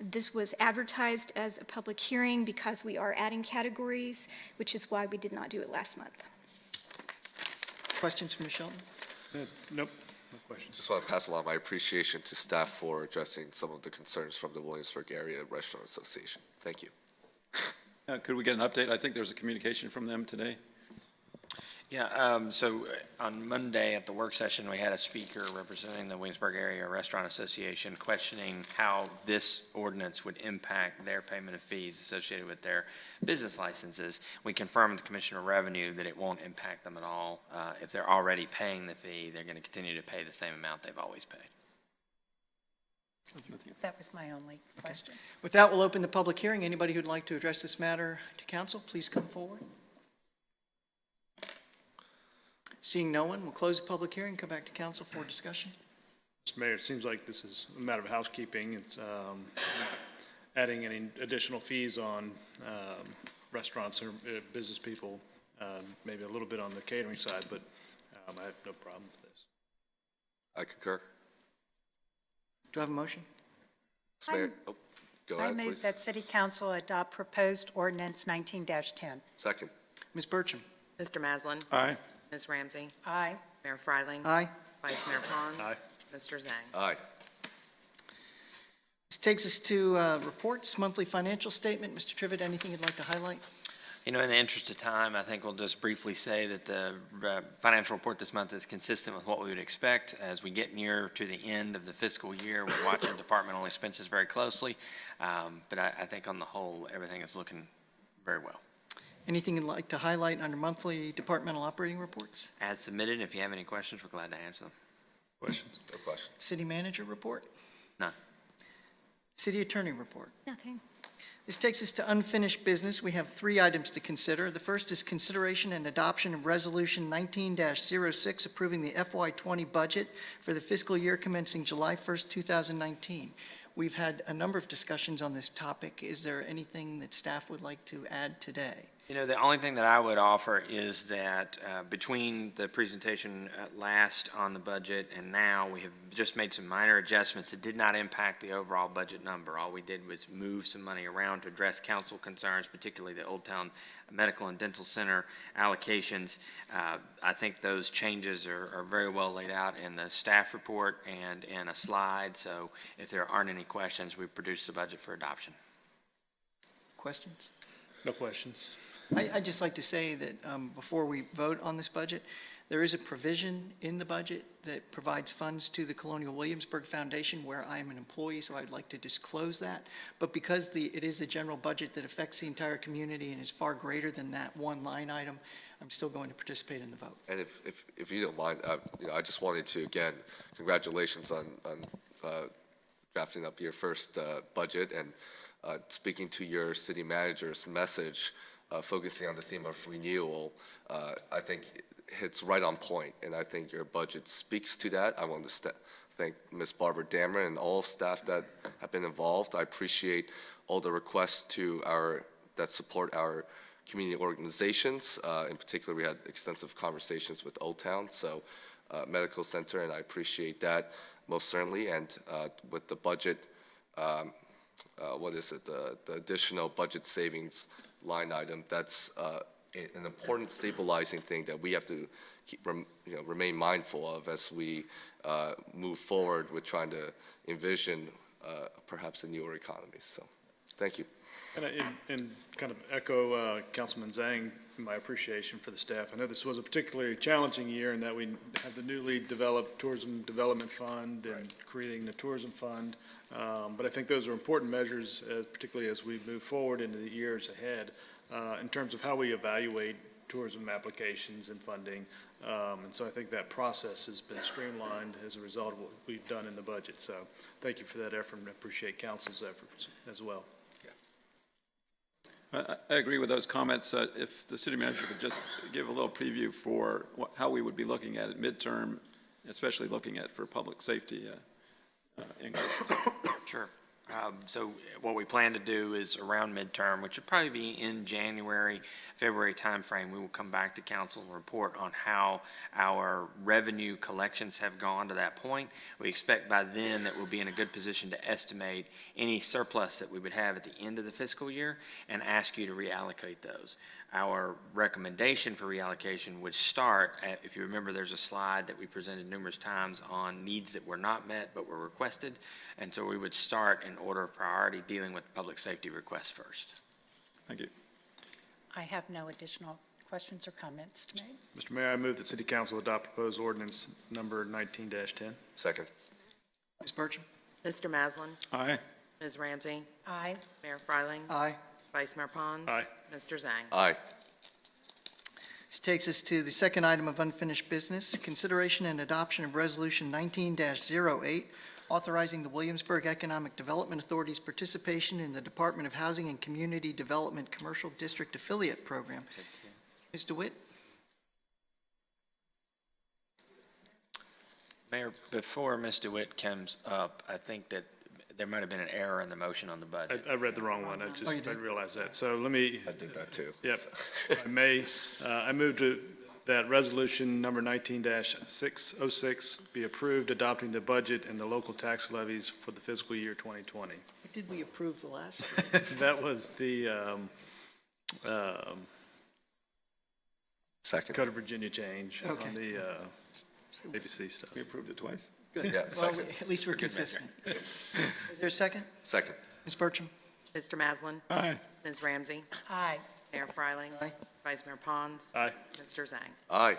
This was advertised as a public hearing because we are adding categories, which is why we did not do it last month. Questions from Ms. Shelton? Nope, no questions. Just want to pass along my appreciation to staff for addressing some of the concerns from the Williamsburg Area Restaurant Association. Thank you. Could we get an update? I think there was a communication from them today. Yeah, so on Monday at the work session, we had a speaker representing the Williamsburg Area Restaurant Association questioning how this ordinance would impact their payment of fees associated with their business licenses. We confirmed with the Commissioner of Revenue that it won't impact them at all. If they're already paying the fee, they're going to continue to pay the same amount they've always paid. That was my only question. With that, we'll open the public hearing. Anybody who'd like to address this matter to council, please come forward. Seeing no one, we'll close the public hearing, come back to council for discussion. Mr. Mayor, it seems like this is a matter of housekeeping. It's adding any additional fees on restaurants or business people, maybe a little bit on the catering side, but I have no problem with this. I concur. Do I have a motion? Mr. Mayor, Go I ahead, move please. that City Council adopt Proposed Ordinance 19-10. Second. Ms. Burcham? Mr. Maslin? Aye. Ms. Ramsey? Aye. Mayor Fryling? Aye. Vice Mayor Pons? Aye. Mr. Zhang? Aye. This takes us to reports, monthly financial statement. Mr. Trivett, anything you'd like to highlight? You know, in the interest of time, I think we'll just briefly say that the financial report this month is consistent with what we would expect. As we get near to the end of the fiscal year, we're watching departmental expenses very closely. But I think on the whole, everything is looking very well. Anything you'd like to highlight under monthly departmental operating reports? As submitted, if you have any questions, we're glad to answer them. Questions? No question. City manager report? None. City attorney report? Nothing. This takes us to unfinished business. We have 3 items to consider. The first is consideration and adoption of Resolution 19-06, approving the FY20 budget for the fiscal year commencing July 1st, 2019. We've had a number of discussions on this topic. Is there anything that staff would like to add today? You know, the only thing that I would offer is that between the presentation last on the budget and now, we have just made some minor adjustments that did not impact the overall budget number. All we did was move some money around to address council concerns, particularly the Old Town Medical and Dental Center allocations. I think those changes are very well laid out in the staff report and in a slide. So if there aren't any questions, we've produced the budget for adoption. Questions? No questions. I'd just like to say that before we vote on this budget, there is a provision in the budget that provides funds to the Colonial Williamsburg Foundation where I am an employee, so I'd like to disclose that. But because it is a general budget that affects the entire community and is far greater than that one line item, I'm still going to participate in the vote. And if you don't mind, I just wanted to, again, congratulations on drafting up your first budget and speaking to your city manager's message, focusing on the theme of renewal, I think hits right on point, and I think your budget speaks to that. I want to thank Ms. Barbara Dameron and all staff that have been involved. I appreciate all the requests that support our community organizations. In particular, we had extensive conversations with Old Town, so Medical Center, and I appreciate that most certainly. And with the budget, the additional budget savings line item, that's an important stabilizing thing that we have to remain mindful of as we move forward with trying to envision perhaps a newer economy. So, thank you. And kind of echo Councilman Zhang, my appreciation for the staff. I know this was a particularly challenging year in that we had the newly developed Tourism Development Fund and creating the Tourism Fund. But I think those are important measures, particularly as we move forward into the years ahead, in terms of how we evaluate tourism applications and funding. And so I think that process has been streamlined as a result of what we've done in the budget. So thank you for that effort, and I appreciate council's efforts as well. I agree with those comments. If the city manager could just give a little preview for how we would be looking at it midterm, especially looking at for public safety increases. Sure. So what we plan to do is around midterm, which would probably be in January, February timeframe, we will come back to council and report on how our revenue collections have gone to that point. We expect by then that we'll be in a good position to estimate any surplus that we would have at the end of the fiscal year and ask you to reallocate those. Our recommendation for reallocation would start at, if you remember, there's a slide that we presented numerous times on needs that were not met but were requested. And so we would start in order of priority dealing with public safety requests first. Thank you. I have no additional questions or comments to make. Mr. Mayor, I move that City Council adopt proposed ordinance number 19-10. Second. Ms. Burcham? Mr. Maslin? Aye. Ms. Ramsey? Aye. Mayor Fryling? Aye. Vice Mayor Pons? Aye. Mr. Zhang? Aye. This takes us to the second item of unfinished business, consideration and adoption of Resolution 19-08, authorizing the Williamsburg Economic Development Authority's participation in the Department of Housing and Community Development Commercial District Affiliate Program. Ms. Dewitt? Mayor, before Ms. Dewitt comes up, I think that there might have been an error in the motion on the budget. I read the wrong one. I didn't realize that. So let me. I did that too. Yep. I moved to that resolution number 19-606 be approved, adopting the budget and the local tax levies for the fiscal year 2020. Did we approve the last? That was the Second. Code of Virginia change Okay. on the ABC stuff. We approved it twice. Good. Yeah, Well, second. at least we're consistent. Is there a second? Second. Ms. Bertram? Mr. Maslin? Aye. Ms. Ramsey? Aye. Mayor Fryling? Aye. Vice Mayor Pons? Aye. Mr. Zhang? Aye.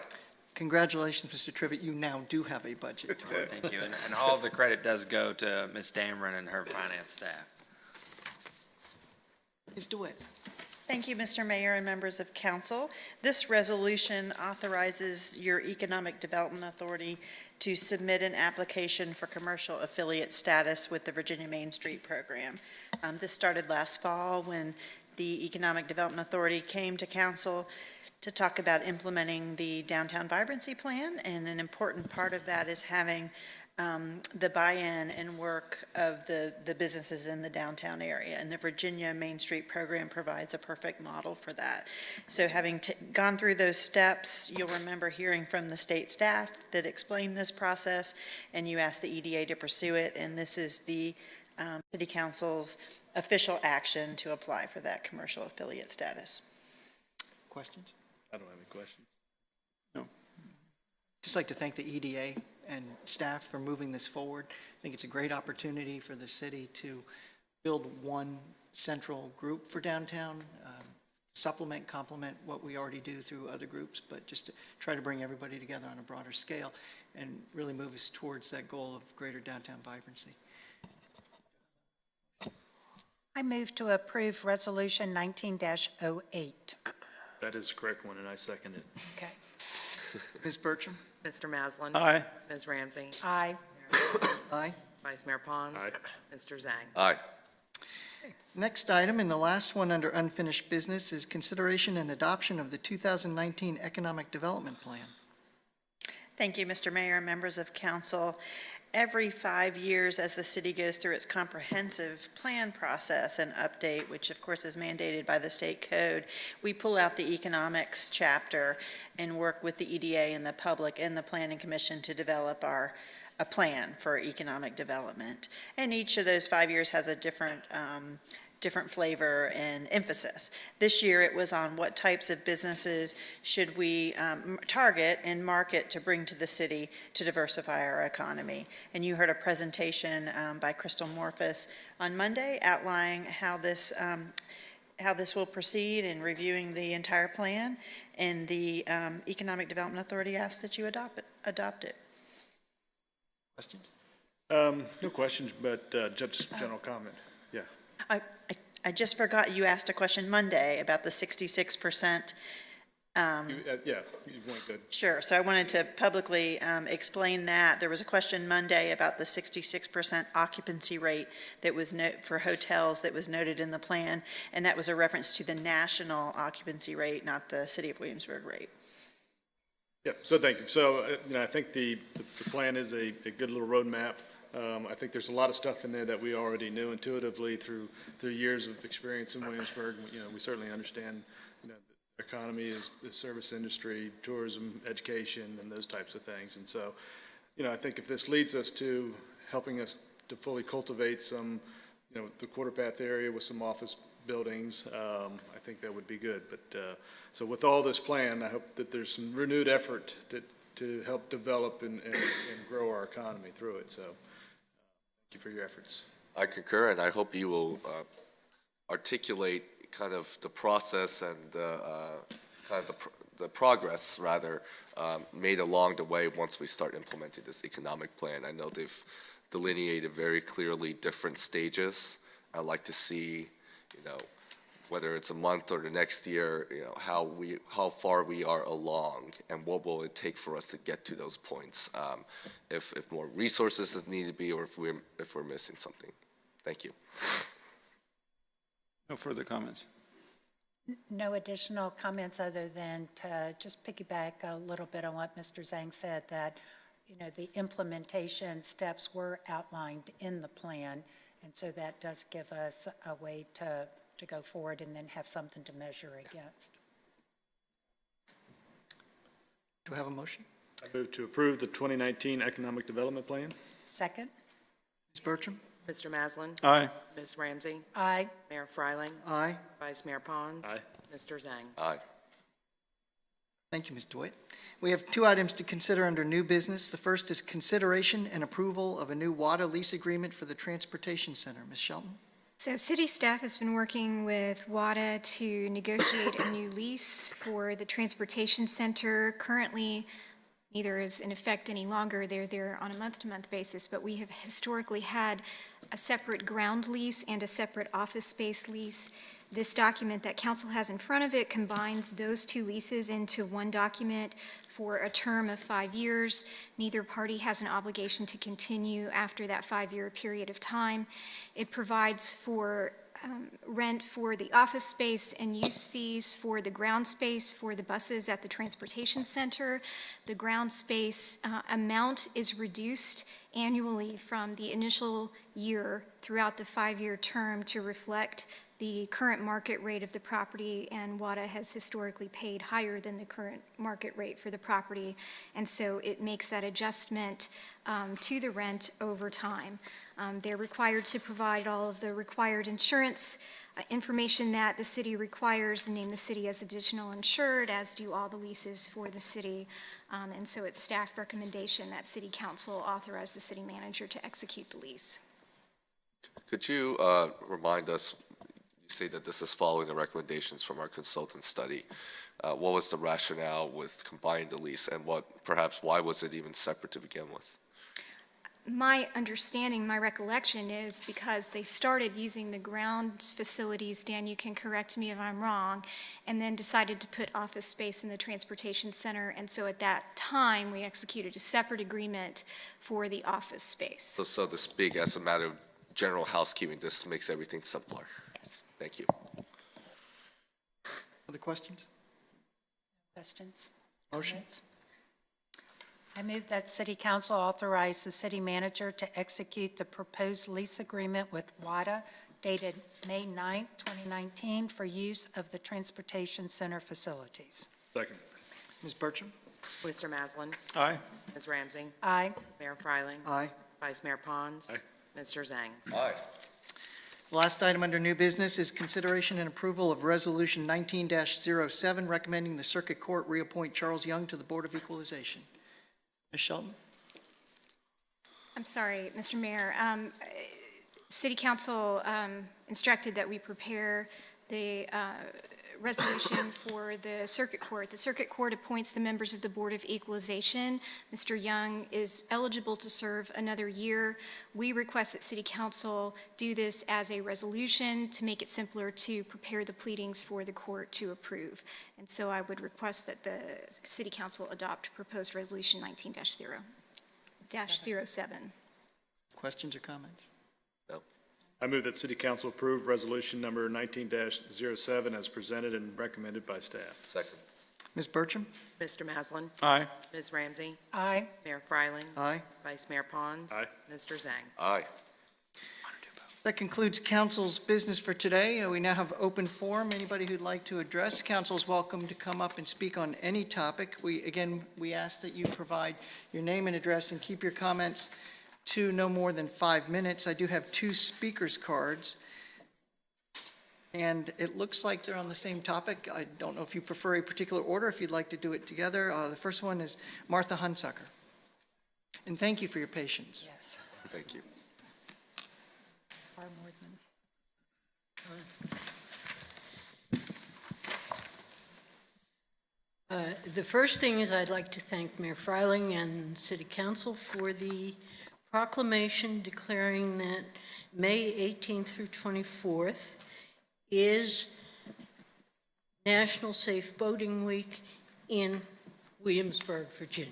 Congratulations, Mr. Trivett, you now do have a budget. Thank you. And all of the credit does go to Ms. Dameron and her finance staff. Ms. Dewitt? Thank you, Mr. Mayor and members of council. This resolution authorizes your Economic Development Authority to submit an application for commercial affiliate status with the Virginia Main Street program. This started last fall when the Economic Development Authority came to council to talk about implementing the Downtown Vibrancy Plan, and an important part of that is having the buy-in and work of the businesses in the downtown area, and the Virginia Main Street program provides a perfect model for that. So having gone through those steps, you'll remember hearing from the state staff that explained this process, and you asked the EDA to pursue it, and this is the City Council's official action to apply for that commercial affiliate status. Questions? I don't have any questions. Just like to thank the EDA and staff for moving this forward. I think it's a great opportunity for the city to build one central group for downtown, supplement, complement what we already do through other groups, but just to try to bring everybody together on a broader scale and really move us towards that goal of greater downtown vibrancy. I move to approve Resolution 19-08. That is the correct one, and I second it. Okay. Ms. Bertram? Mr. Maslin? Aye. Ms. Ramsey? Aye. Aye. Vice Mayor Pons? Aye. Mr. Zhang? Aye. Next item, and the last one under unfinished business, is consideration and adoption of the 2019 Economic Development Plan. Thank you, Mr. Mayor and members of council. Every 5 years, as the city goes through its comprehensive plan process and update, which of course is mandated by the state code, we pull out the economics chapter and work with the EDA and the public and the planning commission to develop a plan for economic development. And each of those 5 years has a different flavor and emphasis. This year it was on what types of businesses should we target and market to bring to the city to diversify our economy. And you heard a presentation by Crystal Morphus on Monday outlining how this will proceed in reviewing the entire plan, and the Economic Development Authority asks that you adopt it. Questions? No questions, but just general comment. Yeah. I just forgot you asked a question Monday about the 66%. Yeah, you went good. Sure, so I wanted to publicly explain that. There was a question Monday about the 66% occupancy rate that was for hotels that was noted in the plan, and that was a reference to the national occupancy rate, not the City of Williamsburg rate. Yeah, so thank you. So, I think the plan is a good little roadmap. I think there's a lot of stuff in there that we already knew intuitively through years of experience in Williamsburg. We certainly understand, the economy is the service industry, tourism, education, and those types of things. And so, I think if this leads us to helping us to fully cultivate some, the quarter path area with some office buildings, I think that would be good. But so with all this plan, I hope that there's some renewed effort to help develop and grow our economy through it. So thank you for your efforts. I concur, and I hope you will articulate kind of the process and kind of the progress, rather, made along the way once we start implementing this economic plan. I know they've delineated very clearly different stages. I'd like to see, whether it's a month or the next year, how far we are along, and what will it take for us to get to those points, if more resources is needed to be, or if we're missing something. Thank you. No further comments. No additional comments other than to just piggyback a little bit on what Mr. Zhang said, that, the implementation steps were outlined in the plan, and so that does give us a way to go forward and then have something to measure against. Do I have a motion? I move to approve the 2019 Economic Development Plan. Second? Ms. Bertram? Mr. Maslin? Aye. Ms. Ramsey? Aye. Mayor Fryling? Aye. Vice Mayor Pons? Aye. Mr. Zhang? Aye. Thank you, Ms. Dewitt. We have two items to consider under new business. The first is consideration and approval of a new WADA lease agreement for the Transportation Center. Ms. Shelton? So city staff has been working with WADA to negotiate a new lease for the transportation center. Currently, neither is in effect any longer. They're there on a month-to-month basis, but we have historically had a separate ground lease and a separate office space lease. This document that council has in front of it combines those two leases into one document for a term of 5 years. Neither party has an obligation to continue after that 5-year period of time. It provides for rent for the office space and use fees for the ground space for the buses at the transportation center. The ground space amount is reduced annually from the initial year throughout the 5-year term to reflect the current market rate of the property, and WADA has historically paid higher than the current market rate for the property, and so it makes that adjustment to the rent over time. They're required to provide all of the required insurance information that the city requires and name the city as additional insured, as do all the leases for the city. And so it's staff recommendation that City Council authorize the city manager to execute the lease. Could you remind us, you say that this is following the recommendations from our consultant study. What was the rationale with combining the lease, and why was it even separate to begin with? My understanding, my recollection is because they started using the ground facilities, Dan, you can correct me if I'm wrong, and then decided to put office space in the transportation center, and so at that time, we executed a separate agreement for the office space. So to speak, as a matter of general housekeeping, this makes everything simpler. Yes. Thank you. Other questions? Questions? Motion? Comments? I move that City Council authorize the city manager to execute the proposed lease agreement with WADA dated May 9th, 2019 for use of the transportation center facilities. Second. Ms. Bertram? Mr. Maslin? Aye. Ms. Ramsey? Aye. Mayor Fryling? Aye. Vice Mayor Pons? Aye. Mr. Zhang? Aye. The last item under new business is consideration and approval of Resolution 19-07, recommending the Circuit Court reappoint Charles Young to the Board of Equalization. Ms. Shelton? I'm sorry, Mr. Mayor. City Council instructed that we prepare the resolution for the Circuit Court. The Circuit Court appoints the members of the Board of Equalization. Mr. Young is eligible to serve another year. We request that City Council do this as a resolution to make it simpler to prepare the pleadings for the court to approve. And so I would request that the City Council adopt proposed resolution 19-07. Questions or comments? I move that City Council approve Resolution Number 19-07 as presented and recommended by staff. Second. Ms. Bertram? Mr. Maslin? Aye. Ms. Ramsey? Aye. Mayor Fryling? Aye. Vice Mayor Pons? Aye. Mr. Zhang? Aye. That concludes council's business for today. We now have open forum. Anybody who'd like to address council is welcome to come up and speak on any topic. We ask that you provide your name and address and keep your comments to no more than 5 minutes. I do have 2 speakers cards, and it looks like they're on the same topic. I don't know if you prefer a particular order, if you'd like to do it together. The first one is Martha Hunsucker. And thank you for your patience. Yes. Thank you. Far more than. The first thing is I'd like to thank Mayor Fryling and City Council for the proclamation declaring that May 18th through 24th is National Safe Boating Week in Williamsburg, Virginia.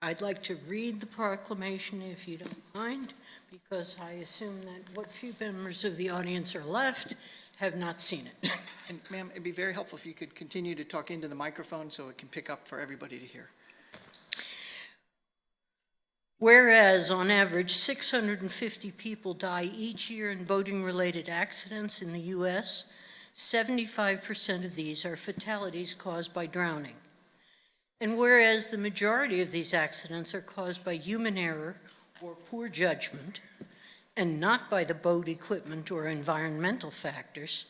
I'd like to read the proclamation if you don't mind, because I assume that what few members of the audience are left have not seen it. And ma'am, it'd be very helpful if you could continue to talk into the microphone so it can pick up for everybody to hear. Whereas, on average, 650 people die each year in boating-related accidents in the U.S., 75% of these are fatalities caused by drowning. And whereas the majority of these accidents are caused by human error or poor judgment, and not by the boat equipment or environmental factors,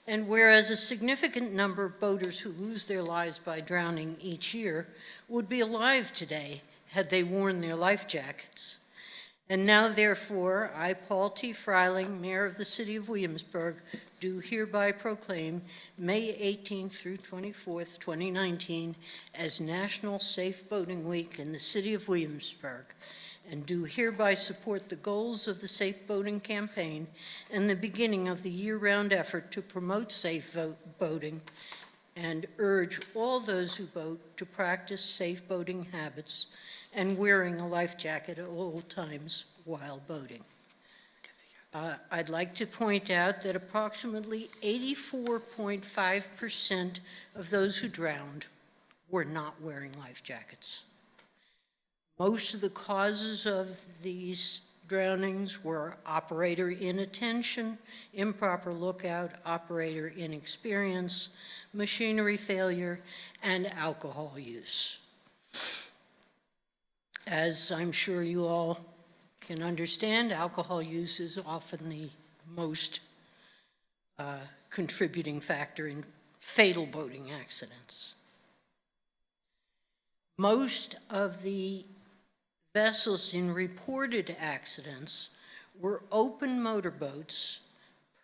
and whereas a significant number of boaters who lose their lives by drowning each year would be alive today had they worn their life jackets. And now, therefore, I, Paul T. Freiling, Mayor of the City of Williamsburg, do hereby proclaim May 18th through 24th, 2019 as National Safe Boating Week in the City of Williamsburg, and do hereby support the goals of the Safe Boating Campaign and the beginning of the year-round effort to promote safe boating, and urge all those who boat to practice safe boating habits and wearing a life jacket at all times while boating. I'd like to point out that approximately 84.5% of those who drowned were not wearing life jackets. Most of the causes of these drownings were operator inattention, improper lookout, operator inexperience, machinery failure, and alcohol use. As I'm sure you all can understand, alcohol use is often the most contributing factor in fatal boating accidents. Most of the vessels in reported accidents were open motorboats,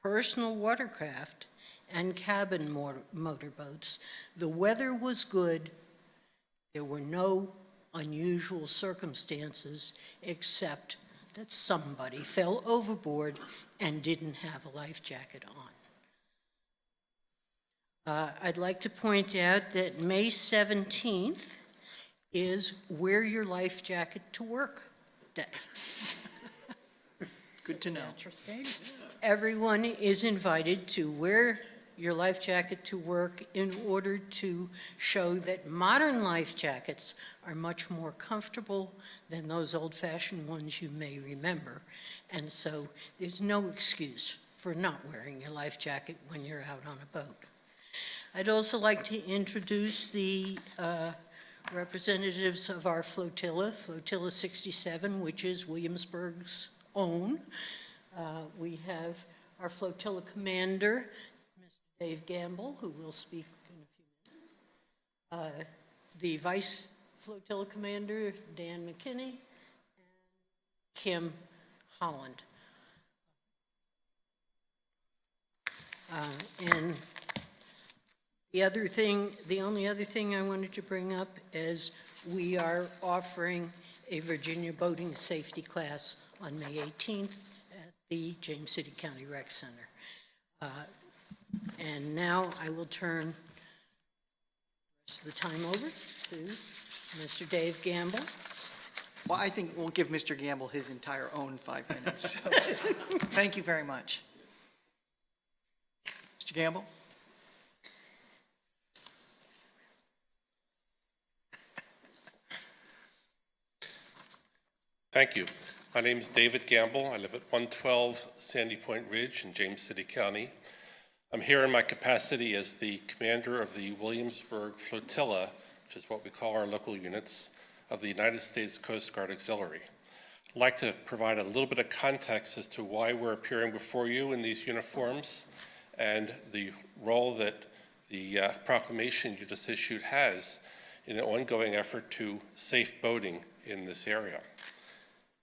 personal watercraft, and cabin motorboats. The weather was good. There were no unusual circumstances except that somebody fell overboard and didn't have a life jacket on. I'd like to point out that May 17th is Wear Your Life Jacket to Work Day. Good to know. Everyone is invited to wear your life jacket to work in order to show that modern life jackets are much more comfortable than those old-fashioned ones you may remember. And so there's no excuse for not wearing your life jacket when you're out on a boat. I'd also like to introduce the representatives of our flotilla, Flotilla 67, which is Williamsburg's own. We have our flotilla commander, Mr. Dave Gamble, who will speak in a few minutes. The vice flotilla commander, Dan McKinney, and Kim Holland. And the only other thing I wanted to bring up is we are offering a Virginia boating safety class on May 18th at the James City County Rec Center. And now I will turn the rest of the time over to Mr. Dave Gamble. Well, I think we'll give Mr. Gamble his entire own 5 minutes. So, thank you very much. Mr. Gamble? Thank you. My name is David Gamble. I live at 112 Sandy Point Ridge in James City County. I'm here in my capacity as the commander of the Williamsburg Flotilla, which is what we call our local units, of the United States Coast Guard Auxiliary. I'd like to provide a little bit of context as to why we're appearing before you in these uniforms and the role that the proclamation you just issued has in an ongoing effort to safe boating in this area.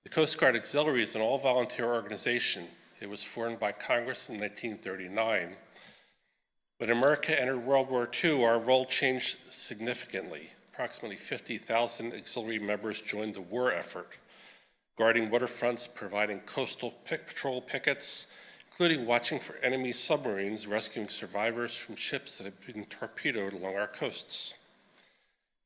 The Coast Guard Auxiliary is an all-volunteer organization. It was formed by Congress in 1939. When America entered World War II, our role changed significantly. Approximately 50,000 auxiliary members joined the war effort, guarding waterfronts, providing coastal patrol pickets, including watching for enemy submarines, rescuing survivors from ships that had been torpedoed along our coasts.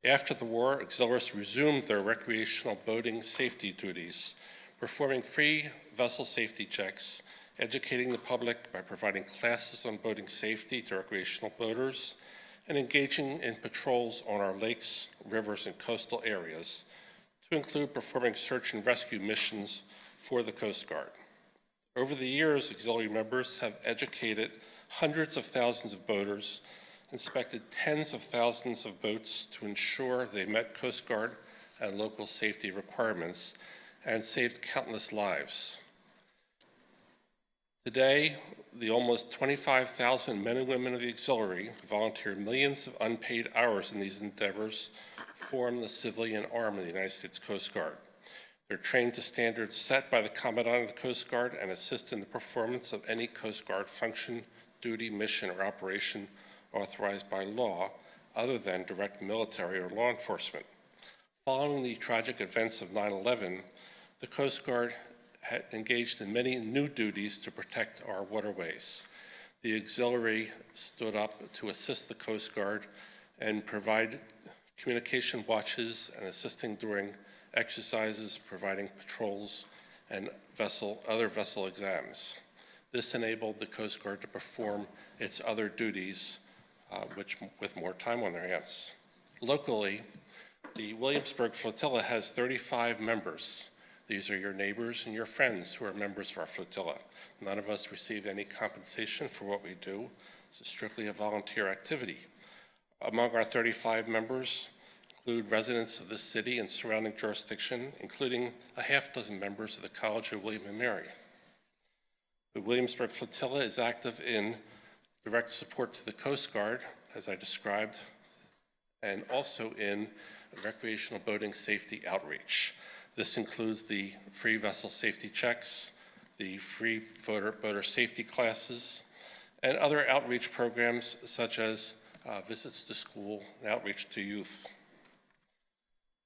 After the war, auxiliaries resumed their recreational boating safety duties, performing free vessel safety checks, educating the public by providing classes on boating safety to recreational boaters, and engaging in patrols on our lakes, rivers, and coastal areas, to include performing search and rescue missions for the Coast Guard. Over the years, auxiliary members have educated hundreds of thousands of boaters, inspected tens of thousands of boats to ensure they met Coast Guard and local safety requirements, and saved countless lives. Today, the almost 25,000 men and women of the auxiliary who volunteer millions of unpaid hours in these endeavors form the civilian arm of the United States Coast Guard. They're trained to standards set by the Commandant of the Coast Guard and assist in the performance of any Coast Guard function, duty, mission, or operation authorized by law other than direct military or law enforcement. Following the tragic events of 9/11, the Coast Guard had engaged in many new duties to protect our waterways. The auxiliary stood up to assist the Coast Guard and provide communication watches and assisting during exercises, providing patrols and other vessel exams. This enabled the Coast Guard to perform its other duties, with more time on their hands. Locally, the Williamsburg Flotilla has 35 members. These are your neighbors and your friends who are members of our flotilla. None of us receive any compensation for what we do. This is strictly a volunteer activity. Among our 35 members include residents of this city and surrounding jurisdiction, including a half dozen members of the College of William and Mary. The Williamsburg Flotilla is active in direct support to the Coast Guard, as I described, and also in recreational boating safety outreach. This includes the free vessel safety checks, the free boater safety classes, and other outreach programs such as visits to school and outreach to youth.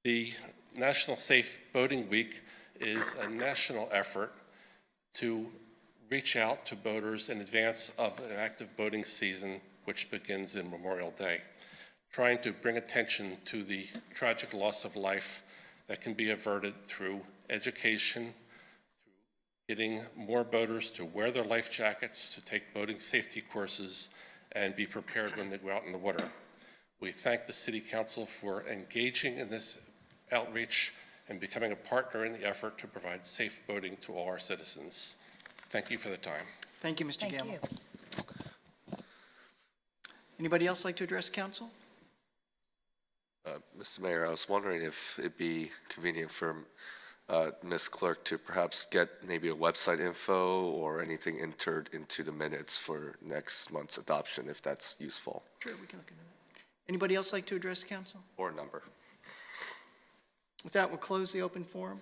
The National Safe Boating Week is a national effort to reach out to boaters in advance of an active boating season, which begins in Memorial Day, trying to bring attention to the tragic loss of life that can be averted through education, through getting more boaters to wear their life jackets, to take boating safety courses, and be prepared when they go out in the water. We thank the City Council for engaging in this outreach and becoming a partner in the effort to provide safe boating to all our citizens. Thank you for the time. Thank you, Mr. Gamble. Anybody else like to address council? Mr. Mayor, I was wondering if it'd be convenient for Ms. Clerk to perhaps get maybe a website info or anything entered into the minutes for next month's adoption, if that's useful. Sure, we can look into that. Anybody else like to address council? Or a number. With that, we'll close the open forum.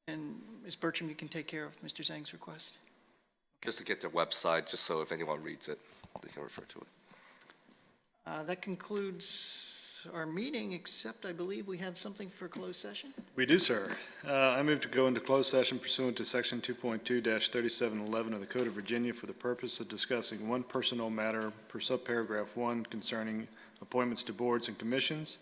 And Ms. Bertram, you can take care of Mr. Zhang's request. Just to get their website, just so if anyone reads it, they can refer to it. That concludes our meeting, except I believe we have something for closed session. We do, sir. I move to go into closed session pursuant to Section 2.2-3711 of the Code of Virginia for the purpose of discussing one personnel matter per subparagraph 1 concerning appointments to boards and commissions,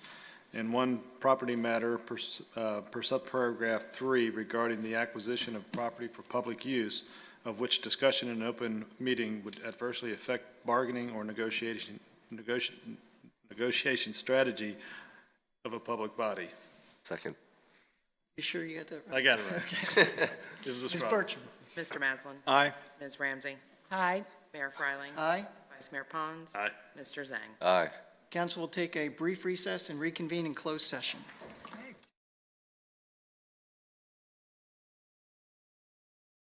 and one property matter per subparagraph 3 regarding the acquisition of property for public use, of which discussion in an open meeting would adversely affect bargaining or negotiation strategy of a public body. Second. You sure you got that right? I got it right. Okay. It was a Ms. struggle. Bertram. Mr. Maslin? Aye. Ms. Ramsey? Aye. Mayor Freiling? Aye. Vice Mayor Pons? Aye. Mr. Zhang? Aye. Council will take a brief recess and reconvene in closed session.